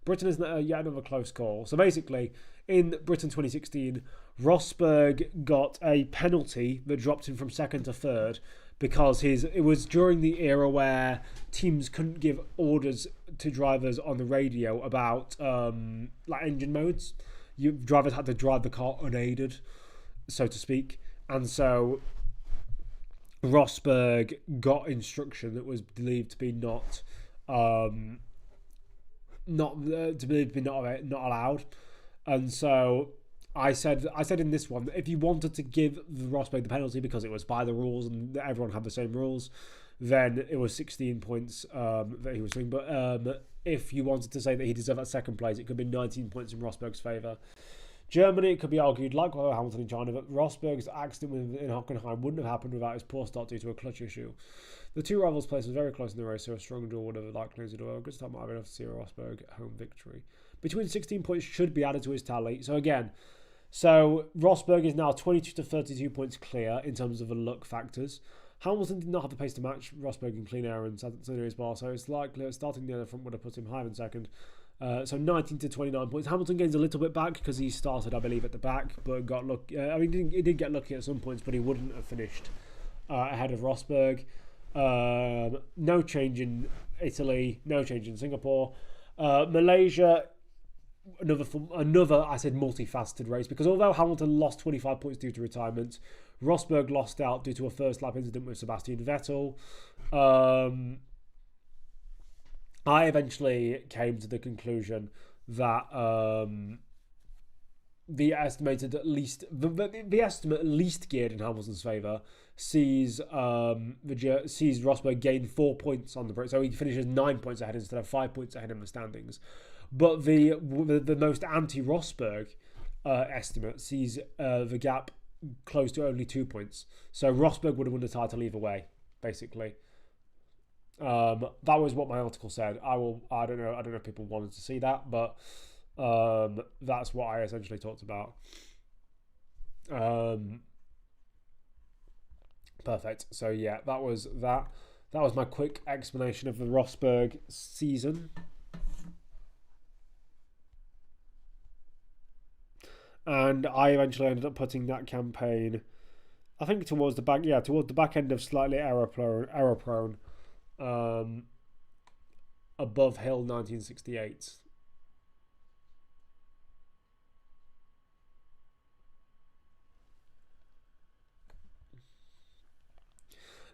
Britain is yet another close call. So basically, in Britain 2016, Rosberg got a penalty that dropped him from 2nd to 3rd because it was during the era where teams couldn't give orders to drivers on the radio about engine modes. Drivers had to drive the car unaided, so to speak, and so Rosberg got instruction that was believed to be not allowed, and so I said in this one that if you wanted to give Rosberg the penalty because it was by the rules and everyone had the same rules, then it was 16 points that he was doing. But if you wanted to say that he deserved that 2nd place, it could be 19 points in Rosberg's favour. Germany, it could be argued, like Hamilton in China, that Rosberg's accident in Hockenheim wouldn't have happened without his poor start due to a clutch issue. The two rivals' places were very close in the race, so a strong draw would have likely to do a good start might have been enough to see a Rosberg home victory. Between 16 points should be added to his tally. So again, Rosberg is now 22 to 32 points clear in terms of the luck factors. Hamilton did not have the pace to match Rosberg in clean air and scenery as well, so it's likely starting near the front would have put him higher than 2nd. So 19 to 29 points. Hamilton gains a little bit back because he started, I believe, at the back, but got lucky. He did get lucky at some points, but he wouldn't have finished ahead of Rosberg. No change in Italy, no change in Singapore. Malaysia, another I said multifaceted race because although Hamilton lost 25 points due to retirement, Rosberg lost out due to a first lap incident with Sebastian Vettel. I eventually came to the conclusion that the estimate least geared in Hamilton's favour sees Rosberg gain 4 points on the break, so he finishes 9 points ahead instead of 5 points ahead in the standings. But the most anti-Rosberg estimate sees the gap close to only 2 points. So Rosberg would have won the title either way, basically. That was what my article said. I don't know if people wanted to see that, but that's what I essentially talked about. Perfect. So yeah, that was my quick explanation of the Rosberg season. And I eventually ended up putting that campaign, I think towards the back end of slightly error prone, above Hill 1968.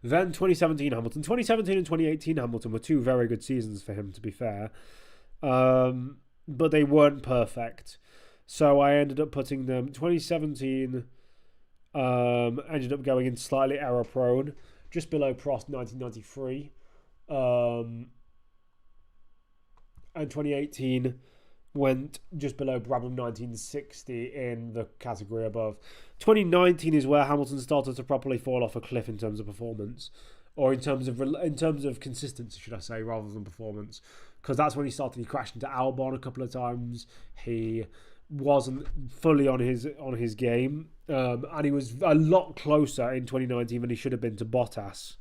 Then 2017 Hamilton. 2017 and 2018 Hamilton were two very good seasons for him, to be fair. But they weren't perfect. So I ended up putting them 2017 Ended up going in slightly error prone, just below Prost 1993. And 2018 went just below Brabham 1960 in the category above. 2019 is where Hamilton started to properly fall off a cliff in terms of performance, or in terms of consistency, should I say, rather than performance, because that's when he crashed into Albon a couple of times. He wasn't fully on his game, and he was a lot closer in 2019 than he should have been to Bottas,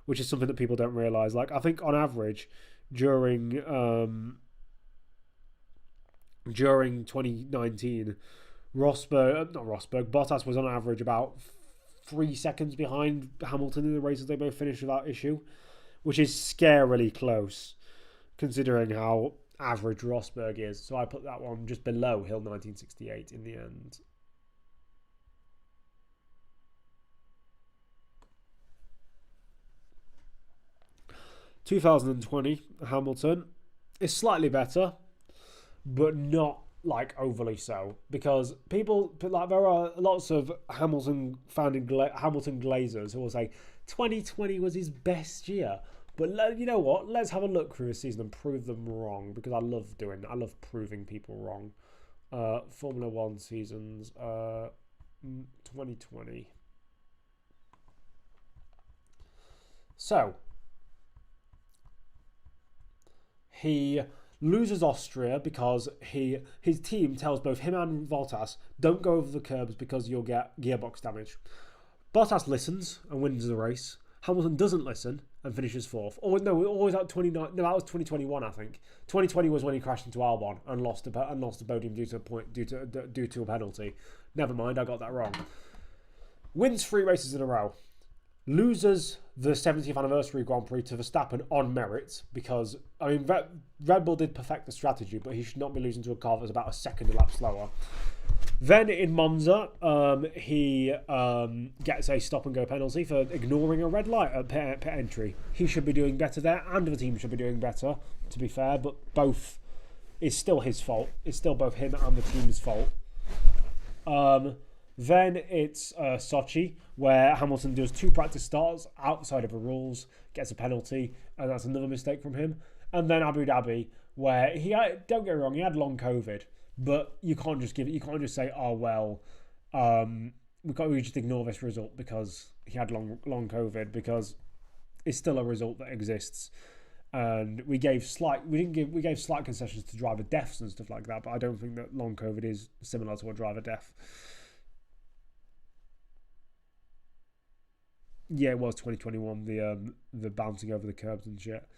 which is something that people don't realise. Like, I think on average during 2019, Bottas was on average about 3 seconds behind Hamilton in the races they both finished without issue, which is scarily close considering how average Rosberg is. So I put that one just below Hill 1968 in the end. "2020 Hamilton is slightly better, but not like overly so, because people like there are lots of Hamilton glazers who will say 2020 was his best year. But you know what? Let's have a look through the season and prove them wrong, because I love proving people wrong. Formula One seasons, 2020. So he loses Austria because his team tells both him and Bottas, don't go over the curbs because you'll get gearbox damage. Bottas listens and wins the race. Hamilton doesn't listen and finishes fourth. Or no, always at 29. No, that was 2021, I think. 2020 was when he crashed into Albon and lost the podium due to a penalty. Never mind, I got that wrong. Wins 3 races in a row. Loses the 70th anniversary Grand Prix to Verstappen on merit, because Red Bull did perfect the strategy, but he should not be losing to a car that's about a second a lap slower. Then in Monza, he gets a stop and go penalty for ignoring a red light at pit entry. He should be doing better there, and the team should be doing better, to be fair, but both is still his fault. It's still both him and the team's fault. Then it's Sochi, where Hamilton does 2 practice starts outside of the rules, gets a penalty, and that's another mistake from him. And then Abu Dhabi, where don't get me wrong, he had long COVID, but you can't just say, oh well, we just ignore this result because he had long COVID, because it's still a result that exists. And we gave slight concessions to driver deaths and stuff like that, but I don't think that long COVID is similar to a driver death. Yeah, it was 2021, the bouncing over the curbs and shit.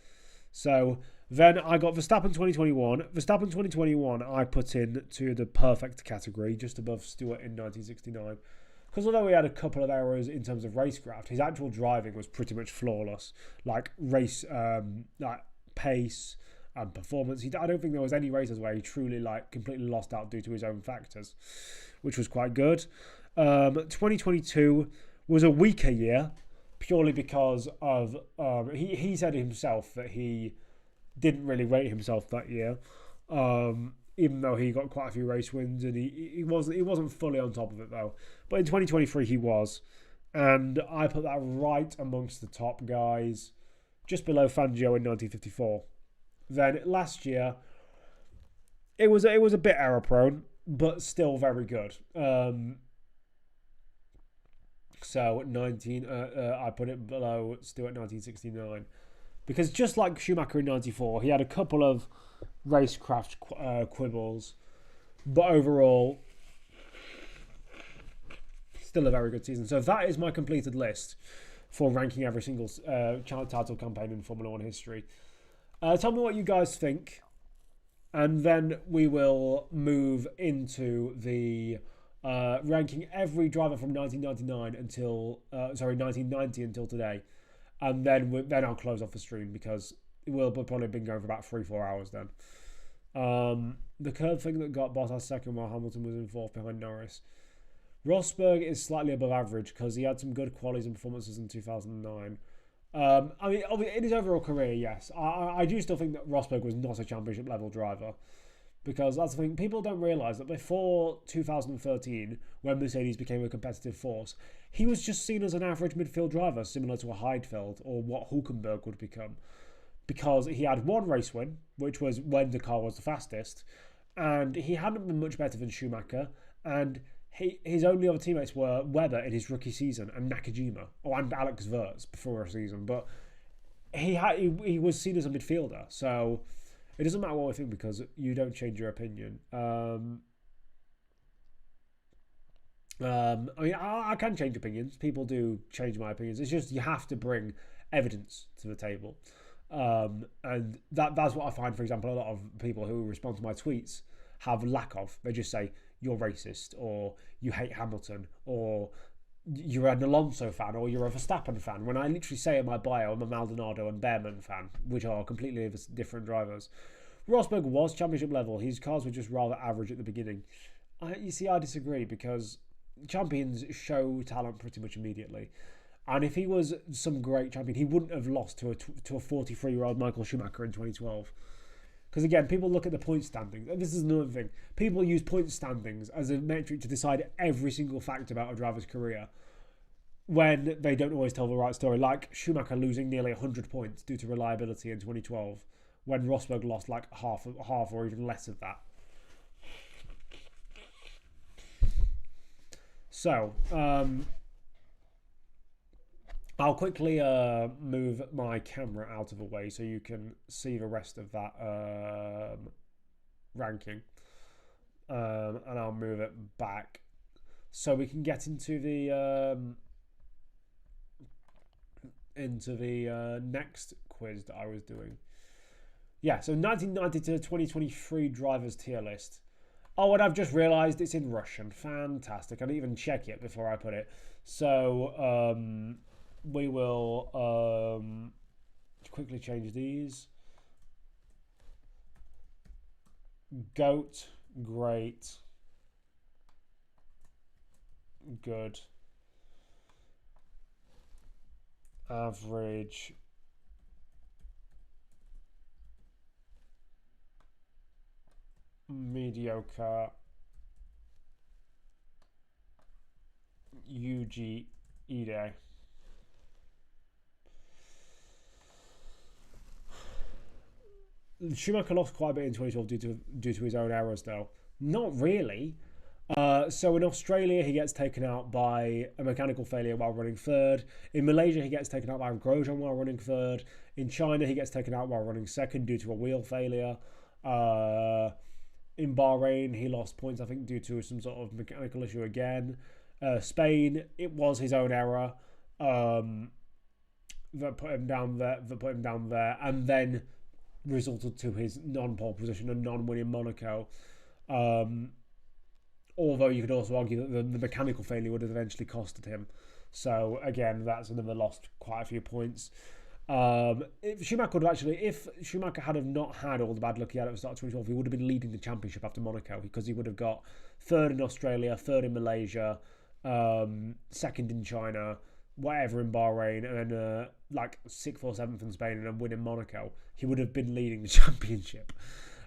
So then I got Verstappen 2021. Verstappen 2021 I put in to the perfect category, just above Stewart in 1969. Because although he had a couple of errors in terms of racecraft, his actual driving was pretty much flawless. Like race, like pace and performance. I don't think there was any races where he truly completely lost out due to his own factors, which was quite good. 2022 was a weaker year, purely because of he said himself that he didn't really rate himself that year, even though he got quite a few race wins, and he wasn't fully on top of it though. But in 2023 he was, and I put that right amongst the top guys, just below Fangio in 1954. Then last year it was a bit error prone, but still very good. So 19, I put it below Stewart 1969, because just like Schumacher in 94, he had a couple of racecraft quibbles, but overall, still a very good season. So that is my completed list for ranking every single title campaign in Formula One history. Tell me what you guys think, and then we will move into the ranking every driver from 1990 until today, and then I'll close off the stream, because we'll probably been going for about 3-4 hours then. The curb thing that got Bottas second while Hamilton was in fourth behind Norris. Rosberg is slightly above average because he had some good qualities and performances in 2009. I mean, in his overall career, yes, I do still think that Rosberg was not a championship level driver. Because that's the thing, people don't realise that before 2013, when Mercedes became a competitive force, he was just seen as an average midfield driver, similar to a Heidfeld or what Hulkenberg would become. Because he had one race win, which was when the car was the fastest, and he hadn't been much better than Schumacher, and his only other teammates were Webber in his rookie season and Nakajima, and Alex Wurz before a season, but he was seen as a midfielder, so it doesn't matter what I think because you don't change your opinion. I mean, I can change opinions. People do change my opinions. It's just you have to bring evidence to the table. And that's what I find, for example, a lot of people who respond to my tweets have lack of. They just say, you're racist, or you hate Hamilton, or you're an Alonso fan, or you're a Verstappen fan. When I literally say in my bio, I'm a Maldonado and Behrman fan, which are completely different drivers. Rosberg was championship level. His cars were just rather average at the beginning. You see, I disagree because champions show talent pretty much immediately. And if he was some great champion, he wouldn't have lost to a 43-year-old Michael Schumacher in 2012. Because again, people look at the point standings. And this is another thing. People use point standings as a metric to decide every single fact about a driver's career when they don't always tell the right story. Like Schumacher losing nearly 100 points due to reliability in 2012 when Rosberg lost like half or even less of that. So, I'll quickly move my camera out of the way so you can see the rest of that ranking. And I'll move it back so we can get into the next quiz that I was doing. Yeah, so 1990 to 2023 drivers tier list. Oh, and I've just realised it's in Russian. Fantastic. I didn't even check it before I put it. So, we will quickly change these. GOAT, great, good, average, mediocre, UG, EDA. Schumacher lost quite a bit in 2012 due to his own errors, though. Not really. So in Australia, he gets taken out by a mechanical failure while running third. In Malaysia, he gets taken out by Grosjean while running third. In China, he gets taken out while running second due to a wheel failure. In Bahrain, he lost points, I think, due to some sort of mechanical issue again. Spain, it was his own error that put him down there, and then resulted to his non-pole position and non-win in Monaco. Although you could also argue that the mechanical failure would have eventually costed him. So again, that's another lost quite a few points. If Schumacher had have not had all the bad luck he had at the start of 2012, he would have been leading the championship after Monaco because he would have got third in Australia, third in Malaysia, second in China, whatever in Bahrain, and then like 6th or 7th in Spain and a win in Monaco. He would have been leading the championship.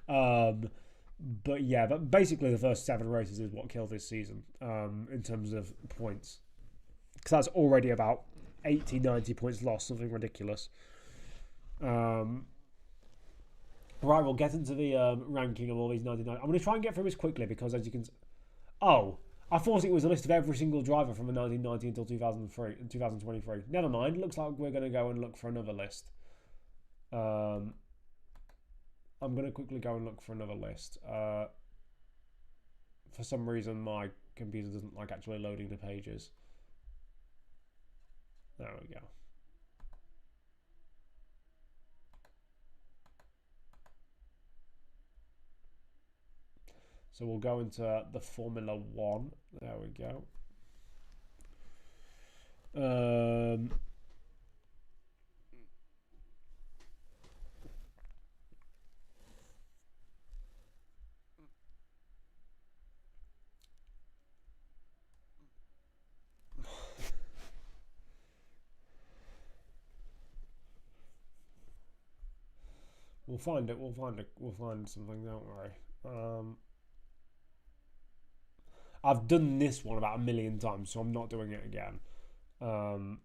But yeah, but basically the first 7 races is what killed this season in terms of points. Because that's already about 80, 90 points lost, something ridiculous. Right, we'll get into the ranking of all these 99. I'm going to try and get through this quickly because as you can... Oh, I thought it was a list of every single driver from the 1990 until 2023. Never mind, looks like we're going to go and look for another list. I'm going to quickly go and look for another list. For some reason, my computer doesn't like actually loading the pages. There we go. So we'll go into the Formula 1. There we go. We'll find it. We'll find something. Don't worry. I've done this one about 1,000,000 times, so I'm not doing it again. I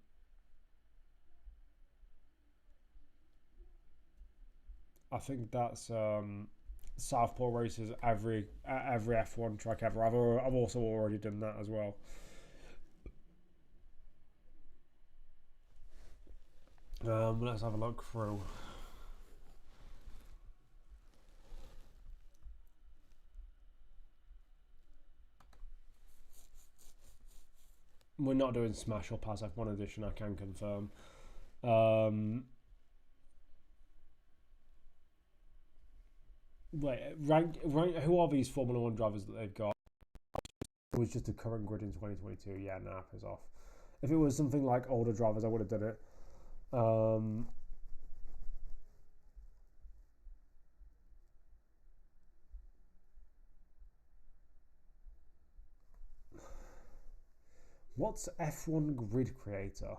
think that's Southpaw races every F1 track ever. I've also already done that as well. Let's have a look through. We're not doing Smash or Pass F1 edition, I can confirm. Rank. Who are these Formula 1 drivers that they've got? It was just a current grid in 2022. Yeah, nah, piss off. If it was something like older drivers, I would have done it. What's F1 grid creator?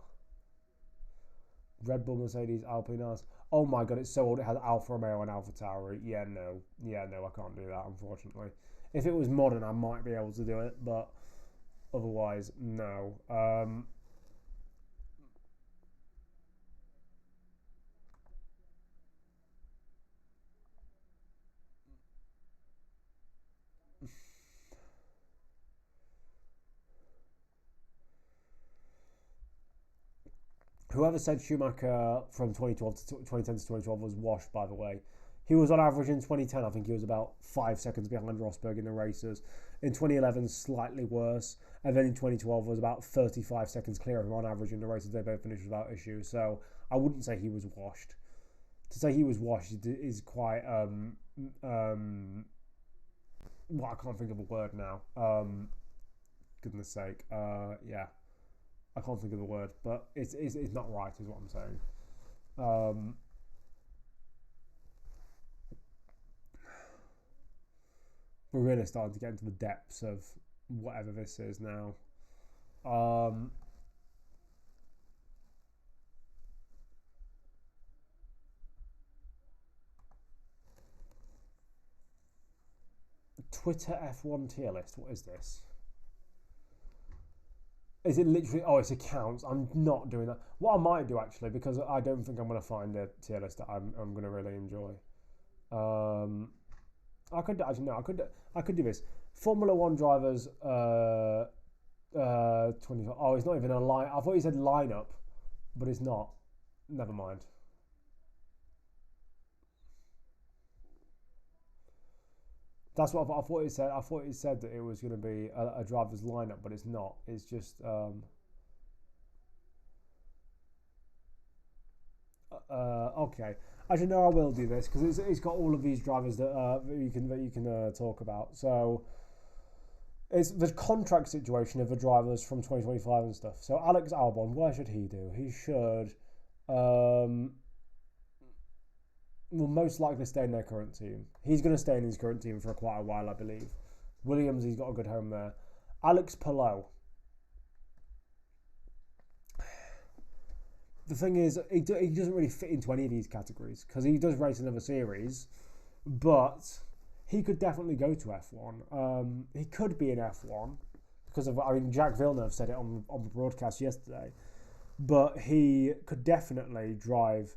Red Bull, Mercedes, Alpine Ars. Oh my god, it's so old. It has Alfa Romeo and Alfa Tauri. Yeah, no, I can't do that, unfortunately. If it was modern, I might be able to do it, but otherwise, no. Whoever said Schumacher from 2012 to 2010 to 2012 was washed, by the way. He was on average in 2010, I think he was about 5 seconds behind Rosberg in the races. In 2011, slightly worse. And then in 2012 was about 35 seconds clear of him on average in the races. They both finished without issue. So I wouldn't say he was washed. To say he was washed is quite... well, I can't think of a word now. Goodness sake. Yeah. I can't think of the word, but it's not right, is what I'm saying. We're really starting to get into the depths of whatever this is now. Twitter F1 tier list. What is this? Is it literally? Oh, it's accounts. I'm not doing that. What I might do actually, because I don't think I'm going to find a tier list that I'm going to really enjoy. I could actually no. I could do this. Formula One drivers. 25. Oh, it's not even a line. I thought you said lineup, but it's not. Never mind. That's what I thought it said. I thought it said that it was going to be a driver's lineup, but it's not. It's just okay. Actually, no, I will do this because it's got all of these drivers that you can talk about. So it's the contract situation of the drivers from 2025 and stuff. So Alex Albon, what should he do? He should will most likely stay in their current team. He's going to stay in his current team for quite a while, I believe. Williams, he's got a good home there. Alex Palou. The thing is, he doesn't really fit into any of these categories because he does race another series, but he could definitely go to F1. He could be in F1 because of, Jacques Villeneuve said it on the broadcast yesterday, but he could definitely drive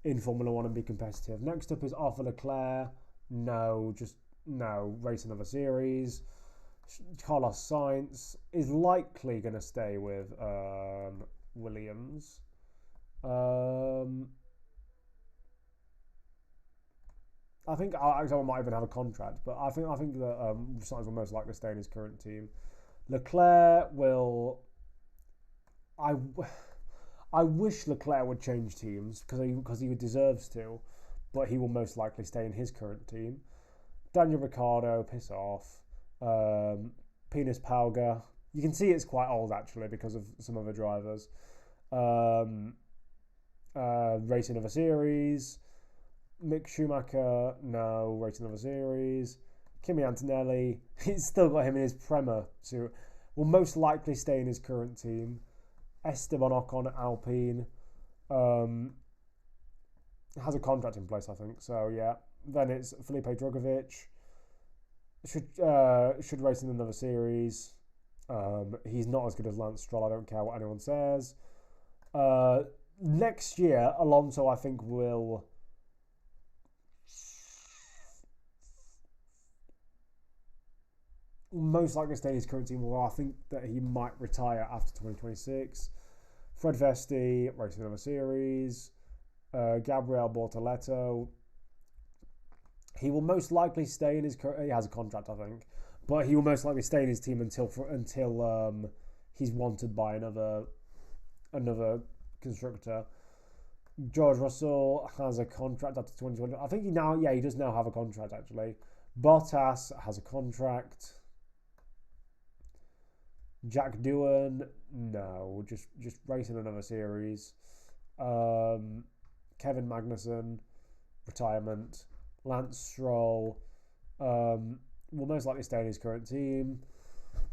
in Formula 1 and be competitive. Next up is Arthur Leclerc. No, race another series. Carlos Sainz is likely going to stay with Williams. I think Alexander might even have a contract, but I think that Sainz will most likely stay in his current team. Leclerc will. I wish Leclerc would change teams because he deserves to, but he will most likely stay in his current team. Daniel Ricciardo, piss off. Penis Palga. You can see it's quite old actually because of some other drivers. Racing of a series. Mick Schumacher, no. Racing of a series. Kimi Antonelli, he's still got him in his Prema, so will most likely stay in his current team. Esteban Ocon at Alpine has a contract in place, I think. So yeah, then it's Felipe Drugovich, should race in another series. He's not as good as Lance Stroll. I don't care what anyone says. Next year, Alonso, I think, will most likely stay in his current team. Well, I think that he might retire after 2026. Fred Vesti, racing another series. Gabriel Bortoleto. He will most likely stay in his. He has a contract, I think, but he will most likely stay in his team until he's wanted by another constructor. George Russell has a contract up to 2020. I think he does now have a contract actually. Bottas has a contract. Jack Doohan, no, just racing another series. Kevin Magnussen, retirement. Lance Stroll will most likely stay in his current team.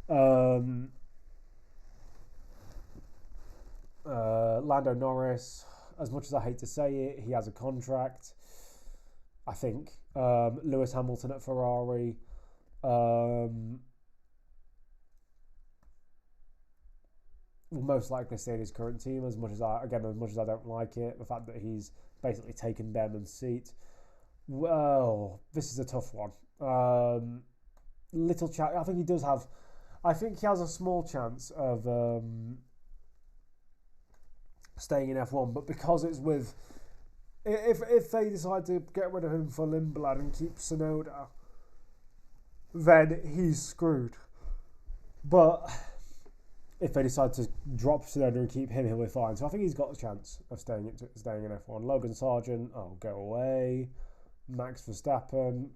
Lando Norris, as much as I hate to say it, he has a contract, I think. Lewis Hamilton at Ferrari. Will most likely stay in his current team, as much as I don't like it. The fact that he's basically taken Behrman's seat. Well, this is a tough one. Little chat. I think he has a small chance of staying in F1, but because it's with, if they decide to get rid of him for Lindblad and keep Tsunoda, then he's screwed. But if they decide to drop Tsunoda and keep him, he'll be fine. So I think he's got a chance of staying in F1. Logan Sargent, go away. Max Verstappen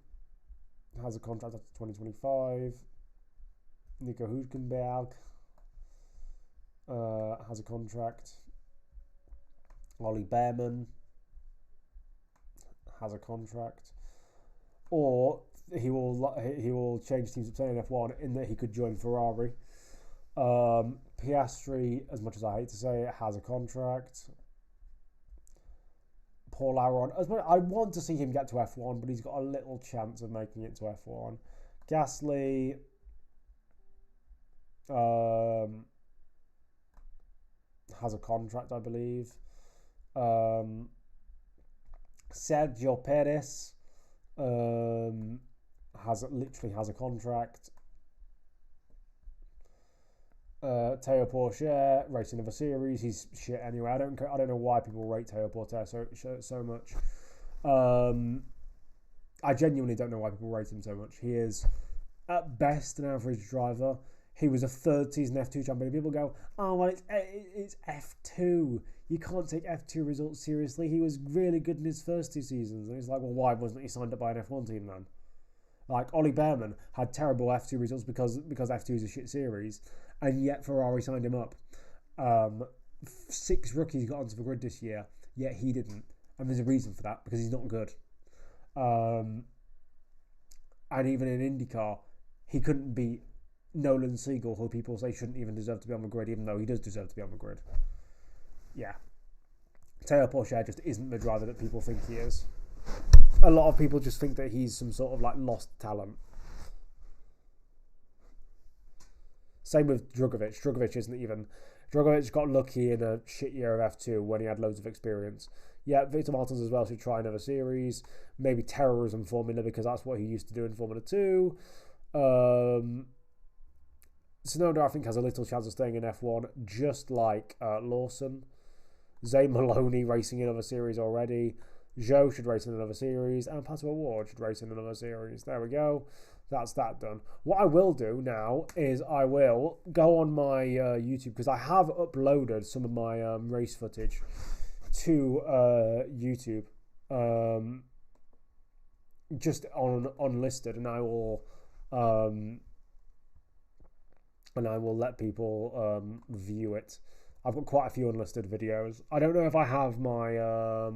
has a contract up to 2025. Nico Hülkenberg has a contract. Ollie Behrman has a contract. Or he will change teams to stay in F1 in that he could join Ferrari. Piastri, as much as I hate to say it, has a contract. Paul Aron, I want to see him get to F1, but he's got a little chance of making it to F1. Gasly has a contract, I believe. Sergio Perez has a contract. Teo Porcher racing another series. He's shit anyway. I don't know why people rate Teo Porcher so much. I genuinely don't know why people rate him so much. He is at best an average driver. He was a third season F2 champion. People go, oh well, it's F2. You can't take F2 results seriously. He was really good in his first 2 seasons. And it's like, well, why wasn't he signed up by an F1 team then? Like Ollie Behrman had terrible F2 results because F2 is a shit series, and yet Ferrari signed him up. 6 rookies got onto the grid this year, yet he didn't, and there's a reason for that, because he's not good. And even in IndyCar, he couldn't beat Nolan Siegel, who people say shouldn't even deserve to be on the grid, even though he does deserve to be on the grid. Yeah, Teo Porcher just isn't the driver that people think he is. A lot of people just think that he's some sort of like lost talent. Same with Drugovich. Drugovich got lucky in a shit year of F2 when he had loads of experience. Yeah, Victor Martins as well should try another series. Maybe terrorism formula, because that's what he used to do in Formula 2. Tsunoda, I think, has a little chance of staying in F1, just like Lawson. Zay Maloney racing in another series already. Zhou should race in another series, and Pato O'Ward should race in another series. There we go. That's that done. What I will do now is I will go on my YouTube, because I have uploaded some of my race footage to YouTube, just unlisted, and I will let people view it. I've got quite a few unlisted videos. I don't know if I have my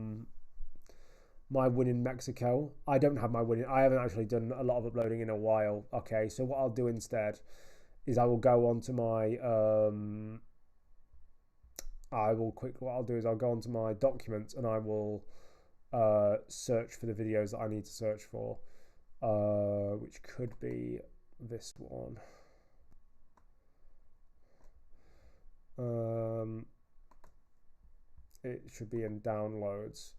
my win in Mexico. I don't have my win. I haven't actually done a lot of uploading in a while. Okay, so what I'll do instead is I will go on to my what I'll do is I'll go onto my documents, and I will search for the videos that I need to search for. which could be this one. It should be in downloads.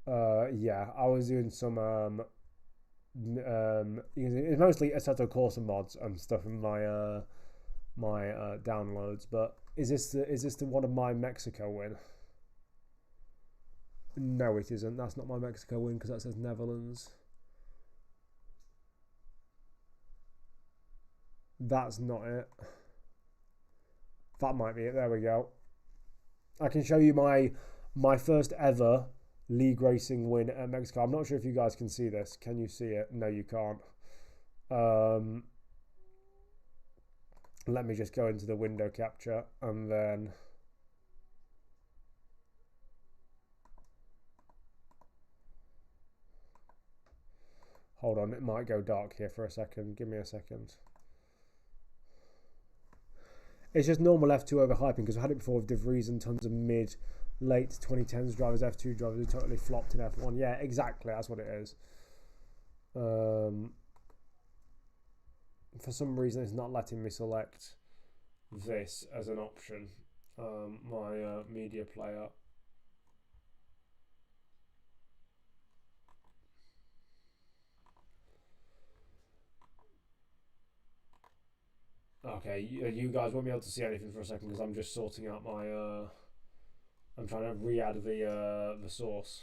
Yeah, I was doing some it's mostly Assetto Corsa mods and stuff in my my downloads. But is this the one of my Mexico win? No, it isn't. That's not my Mexico win because that says Netherlands. That's not it. That might be it. There we go. I can show you my first ever league racing win at Mexico. I'm not sure if you guys can see this. Can you see it? No, you can't. Let me just go into the window capture and then hold on, it might go dark here for a second. Give me a second. It's just normal F2 overhyping because I've had it before with De Vries and tons of late 2010s drivers, F2 drivers who totally flopped in F1. Yeah, exactly. That's what it is. For some reason, it's not letting me select this as an option. My media player. Okay, you guys won't be able to see anything for a second because I'm just sorting out my. I'm trying to re-add the source,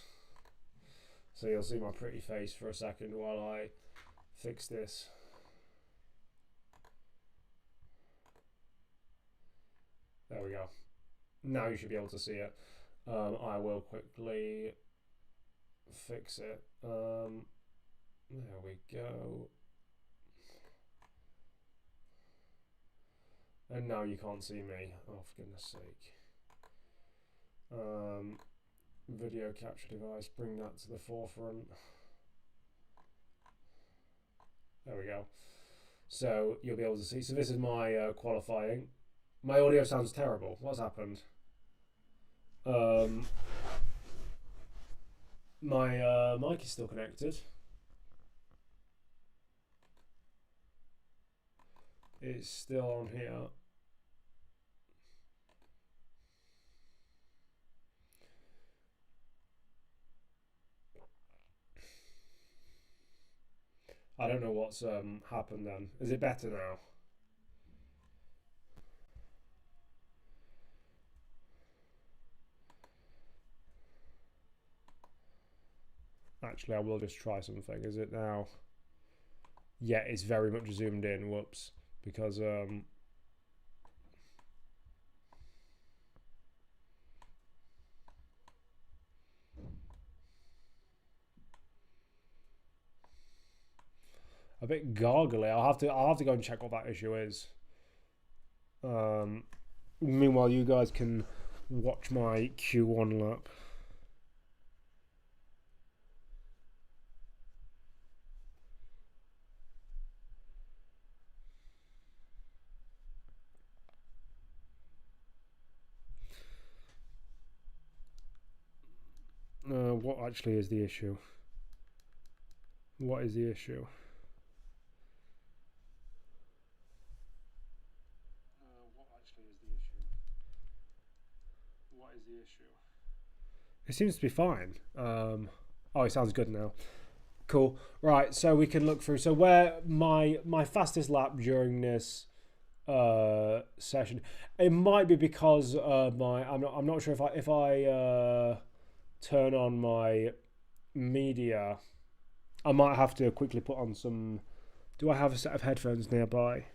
so you'll see my pretty face for a second while I fix this. There we go. Now you should be able to see it. I will quickly fix it. There we go. And now you can't see me. Oh, for goodness sake. Video capture device, bring that to the forefront. There we go. So you'll be able to see. So this is my qualifying. My audio sounds terrible. What's happened? My mic is still connected. It's still on here. I don't know what's happened then. Is it better now? Actually, I will just try something. Is it now? Yeah, it's very much zoomed in. Whoops. Because a bit gargly. I'll have to go and check what that issue is. Meanwhile, you guys can watch my Q1 lap. What actually is the issue? What is the issue? What actually is the issue? What is the issue? It seems to be fine. Oh, it sounds good now. Cool. Right, so we can look through. So where my fastest lap during this session, it might be because I'm not sure if I turn on my media, I might have to quickly put on some. Do I have a set of headphones nearby?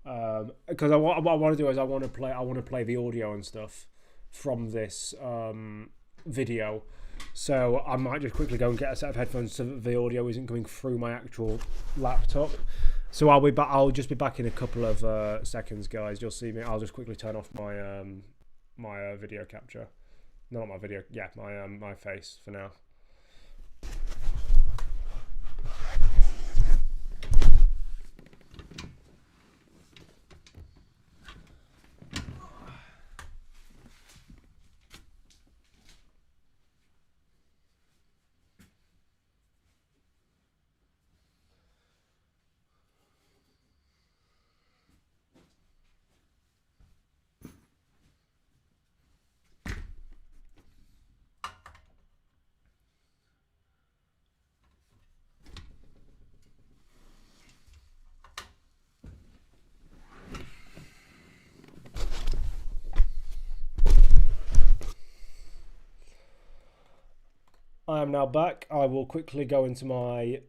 Because what I want to do is I want to play the audio and stuff from this video. So I might just quickly go and get a set of headphones so that the audio isn't coming through my actual laptop. So I'll be back. I'll just be back in a couple of seconds, guys. You'll see me. I'll just quickly turn off my my video capture. No, not my video. Yeah, my face for now. I am now back. I will quickly go into my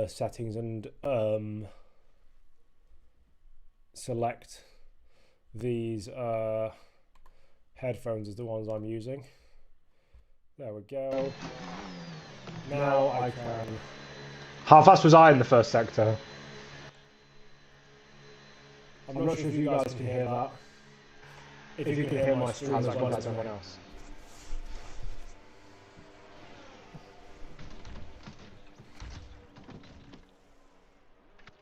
settings and select these headphones as the ones I'm using. There we go. Now I can... How fast was I in the first sector? I'm not sure if you guys can hear that. If you can hear my stream as well as everyone else.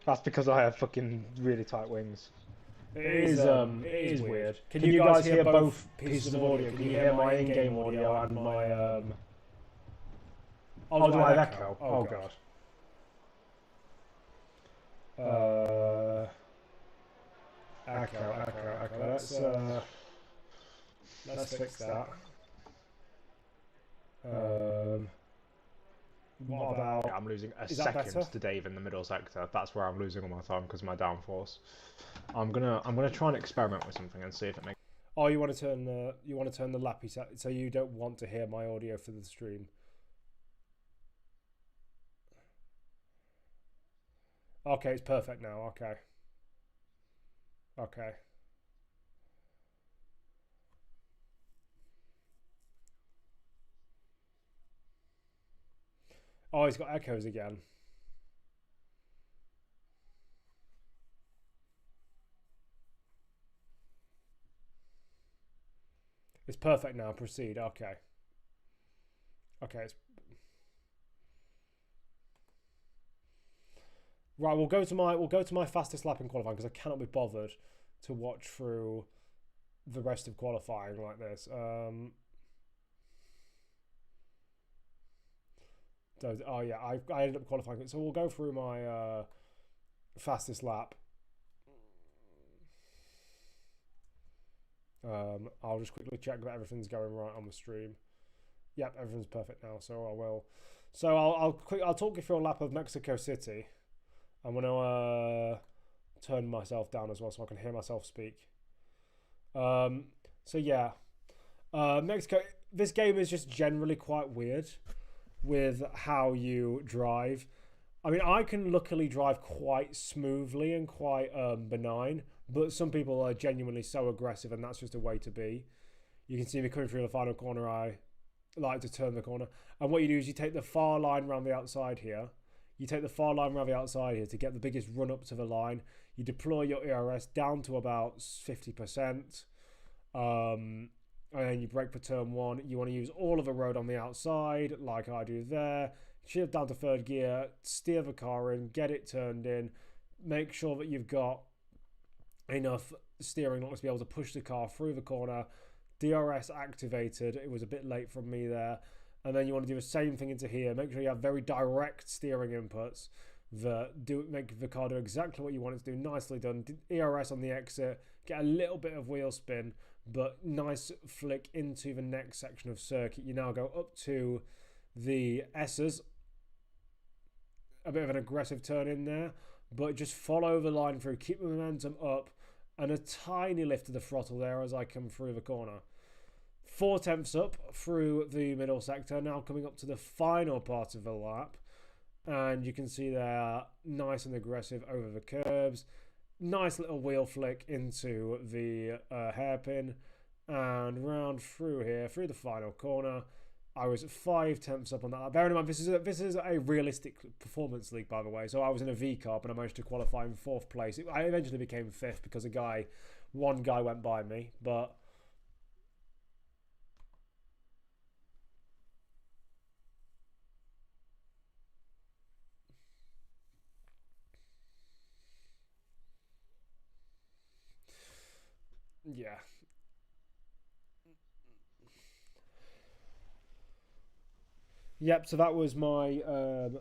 That's because I have fucking really tight wings. It is weird. Can you guys hear both pieces of audio? Can you hear my in-game audio and my Oh, do I have echo? Oh god. Echo. Let's fix that. What about... I'm losing a second to Dave in the middle sector. That's where I'm losing all my time because of my downforce. I'm gonna try and experiment with something and see if it makes... Oh, you want to turn the lappy set, so you don't want to hear my audio for the stream. Okay, it's perfect now. Okay. Oh, he's got echoes again. It's perfect now. Proceed. Okay. Right, we'll go to my fastest lap in qualifying because I cannot be bothered to watch through the rest of qualifying like this. Oh yeah, I ended up qualifying. So we'll go through my fastest lap. I'll just quickly check that everything's going right on the stream. Yep, everything's perfect now. So I will. So I'll talk you through a lap of Mexico City. I'm gonna turn myself down as well so I can hear myself speak. So yeah, Mexico. This game is just generally quite weird with how you drive. I mean, I can luckily drive quite smoothly and quite benign, but some people are genuinely so aggressive, and that's just a way to be. You can see me coming through the final corner. I like to turn the corner, and what you do is you take the far line around the outside here. You take the far line around the outside here to get the biggest run up to the line. You deploy your ERS down to about 50%. And then you brake for turn one. You want to use all of the road on the outside, like I do there. Shift down to third gear, steer the car in, get it turned in. Make sure that you've got enough steering not to be able to push the car through the corner. DRS activated. It was a bit late from me there. And then you want to do the same thing into here. Make sure you have very direct steering inputs that make the car do exactly what you want it to do. Nicely done. ERS on the exit. Get a little bit of wheel spin, but nice flick into the next section of circuit. You now go up to the S's. A bit of an aggressive turn in there, but just follow the line through. Keep the momentum up, and a tiny lift to the throttle there as I come through the corner. 4/10 up through the middle sector, now coming up to the final part of the lap, and you can see there nice and aggressive over the curbs, nice little wheel flick into the hairpin, and round through here through the final corner. I was 5/10 up on that. Bear in mind, this is a realistic performance league, by the way. So I was in a V Carb and I managed to qualify in 4th place. I eventually became 5th because one guy went by me, but. Yeah. Yep, so that was my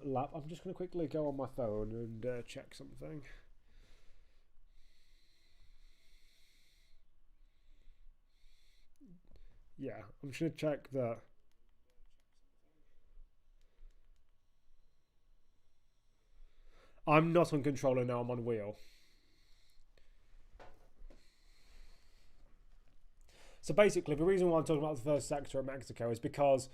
lap. I'm just going to quickly go on my phone and check something. Yeah, I'm just going to check that. I'm not on controller now, I'm on wheel. So basically, the reason why I'm talking about the first sector of Mexico is because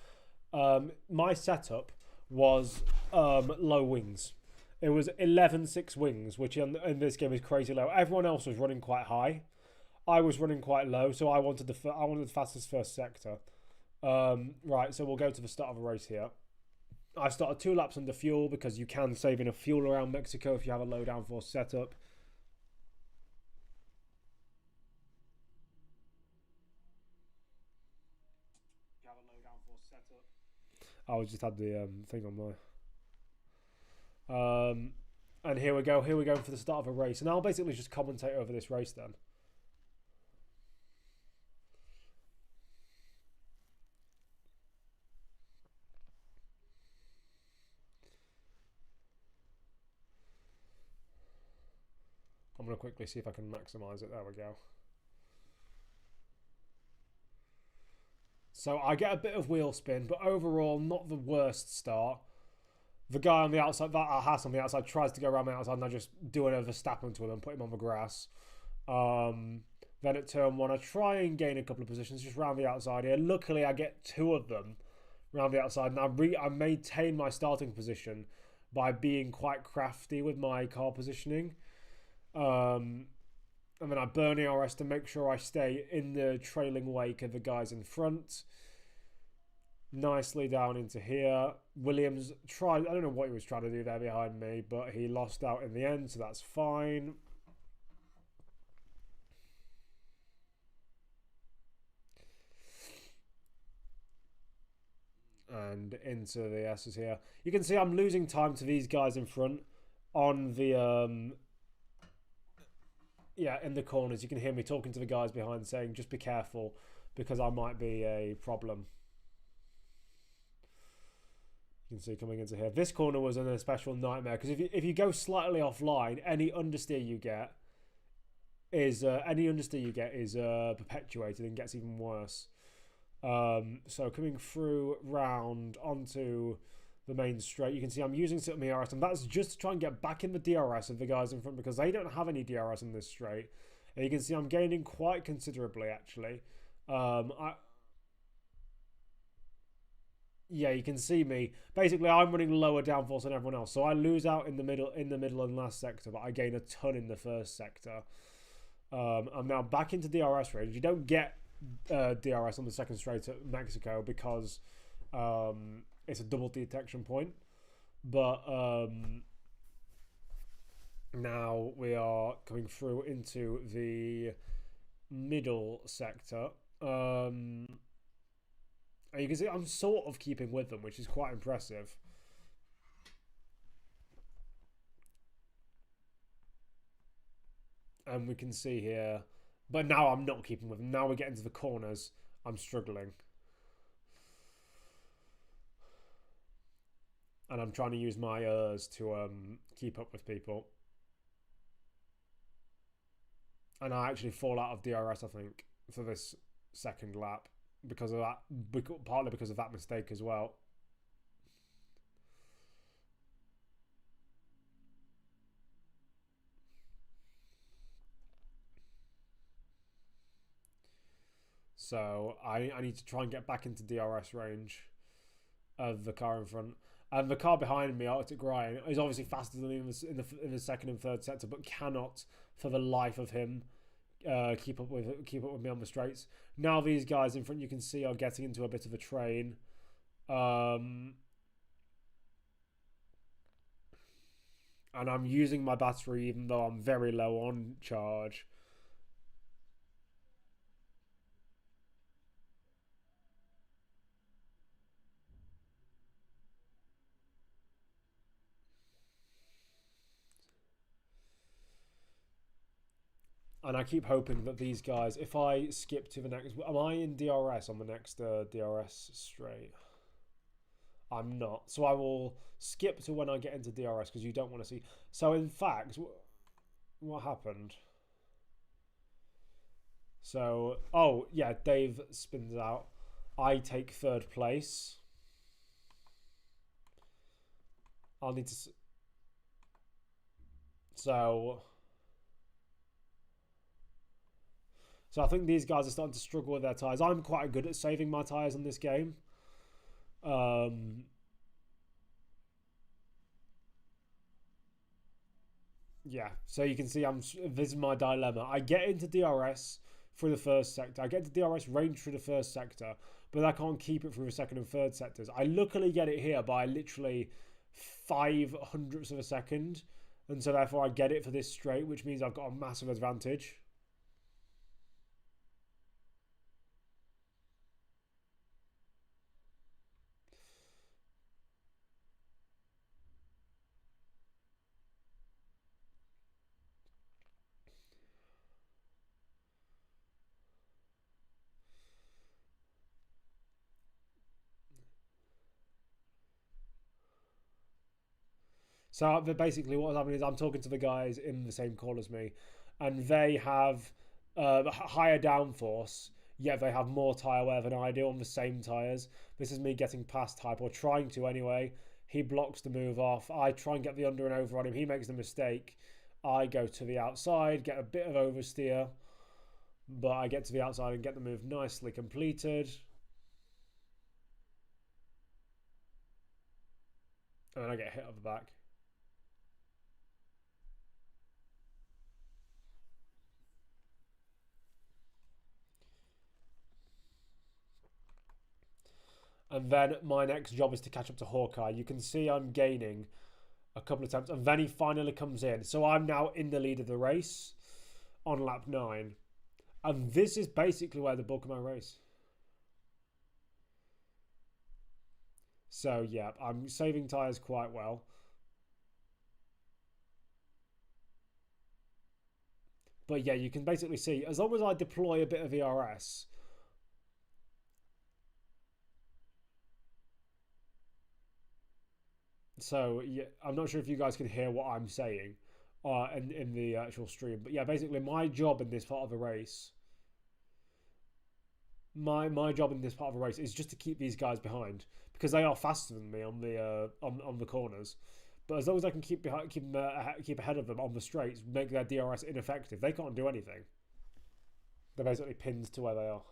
my setup was low wings. It was 11.6 wings, which in this game is crazy low. Everyone else was running quite high. I was running quite low, so I wanted the fastest first sector. Right, so we'll go to the start of a race here. I started 2 laps under fuel because you can save enough fuel around Mexico if you have a low downforce setup. I just had the thing on there. And here we go for the start of a race. And I'll basically just commentate over this race then. I'm going to quickly see if I can maximize it. There we go. So I get a bit of wheel spin, but overall not the worst start. The guy on the outside, that Haas on the outside, tries to go around the outside and I just do an Verstappen to him and put him on the grass. Then at turn 1, I try and gain a couple of positions just around the outside here. Luckily, I get 2 of them around the outside, and I maintain my starting position by being quite crafty with my car positioning. And then I burn DRS to make sure I stay in the trailing wake of the guys in front. Nicely down into here. Williams tried, I don't know what he was trying to do there behind me, but he lost out in the end, so that's fine. And into the S's here. You can see I'm losing time to these guys in front on the in the corners. You can hear me talking to the guys behind saying just be careful because I might be a problem. You can see coming into here. This corner was an especial nightmare because if you go slightly offline, any understeer you get is perpetuated and gets even worse. So coming through round onto the main straight, you can see I'm using some DRS, and that's just to try and get back in the DRS of the guys in front because they don't have any DRS in this straight. And you can see I'm gaining quite considerably actually. Yeah, you can see me. Basically, I'm running lower downforce than everyone else, so I lose out in the middle and last sector, but I gain a ton in the first sector. I'm now back into DRS range. You don't get DRS on the second straight at Mexico because it's a double detection point. But now we are coming through into the middle sector. And you can see I'm sort of keeping with them, which is quite impressive. And we can see here, but now I'm not keeping with them. Now we get into the corners. I'm struggling. And I'm trying to use my ERS to keep up with people. And I actually fall out of DRS, I think, for this second lap. Because of that, partly because of that mistake as well. So I need to try and get back into DRS range of the car in front. And the car behind me, Arctic Ryan, is obviously faster than me in the second and third sector, but cannot, for the life of him, keep up with me on the straights. Now these guys in front, you can see, are getting into a bit of a train. And I'm using my battery even though I'm very low on charge. And I keep hoping that these guys, if I skip to the next... Am I in DRS on the next DRS straight? I'm not. So I will skip to when I get into DRS because you don't want to see... So in fact, what happened? So, oh, yeah, Dave spins out. I take third place. I'll need to... So I think these guys are starting to struggle with their tyres. I'm quite good at saving my tyres in this game. Yeah, so you can see this is my dilemma. I get into DRS through the first sector. I get to DRS range through the first sector, but I can't keep it through the second and third sectors. I luckily get it here by literally 0.05 of a second, and so therefore I get it for this straight, which means I've got a massive advantage. So basically what's happening is I'm talking to the guys in the same call as me, and they have higher downforce, yet they have more tyre wear than I do on the same tyres. This is me getting past Hype, or trying to anyway. He blocks the move off. I try and get the under and over on him. He makes the mistake. I go to the outside, get a bit of oversteer, but I get to the outside and get the move nicely completed. And then I get hit off the back. And then my next job is to catch up to Hawkeye. You can see I'm gaining a couple of times, and then he finally comes in. So I'm now in the lead of the race on lap 9. And this is basically where the bulk of my race. So yeah, I'm saving tyres quite well. But yeah, you can basically see, as long as I deploy a bit of DRS, so yeah, I'm not sure if you guys can hear what I'm saying in the actual stream. But yeah, basically my job in this part of the race, my job in this part of the race is just to keep these guys behind, because they are faster than me on the corners. But as long as I can keep ahead of them on the straights, make their DRS ineffective, they can't do anything. They're basically pinned to where they are.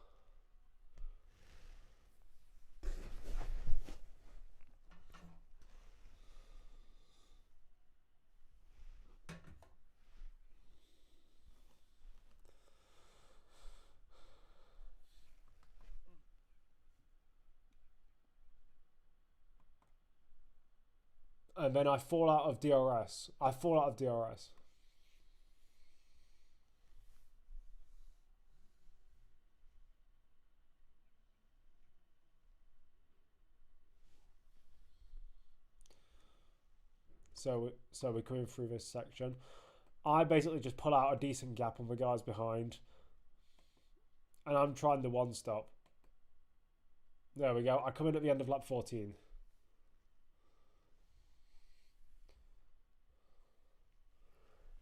And then I fall out of DRS. So we're coming through this section. I basically just pull out a decent gap on the guys behind, and I'm trying the one stop. There we go. I come in at the end of lap 14.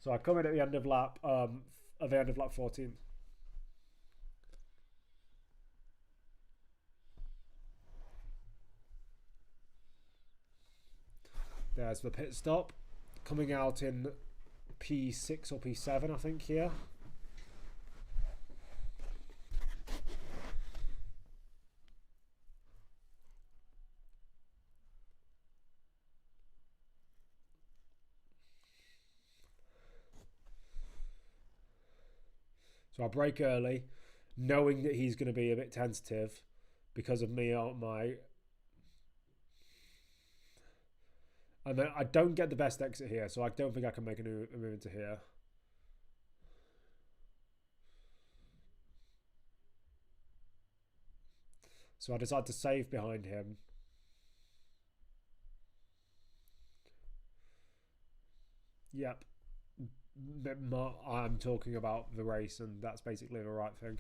So I come in at the end of lap 14. There's the pit stop, coming out in P6 or P7, I think, here. So I brake early, knowing that he's going to be a bit tentative because of me on my... And then I don't get the best exit here, so I don't think I can make a move into here. So I decide to save behind him. Yep. I'm talking about the race, and that's basically the right thing.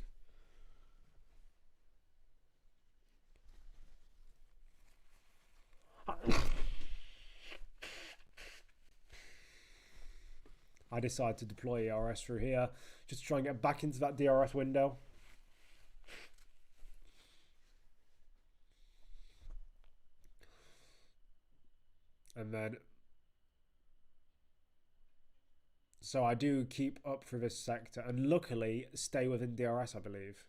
I decide to deploy DRS through here, just to try and get back into that DRS window. And then... So I do keep up through this sector, and luckily stay within DRS, I believe.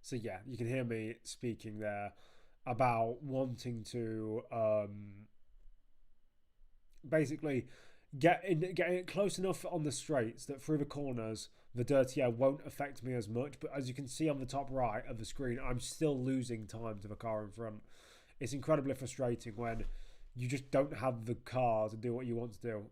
So yeah, you can hear me speaking there about wanting to basically getting it close enough on the straights that through the corners the dirty air won't affect me as much. But as you can see on the top right of the screen, I'm still losing time to the car in front. It's incredibly frustrating when you just don't have the car to do what you want to do.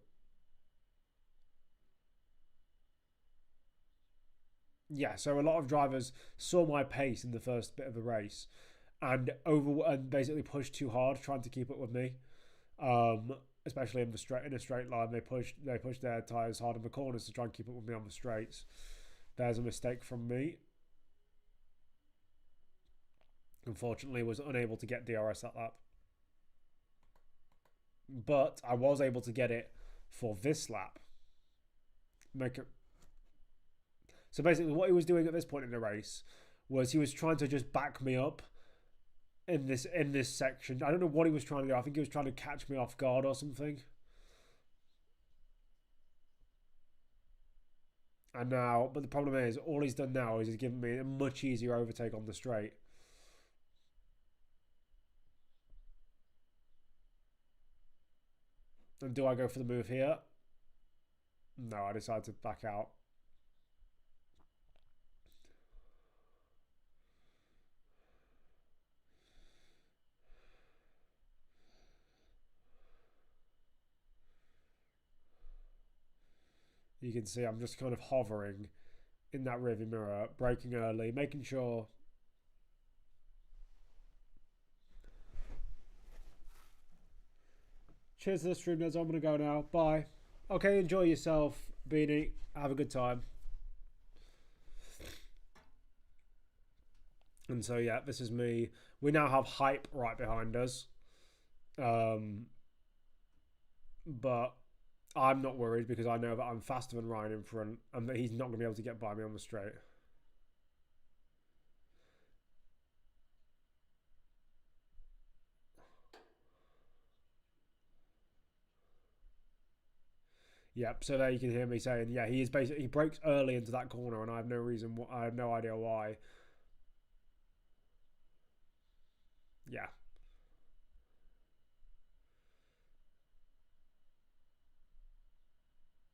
Yeah, so a lot of drivers saw my pace in the first bit of the race and basically pushed too hard trying to keep up with me. Especially in a straight line, they pushed their tyres hard in the corners to try and keep up with me on the straights. There's a mistake from me. Unfortunately, was unable to get DRS that lap, but I was able to get it for this lap. So basically, what he was doing at this point in the race was he was trying to just back me up in this section. I don't know what he was trying to do. I think he was trying to catch me off guard or something. And now, but the problem is, all he's done now is he's given me a much easier overtake on the straight. And do I go for the move here? No, I decided to back out. You can see I'm just kind of hovering in that rearview mirror, braking early, making sure. Cheers to the stream, Nedzo. I'm going to go now. Bye. Okay, enjoy yourself, Beanie. Have a good time. And so, yeah, this is me. We now have hype right behind us. But I'm not worried because I know that I'm faster than Ryan in front and that he's not going to be able to get by me on the straight. Yep, so there you can hear me saying, yeah, he breaks early into that corner and I have no idea why. Yeah.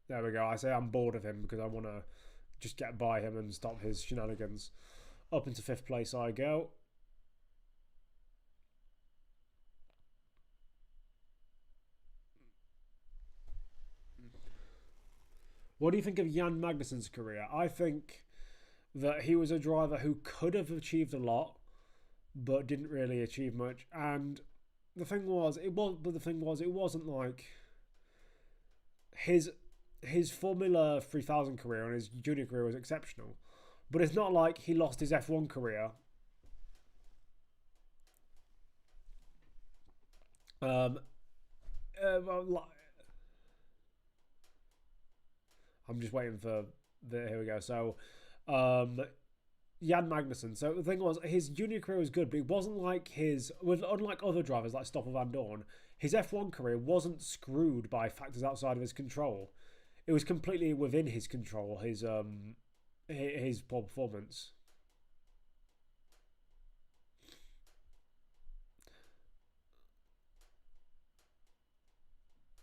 There we go. I say I'm bored of him because I want to just get by him and stop his shenanigans. Up into 5th place I go. What do you think of Jan Magnussen's career? I think that he was a driver who could have achieved a lot, but didn't really achieve much. And the thing was, it wasn't like his Formula 3000 career and his junior career was exceptional, but it's not like he lost his F1 career. I'm just waiting for here we go. So, Jan Magnussen. So the thing was, his junior career was good, but it wasn't like unlike other drivers like Stoffel Van Dorn, his F1 career wasn't screwed by factors outside of his control. It was completely within his control, his poor performance.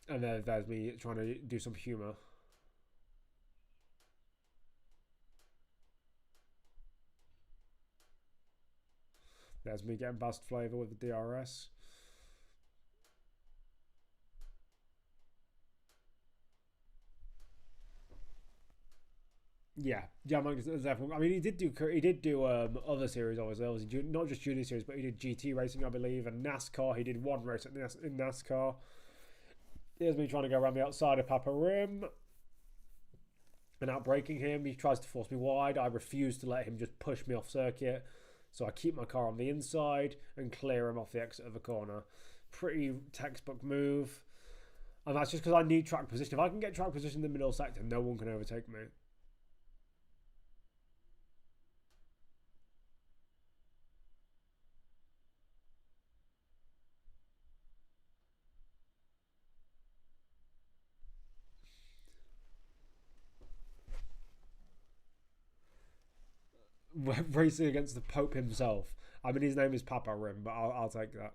And there's me trying to do some humour. There's me getting bust flavour with the DRS. Yeah, I mean, he did do other series. Obviously, there was not just junior series, but he did GT racing, I believe, and NASCAR. He did one race in NASCAR. Here's me trying to go around the outside of Papa Rim and outbraking him. He tries to force me wide. I refuse to let him just push me off circuit, so I keep my car on the inside and clear him off the exit of the corner. Pretty textbook move, and that's just because I need track position. If I can get track position in the middle sector, no one can overtake me. racing against the Pope himself. I mean, his name is Papa Rim, but I'll take that.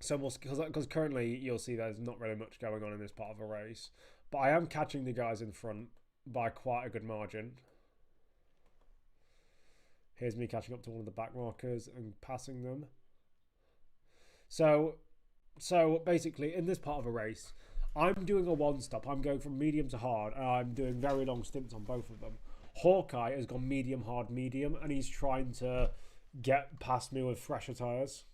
So because currently you'll see there's not really much going on in this part of a race, but I am catching the guys in front by quite a good margin. Here's me catching up to one of the back markers and passing them. So basically in this part of a race, I'm doing a one-stop. I'm going from medium to hard, and I'm doing very long stints on both of them. Hawkeye has gone medium, hard, medium, and he's trying to get past me with fresher tyres.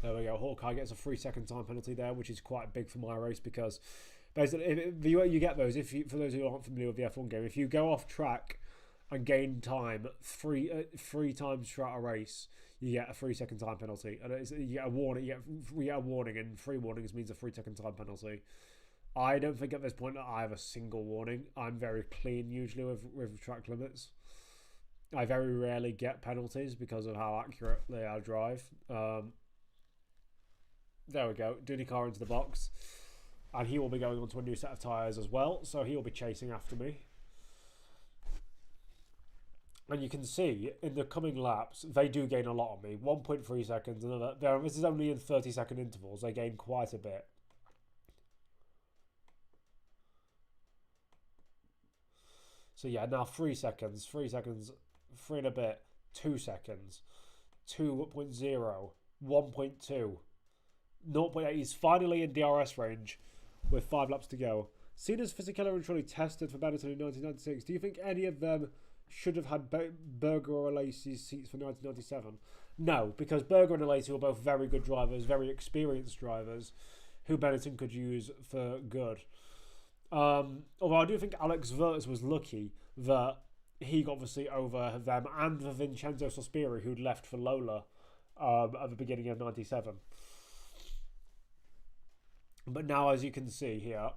There we go. Hawkeye gets a 3-second time penalty there, which is quite big for my race because basically, you get those. For those who aren't familiar with the F1 game, if you go off track and gain time three times throughout a race, you get a 3-second time penalty, and you get a warning. You get a warning, and 3 warnings means a 3-second time penalty. I don't think at this point that I have a single warning. I'm very clean usually with track limits. I very rarely get penalties because of how accurately I drive. There we go. Dunikar into the box. And he will be going on to a new set of tyres as well. So he will be chasing after me. And you can see in the coming laps, they do gain a lot on me. 1.3 seconds. This is only in 30-second intervals. They gain quite a bit. So yeah, now 3 seconds. 3 seconds. 3 and a bit. 2 seconds. 2.0. 1.2. 0.8. He's finally in DRS range with 5 laps to go. Cena's Fisichella and Trulli tested for Benetton in 1996. Do you think any of them should have had Berger or Alesi's seats for 1997? No, because Berger and Alesi were both very good drivers, very experienced drivers, who Benetton could use for good. Although I do think Alex Virtus was lucky that he got the seat over them and the Vincenzo Sospiri, who'd left for Lola at the beginning of 97. But now, as you can see here,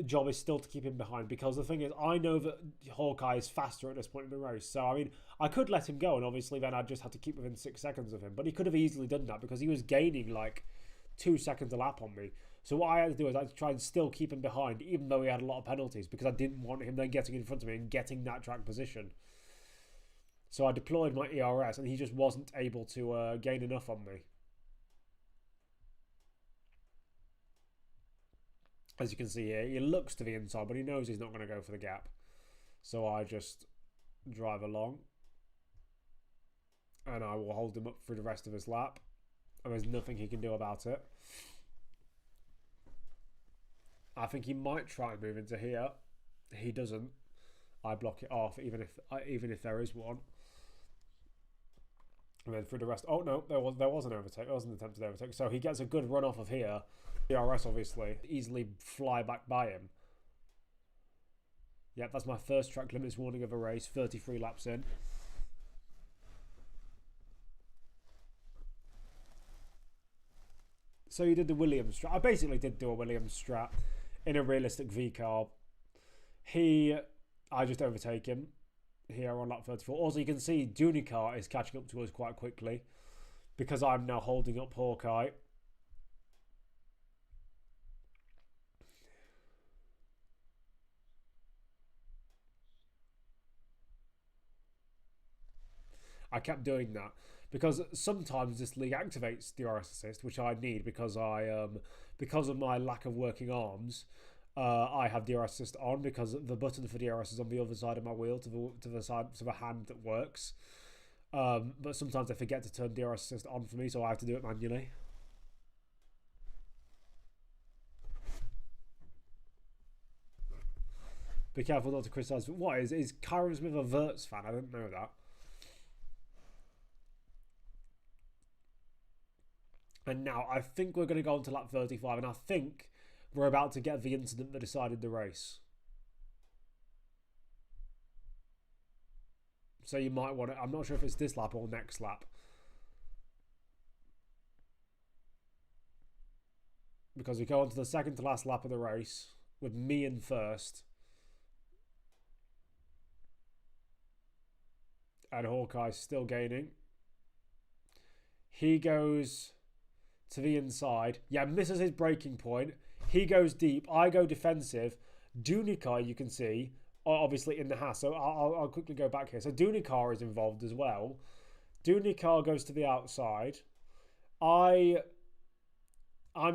job is still to keep him behind, because the thing is, I know that Hawkeye is faster at this point in the race. So, I mean, I could let him go, and obviously then I'd just have to keep within 6 seconds of him. But he could have easily done that, because he was gaining like 2 seconds a lap on me. So what I had to do is I had to try and still keep him behind, even though he had a lot of penalties, because I didn't want him then getting in front of me and getting that track position. So I deployed my ERS, and he just wasn't able to gain enough on me. As you can see here, he looks to the inside, but he knows he's not going to go for the gap. So I just drive along. And I will hold him up for the rest of his lap. And there's nothing he can do about it. I think he might try and move into here. He doesn't. I block it off, even if there is one. And then through the rest... Oh, no, there was an overtake. There was an attempted overtake. So he gets a good run off of here. DRS, obviously, easily fly back by him. Yep, that's my first track limits warning of a race, 33 laps in. So you did the Williams strat. I basically did do a Williams strat in a realistic V car. I just overtake him here on lap 34. Also, you can see Dunikar is catching up to us quite quickly because I'm now holding up Hawkeye. I kept doing that because sometimes this league activates DRS assist, which I need because because of my lack of working arms. I have DRS assist on because the button for DRS is on the other side of my wheel to the hand that works. But sometimes I forget to turn DRS assist on for me, so I have to do it manually. Be careful not to criticise. What is Ciaron Smith a Virtus fan? I didn't know that. And now I think we're going to go on to lap 35, and I think we're about to get the incident that decided the race. So you might want to... I'm not sure if it's this lap or next lap. Because we go on to the second to last lap of the race with me in first. And Hawkeye's still gaining. He goes to the inside. Yeah, misses his braking point. He goes deep. I go defensive. Dunikar, you can see, obviously in the Haas. So I'll quickly go back here. So Dunikar is involved as well. Dunikar goes to the outside. I'm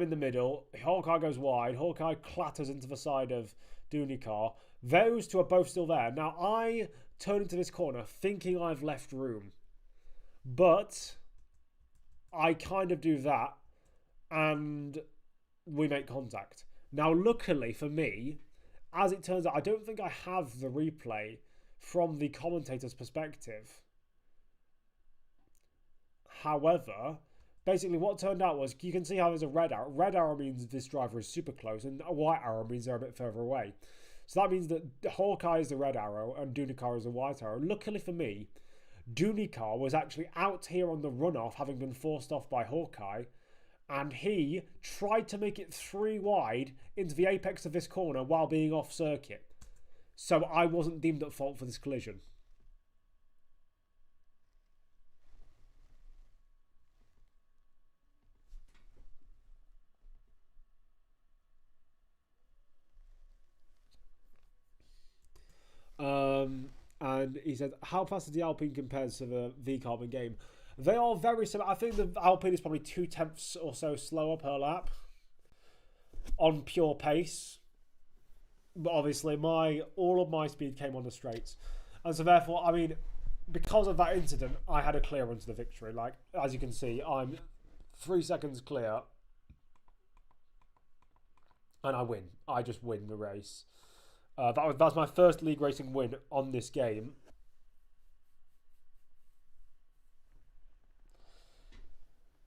in the middle. Hawkeye goes wide. Hawkeye clatters into the side of Dunikar. Those two are both still there. Now, I turn into this corner thinking I've left room. But I kind of do that. And we make contact. Now, luckily for me, as it turns out, I don't think I have the replay from the commentator's perspective. However, basically what turned out was, you can see how there's a red arrow. Red arrow means this driver is super close, and a white arrow means they're a bit further away. So that means that Hawkeye is the red arrow and Dunikar is the white arrow. Luckily for me, Dunikar was actually out here on the runoff, having been forced off by Hawkeye, and he tried to make it 3 wide into the apex of this corner while being off circuit. So I wasn't deemed at fault for this collision. And he said, how fast is the Alpine compared to the V-Carbon game? They are very similar. I think the Alpine is probably 0.2 or so slower per lap on pure pace. But obviously, all of my speed came on the straights. And so therefore, I mean, because of that incident, I had a clear run to the victory. Like, as you can see, I'm 3 seconds clear. And I win. I just win the race. That's my first league racing win on this game.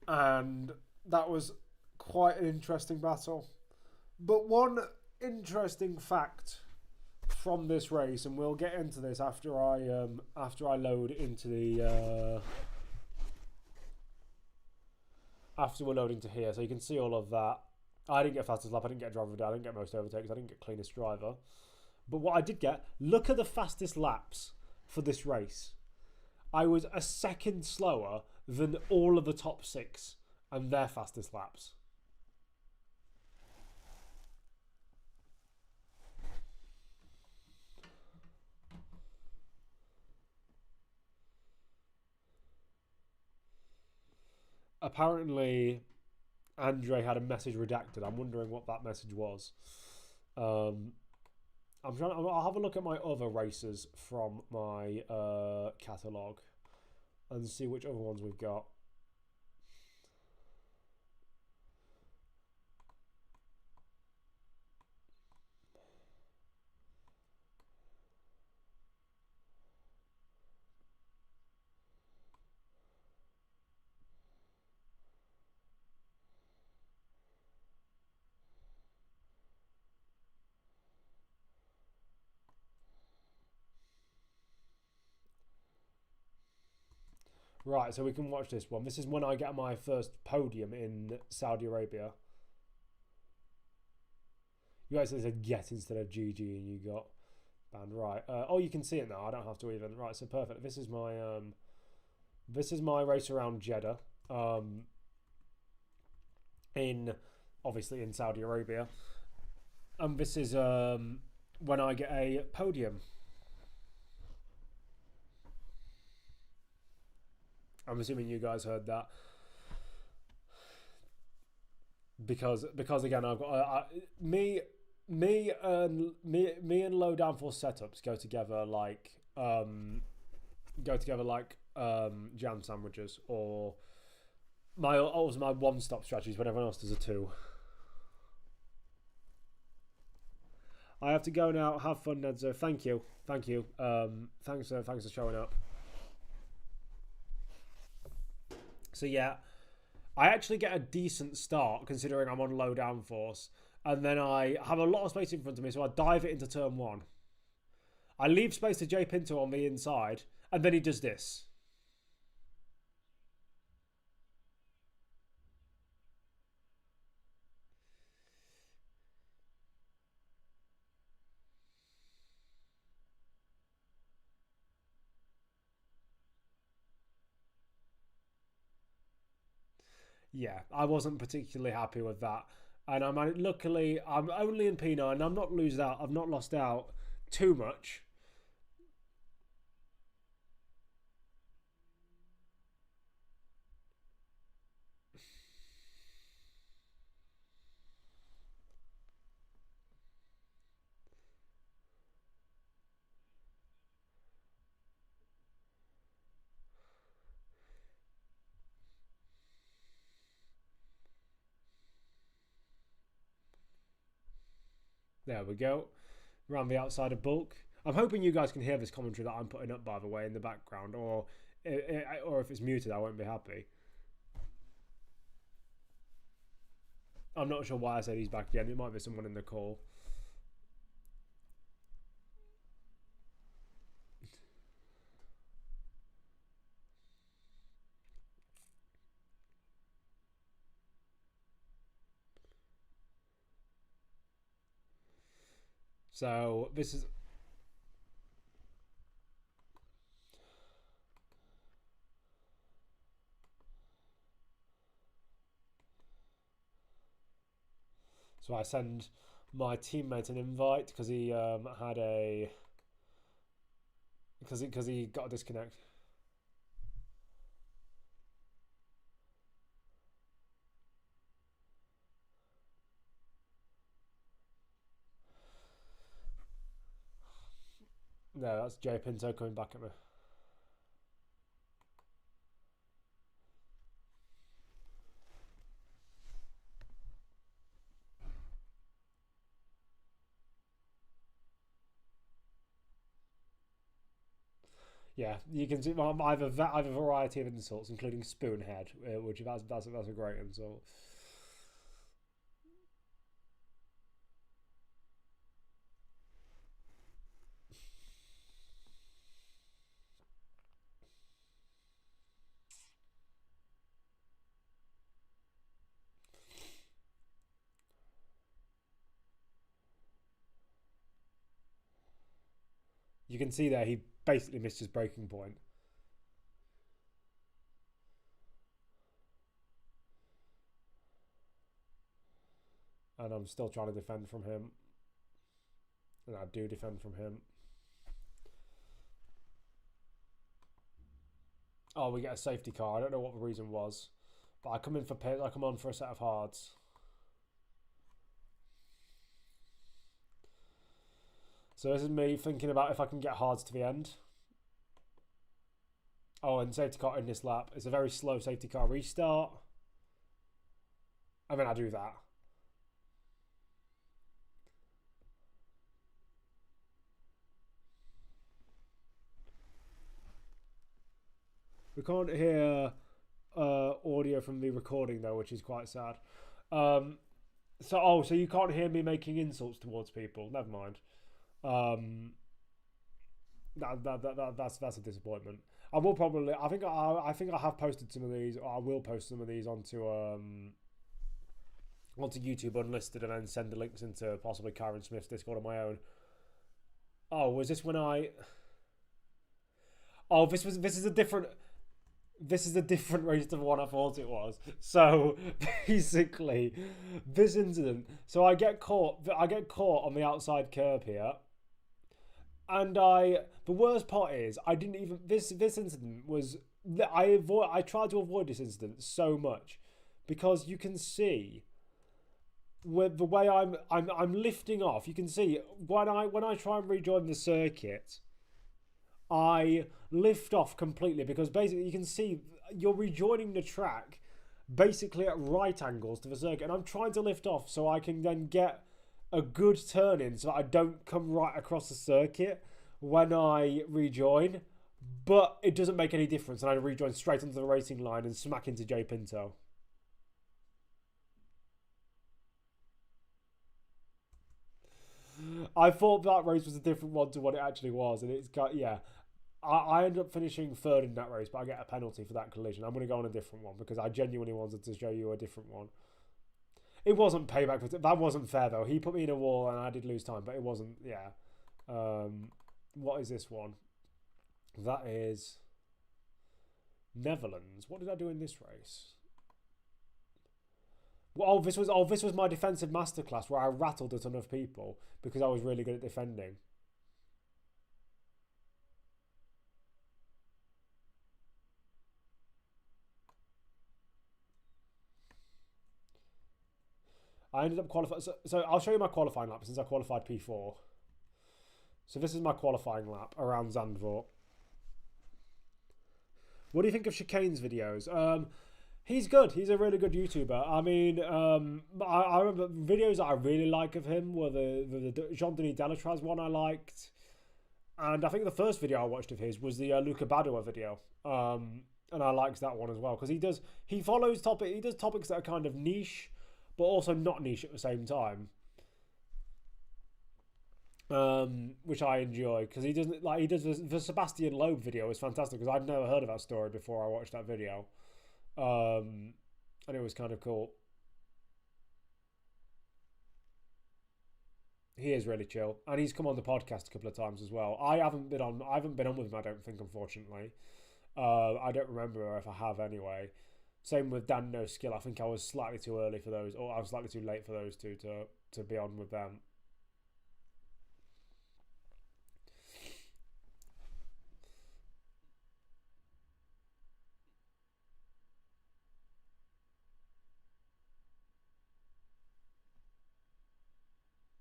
And that was quite an interesting battle. But one interesting fact from this race, and we'll get into this after I load into the after we're loading to here, so you can see all of that. I didn't get fastest lap, I didn't get driver of the day, I didn't get most overtakes, I didn't get cleanest driver. But what I did get, look at the fastest laps for this race. I was a second slower than all of the top 6 and their fastest laps. Apparently, Andre had a message redacted. I'm wondering what that message was. I'll have a look at my other races from my catalogue and see which other ones we've got. Right, so we can watch this one. This is when I get my first podium in Saudi Arabia. You actually said get instead of GG and you got banned. Right. Oh, you can see it now. I don't have to even. Right, so perfect. This is my race around Jeddah. Obviously in Saudi Arabia. And this is when I get a podium. I'm assuming you guys heard that because again I've got me and low downforce setups go together like jam sandwiches, or my one stop strategies when everyone else does a 2. I have to go now. Have fun, Nedzo. Thank you. Thanks for showing up. So yeah, I actually get a decent start considering I'm on low downforce, and then I have a lot of space in front of me, so I dive it into turn 1. I leave space to J Pinto on the inside, and then he does this. Yeah, I wasn't particularly happy with that. And luckily, I'm only in P9, and I'm not losing out. I've not lost out too much. There we go. Around the outside of bulk. I'm hoping you guys can hear this commentary that I'm putting up, by the way, in the background, or if it's muted, I won't be happy. I'm not sure why I said he's back again. It might be someone in the call. So this is... So I send my teammate an invite because he had a... Because he got a disconnect. No, that's J Pinto coming back at me. Yeah, you can see I have a variety of insults, including spoonhead, which that's a great insult. You can see there he basically missed his breaking point. And I'm still trying to defend from him. And I do defend from him. Oh, we get a safety car. I don't know what the reason was. But I come in for pit. I come on for a set of hards. So this is me thinking about if I can get hards to the end. Oh, and safety car in this lap. It's a very slow safety car restart. And then I do that. We can't hear audio from the recording though, which is quite sad. So you can't hear me making insults towards people. Never mind. That's a disappointment. I will probably. I think I have posted some of these. Or I will post some of these onto YouTube unlisted, and then send the links into possibly Ciaron Smith's Discord on my own. Oh, was this when I? Oh, this is a different. This is a different race than what I thought it was. So basically, this incident. So I get caught on the outside curb here. And the worst part is I didn't even this incident was I tried to avoid this incident so much because you can see with the way I'm lifting off. You can see when I try and rejoin the circuit, I lift off completely because basically you can see you're rejoining the track basically at right angles to the circuit, and I'm trying to lift off so I can then get a good turn in so that I don't come right across the circuit when I rejoin, but it doesn't make any difference, and I rejoin straight onto the racing line and smack into J Pinto. I thought that race was a different one to what it actually was, and it's got I ended up finishing third in that race, but I get a penalty for that collision. I'm going to go on a different one because I genuinely wanted to show you a different one. It wasn't payback for that wasn't fair though. He put me in a wall and I did lose time, but it wasn't. Yeah. What is this one? That is Netherlands. What did I do in this race? Well, this was my defensive masterclass where I rattled a ton of people because I was really good at defending. I ended up qualifying. So I'll show you my qualifying lap since I qualified P4. So this is my qualifying lap around Zandvoort. What do you think of Chicane's videos? He's good. He's a really good YouTuber. I mean, I remember videos that I really like of him were the Jean-Denis Delatraz one I liked. And I think the first video I watched of his was the Luca Badua video. And I liked that one as well because he does topics that are kind of niche, but also not niche at the same time. Which I enjoy because he does the Sebastian Loeb video is fantastic because I'd never heard of that story before I watched that video, and it was kind of cool. He is really chill, and he's come on the podcast a couple of times as well. I haven't been on with him, I don't think, unfortunately. I don't remember if I have anyway. Same with Dan No Skill. I think I was slightly too early for those, or I was slightly too late for those two to be on with them.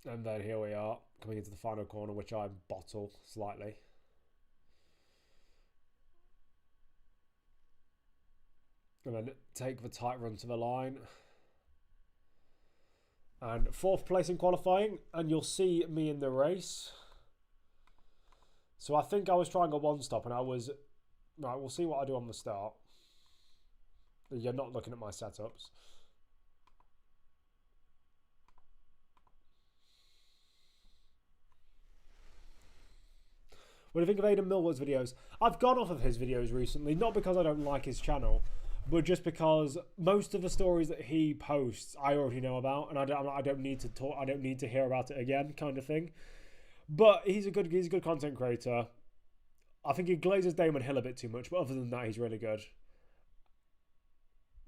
And then here we are, coming into the final corner, which I bottle slightly. And then take the tight run to the line. And fourth place in qualifying, and you'll see me in the race. So I think I was trying a one-stop, and I was... Right, we'll see what I do on the start. You're not looking at my setups. What do you think of Aidan Millward's videos? I've gone off of his videos recently, not because I don't like his channel, but just because most of the stories that he posts I already know about, and I don't need to talk. I don't need to hear about it again, kind of thing. But he's a good content creator. I think he glazes Damon Hill a bit too much, but other than that, he's really good.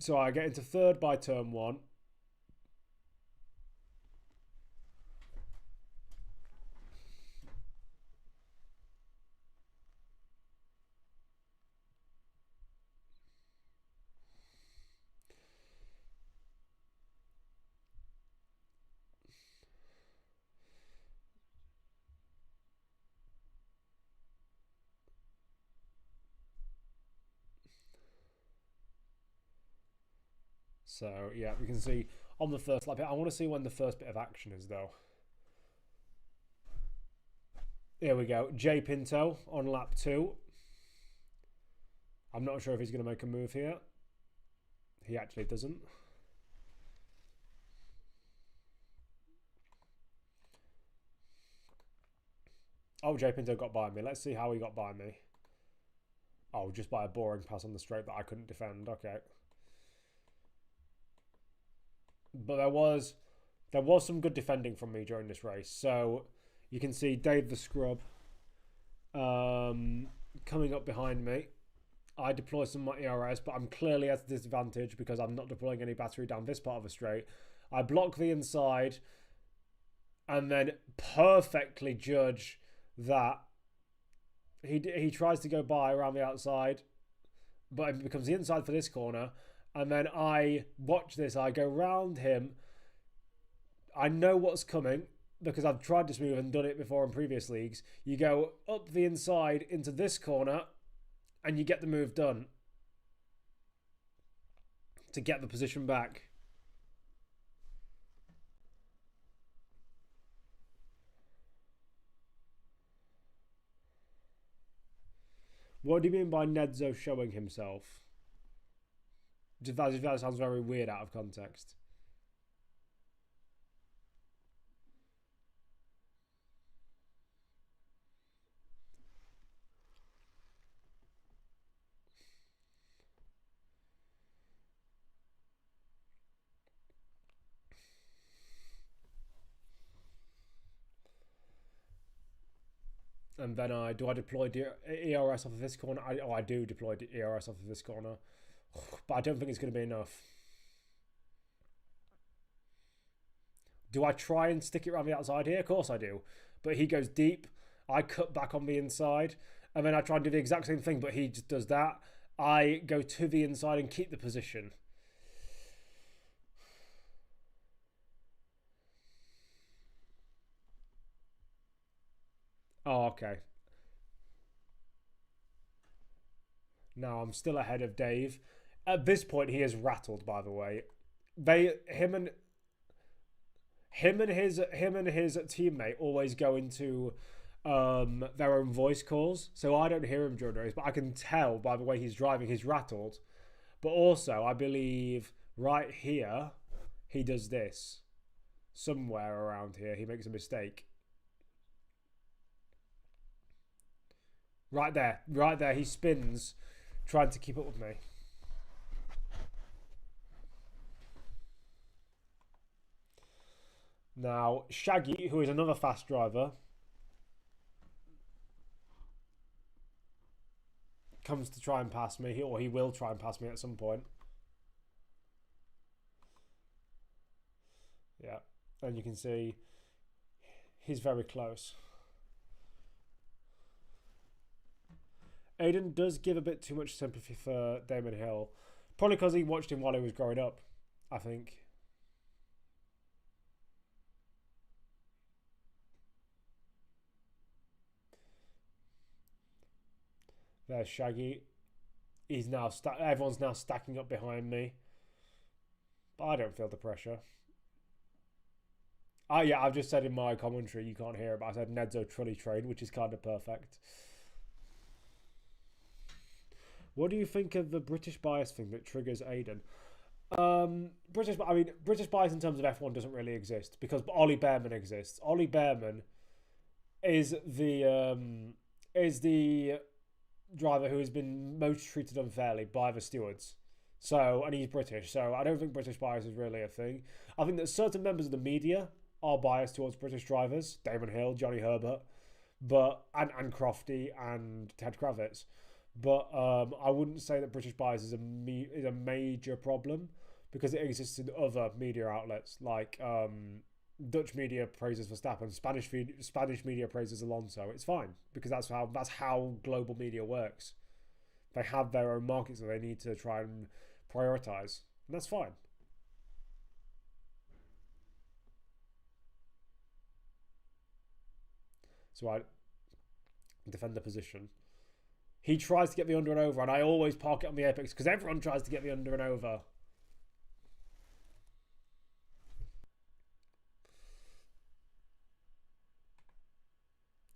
So I get into third by turn one. So, yeah, we can see on the first lap. I want to see when the first bit of action is, though. Here we go. Jay Pinto on lap 2. I'm not sure if he's going to make a move here. He actually doesn't. Oh, Jay Pinto got by me. Let's see how he got by me. Oh, just by a boring pass on the straight that I couldn't defend. Okay. But there was some good defending from me during this race. So you can see Dave the Scrub coming up behind me. I deploy some of my ERS, but I'm clearly at a disadvantage because I'm not deploying any battery down this part of the straight. I block the inside and then perfectly judge that he tries to go by around the outside, but it becomes the inside for this corner. And then I watch this. I go round him. I know what's coming because I've tried this move and done it before in previous leagues. You go up the inside into this corner and you get the move done to get the position back. What do you mean by Nedzo showing himself? That sounds very weird out of context. And then I deploy ERS off of this corner? I do deploy ERS off of this corner. But I don't think it's going to be enough. Do I try and stick it around the outside here? Of course I do. But he goes deep. I cut back on the inside. And then I try and do the exact same thing, but he just does that. I go to the inside and keep the position. Oh, okay. Now I'm still ahead of Dave. At this point, he is rattled. By the way, him and his teammate always go into their own voice calls, so I don't hear him during the race, but I can tell by the way he's driving, he's rattled. But also, I believe right here, he does this. Somewhere around here, he makes a mistake. Right there, he spins, trying to keep up with me. Now, Shaggy, who is another fast driver, comes to try and pass me, or he will try and pass me at some point. Yeah, and you can see he's very close. Aiden does give a bit too much sympathy for Damon Hill. Probably because he watched him while he was growing up, I think. There's Shaggy. He's now everyone's now stacking up behind me. But I don't feel the pressure. Oh yeah, I've just said in my commentary, you can't hear it, but I said Nedzo trolley train, which is kind of perfect. What do you think of the British bias thing that triggers Aiden? British bias in terms of F1 doesn't really exist because Ollie Behrman exists. Ollie Behrman is the driver who has been most treated unfairly by the stewards. So, and he's British, so I don't think British bias is really a thing. I think that certain members of the media are biased towards British drivers, Damon Hill, Johnny Herbert, and Crofty and Ted Kravitz. But I wouldn't say that British bias is a major problem because it exists in other media outlets like Dutch media praises Verstappen, Spanish media praises Alonso. It's fine because that's how global media works. They have their own markets that they need to try and prioritize, and that's fine. So I defend the position. He tries to get the under and over, and I always park it on the apex because everyone tries to get the under and over.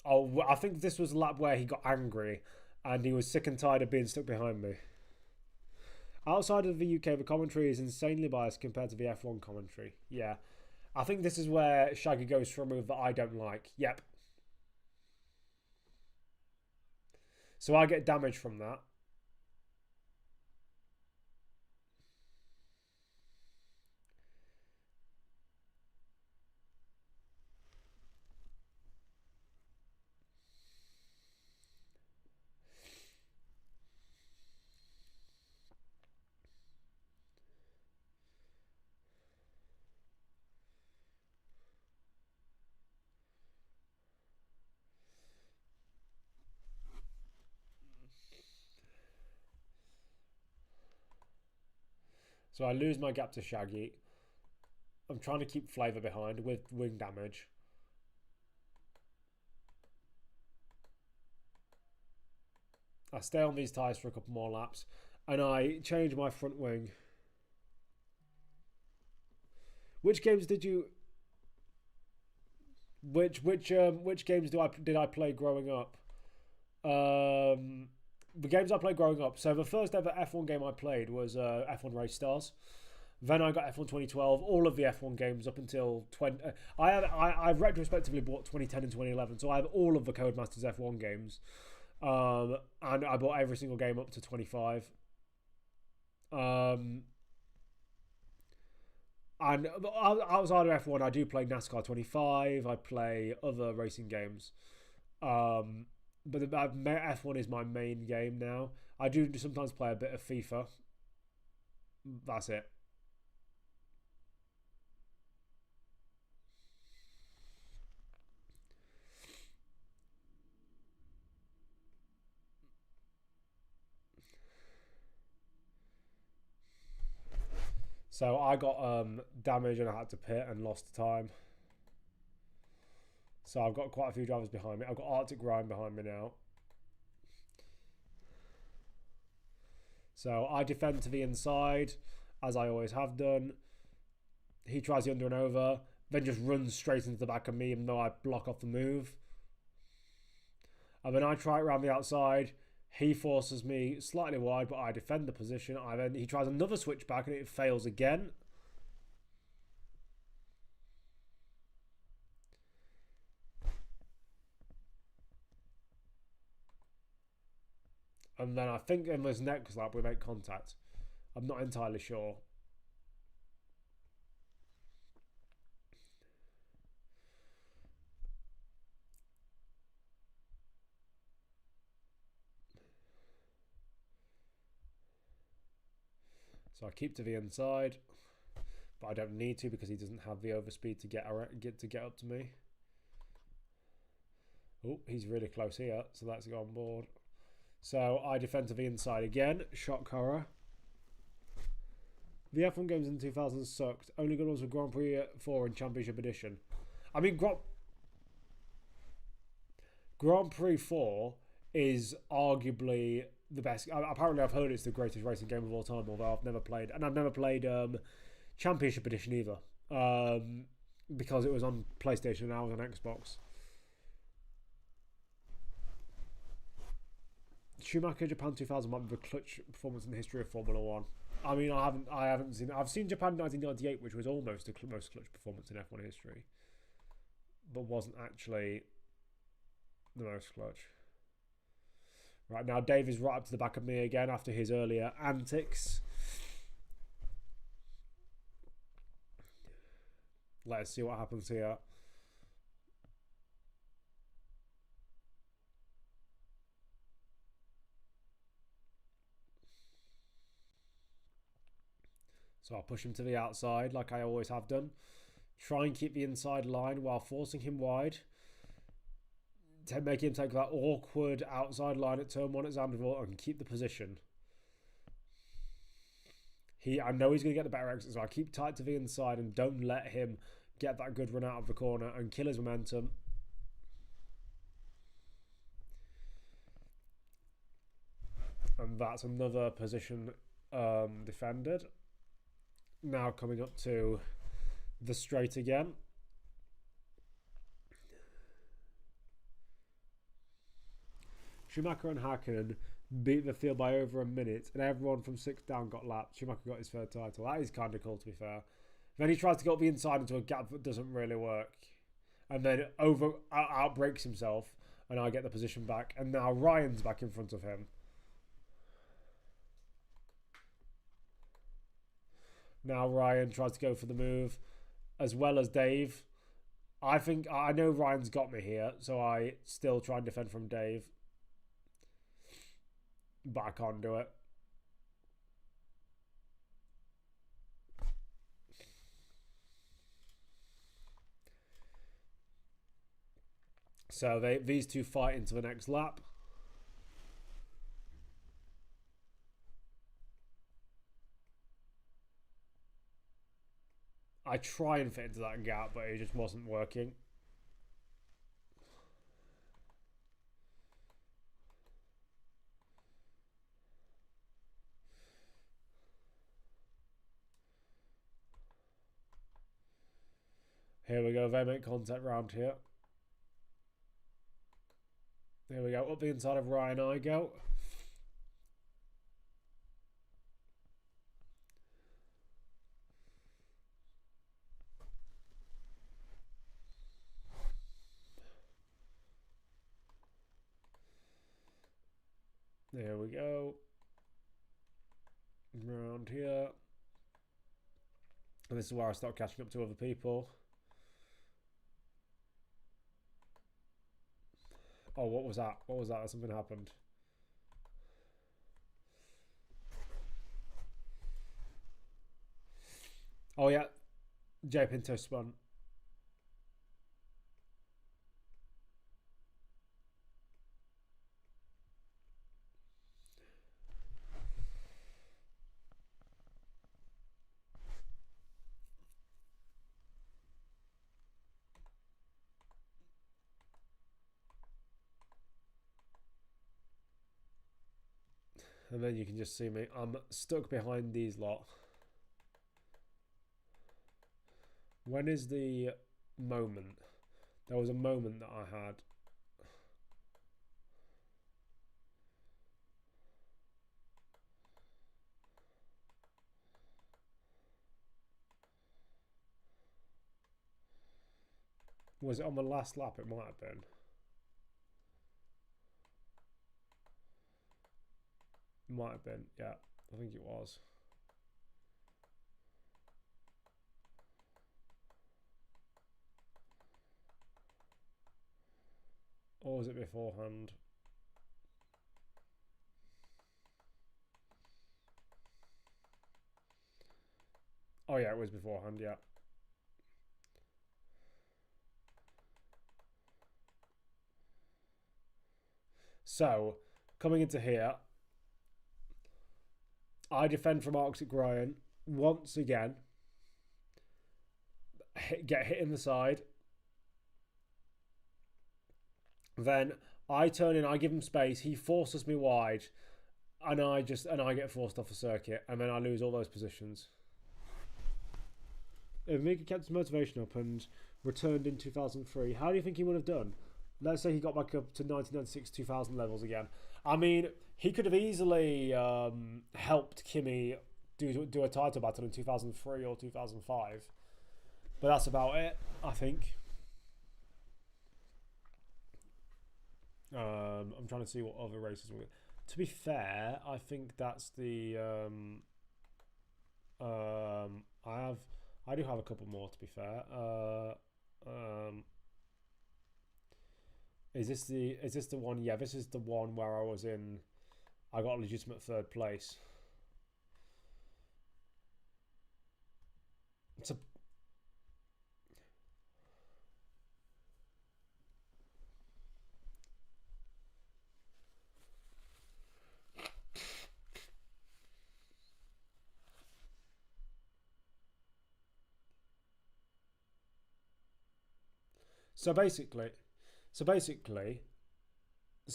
Oh, I think this was a lap where he got angry and he was sick and tired of being stuck behind me. Outside of the UK, the commentary is insanely biased compared to the F1 commentary. Yeah. I think this is where Shaggy goes for a move that I don't like. Yep. So I get damage from that. So I lose my gap to Shaggy. I'm trying to keep Flavour behind with wing damage. I stay on these tyres for a couple more laps. And I change my front wing. Which games did you... Which games did I play growing up? The games I played growing up. So the first ever F1 game I played was F1 Race Stars. Then I got F1 2012. All of the F1 games up until 20. I've retrospectively bought 2010 and 2011. So I have all of the Codemasters F1 games, and I bought every single game up to 25. And outside of F1, I do play NASCAR 25. I play other racing games. But F1 is my main game now. I do sometimes play a bit of FIFA. That's it. So I got damage and I had to pit and lost time. So I've got quite a few drivers behind me. I've got Arctic Ryan behind me now. So I defend to the inside, as I always have done. He tries the under and over, then just runs straight into the back of me even though I block off the move. And then I try it around the outside. He forces me slightly wide, but I defend the position. He tries another switchback and it fails again. And then I think in this next lap we make contact. I'm not entirely sure. So I keep to the inside, but I don't need to because he doesn't have the overspeed to get up to me. Oh, he's really close here, so let's go on board. So I defend to the inside again. Shock horror. The F1 games in 2000 sucked. Only good ones were Grand Prix 4 and Championship Edition. I mean, Grand Prix 4 is arguably the best. Apparently, I've heard it's the greatest racing game of all time, although I've never played. And I've never played Championship Edition either. Because it was on PlayStation and I was on Xbox. Schumacher Japan 2000 might be the clutch performance in the history of Formula 1. I mean, I haven't seen. I've seen Japan 1998, which was almost the most clutch performance in F1 history, but wasn't actually the most clutch. Right now, Dave is right up to the back of me again after his earlier antics. Let's see what happens here. So I'll push him to the outside like I always have done. Try and keep the inside line while forcing him wide. Make him take that awkward outside line at turn 1 at Zandvoort and keep the position. I know he's going to get the better exit, so I keep tight to the inside and don't let him get that good run out of the corner and kill his momentum. And that's another position defended. Now coming up to the straight again. Schumacher and Hakkinen beat the field by over a minute, and everyone from 6 down got lapped. Schumacher got his third title. That is kind of cool, to be fair. Then he tries to go up the inside into a gap that doesn't really work, and then outbreaks himself, and I get the position back. And now Ryan's back in front of him. Now Ryan tries to go for the move, as well as Dave. I know Ryan's got me here, so I still try and defend from Dave. But I can't do it. So these two fight into the next lap. I try and fit into that gap, but it just wasn't working. Here we go, they make contact round here. There we go, up the inside of Ryan I go. There we go. Round here. And this is where I start catching up to other people. Oh, what was that? What was that? Something happened. Oh, yeah. J Pinto spun. And then you can just see me. I'm stuck behind these lot. When is the moment? There was a moment that I had. Was it on the last lap? It might have been. Might have been, yeah. I think it was. Or was it beforehand? Oh yeah, it was beforehand, yeah. So, coming into here, I defend from Arctic Ryan once again. Get hit in the side. Then I turn in, I give him space, he forces me wide, and I get forced off the circuit, and then I lose all those positions. If Mika kept his motivation up and returned in 2003, how do you think he would have done? Let's say he got back up to 1996, 2000 levels again. I mean, he could have easily helped Kimi do a title battle in 2003 or 2005. But that's about it, I think. I'm trying to see what other races we. To be fair, I think that's the. I do have a couple more. To be fair, is this the one? Yeah, this is the one where I was in. I got a legitimate third place. It's a. So basically,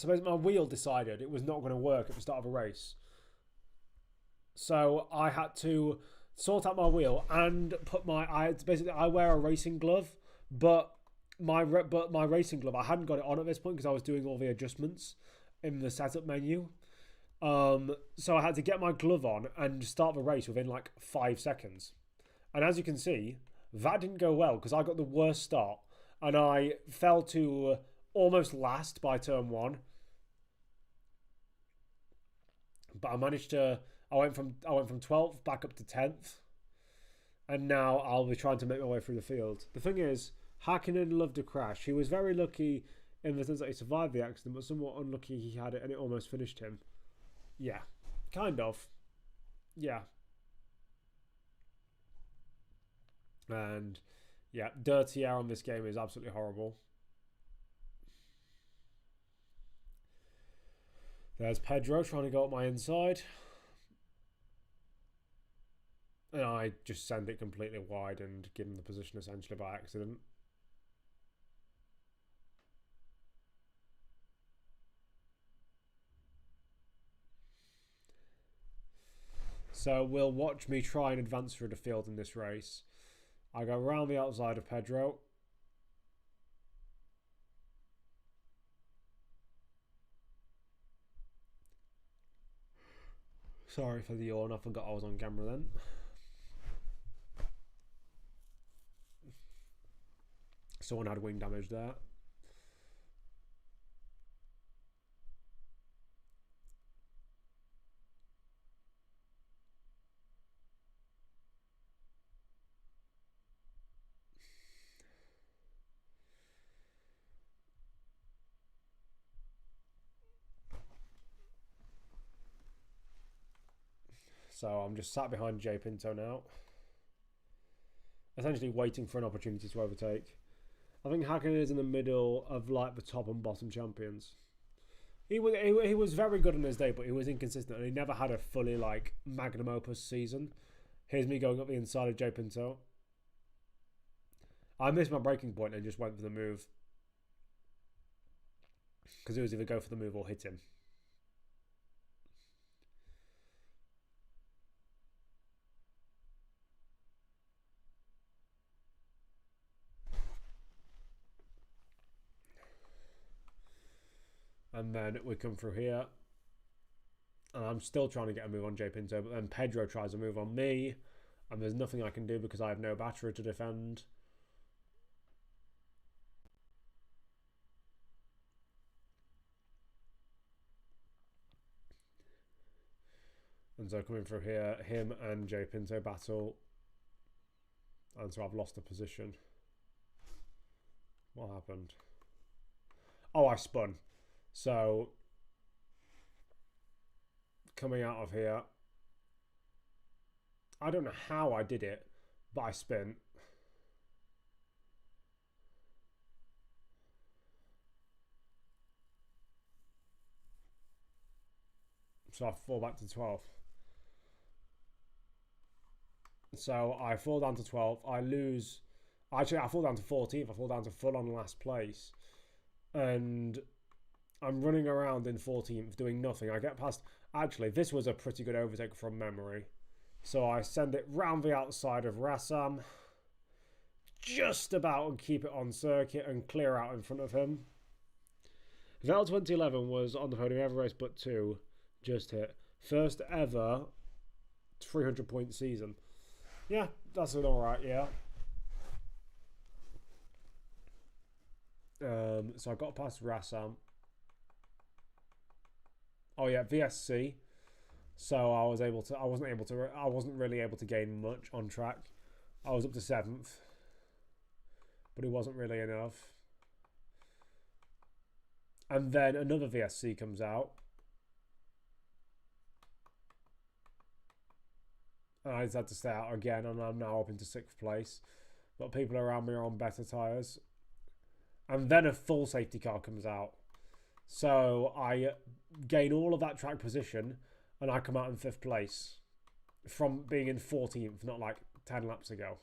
my wheel decided it was not going to work at the start of a race. So I had to sort out my wheel and put my. I wear a racing glove, but my racing glove, I hadn't got it on at this point because I was doing all the adjustments in the setup menu. So I had to get my glove on and start the race within like 5 seconds. And as you can see, that didn't go well because I got the worst start. And I fell to almost last by turn 1. But I managed to. I went from 12th back up to 10th, and now I'll be trying to make my way through the field. The thing is, Hakkinen loved a crash. He was very lucky in the sense that he survived the accident, but somewhat unlucky he had it and it almost finished him. Yeah, kind of. Yeah. And yeah, dirty air on this game is absolutely horrible. There's Pedro trying to go up my inside. And I just send it completely wide and give him the position essentially by accident. So we'll watch me try and advance through the field in this race. I go around the outside of Pedro. Sorry for the yawn, I forgot I was on camera then. Someone had wing damage there. So I'm just sat behind J Pinto now, essentially waiting for an opportunity to overtake. I think Hakkinen is in the middle of like the top and bottom champions. He was very good on his day, but he was inconsistent and he never had a fully like magnum opus season. Here's me going up the inside of J Pinto. I missed my breaking point and just went for the move. Because it was either go for the move or hit him. And then we come through here. And I'm still trying to get a move on J Pinto, but then Pedro tries a move on me. And there's nothing I can do because I have no battery to defend. And so coming through here, him and J Pinto battle. And so I've lost the position. What happened? Oh, I spun. So coming out of here, I don't know how I did it, but I spin. So I fall back to 12. So I fall down to 12. I lose. Actually, I fall down to 14th. I fall down to full on last place. And I'm running around in 14th doing nothing. I get past. Actually, this was a pretty good overtake from memory. So I send it round the outside of Rassam. Just about and keep it on circuit and clear out in front of him. Vettel 2011 was on the podium every race but 2. Just hit. First ever 300 point season. Yeah, that's an alright, yeah. So I got past Rassam. Oh yeah, VSC. So I wasn't really able to gain much on track. I was up to 7th. But it wasn't really enough. And then another VSC comes out. And I just had to stay out again, and I'm now up into 6th place. But people around me are on better tyres. And then a full safety car comes out. So I gain all of that track position, and I come out in 5th place. From being in 14th, not like 10 laps ago.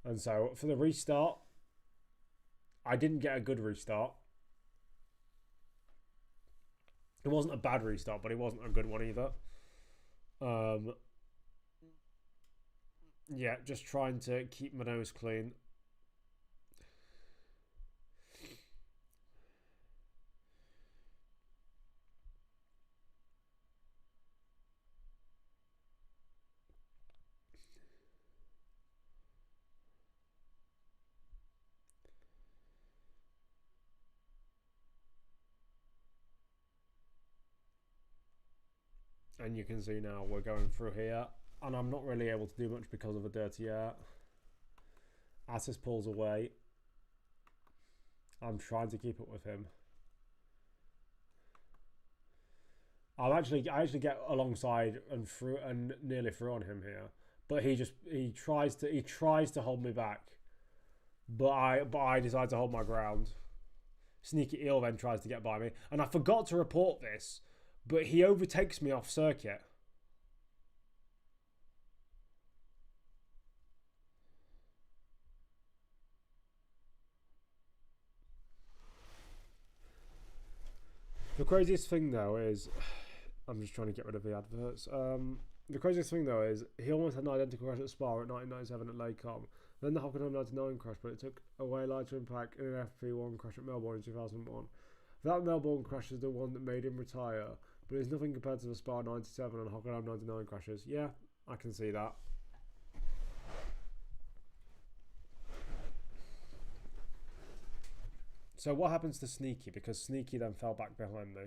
And so for the restart, I didn't get a good restart. It wasn't a bad restart, but it wasn't a good one either. Yeah, just trying to keep my nose clean. And you can see now we're going through here. And I'm not really able to do much because of the dirty air. Assis pulls away. I'm trying to keep up with him. I actually get alongside and through and nearly through on him here. But he tries to hold me back. But I decide to hold my ground. Sneaky Eel then tries to get by me. And I forgot to report this, but he overtakes me off circuit. The craziest thing though is, I'm just trying to get rid of the adverts. The craziest thing though is he almost had an identical crash at Spa at 1997 at Lacombe. Then the Hockenheim 99 crash, but it took away lighter impact in an FP1 crash at Melbourne in 2001. That Melbourne crash is the one that made him retire, but it's nothing compared to the Spa 97 and Hockenheim 99 crashes. Yeah, I can see that. So what happens to Sneaky? Because Sneaky then fell back behind me.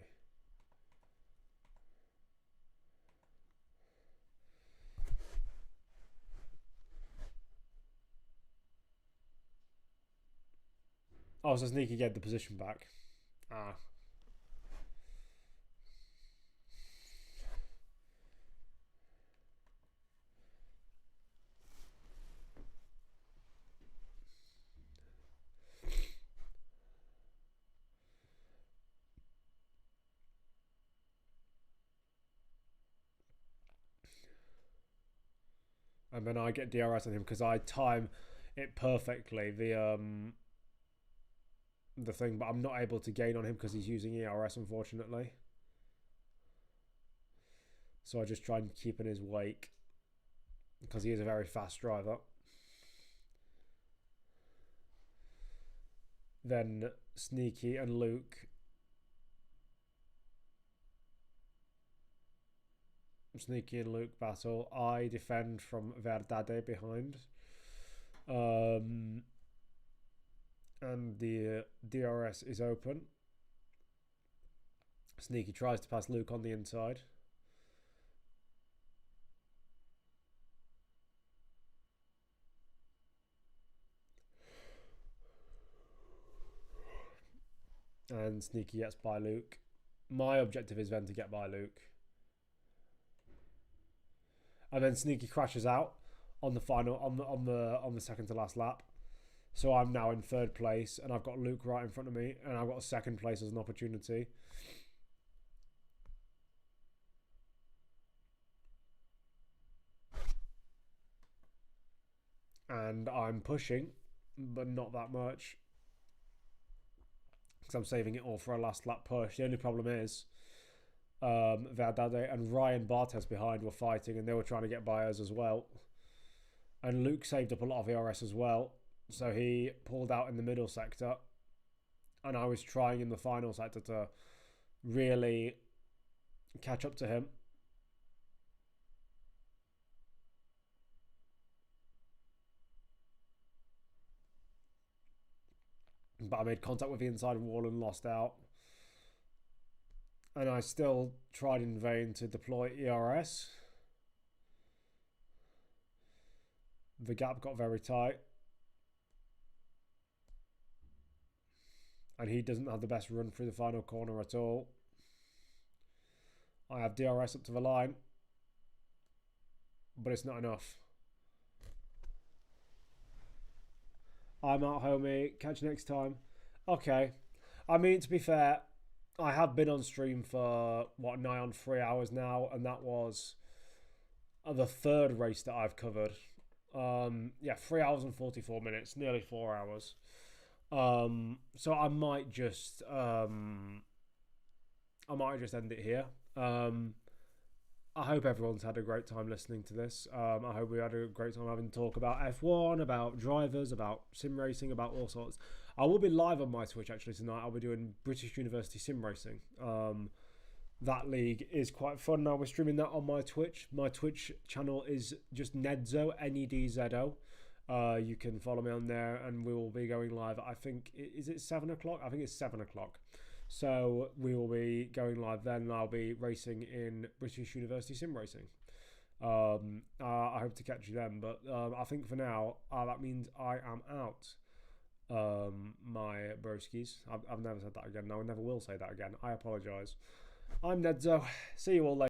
Oh, so Sneaky get the position back. Ah. and then I get DRS on him because I time it perfectly, the thing, but I'm not able to gain on him because he's using ERS, unfortunately. So I just try and keep in his wake because he is a very fast driver. Then Sneaky and Luke. Sneaky and Luke battle. I defend from Verdade behind. And the DRS is open. Sneaky tries to pass Luke on the inside. And Sneaky gets by Luke. My objective is then to get by Luke. And then Sneaky crashes out on the final on the second to last lap. So I'm now in third place, and I've got Luke right in front of me, and I've got a second place as an opportunity. And I'm pushing, but not that much, because I'm saving it all for a last lap push. The only problem is Verdade and Ryan Bartes behind were fighting, and they were trying to get by us as well. And Luke saved up a lot of ERS as well, so he pulled out in the middle sector, and I was trying in the final sector to really catch up to him. But I made contact with the inside wall and lost out. And I still tried in vain to deploy ERS. The gap got very tight. And he doesn't have the best run through the final corner at all. I have DRS up to the line, but it's not enough. I'm out, homie. Catch you next time. Okay. I mean, to be fair, I have been on stream for, nigh on 3 hours now, and that was the third race that I've covered. 3 hours and 44 minutes, nearly 4 hours. So I might just end it here. I hope everyone's had a great time listening to this. I hope we had a great time having to talk about F1, about drivers, about sim racing, about all sorts. I will be live on my Twitch actually tonight. I'll be doing British University sim racing. That league is quite fun. Now we're streaming that on my Twitch. My Twitch channel is just Nedzo, Nedzo. You can follow me on there, and we will be going live. I think, is it 7 o'clock? I think it's 7 o'clock. So we will be going live then, and I'll be racing in British University sim racing. I hope to catch you then, but I think for now, that means I am out. My broskies. I've never said that again. No, I never will say that again. I apologise. I'm Nedzo. See you all later.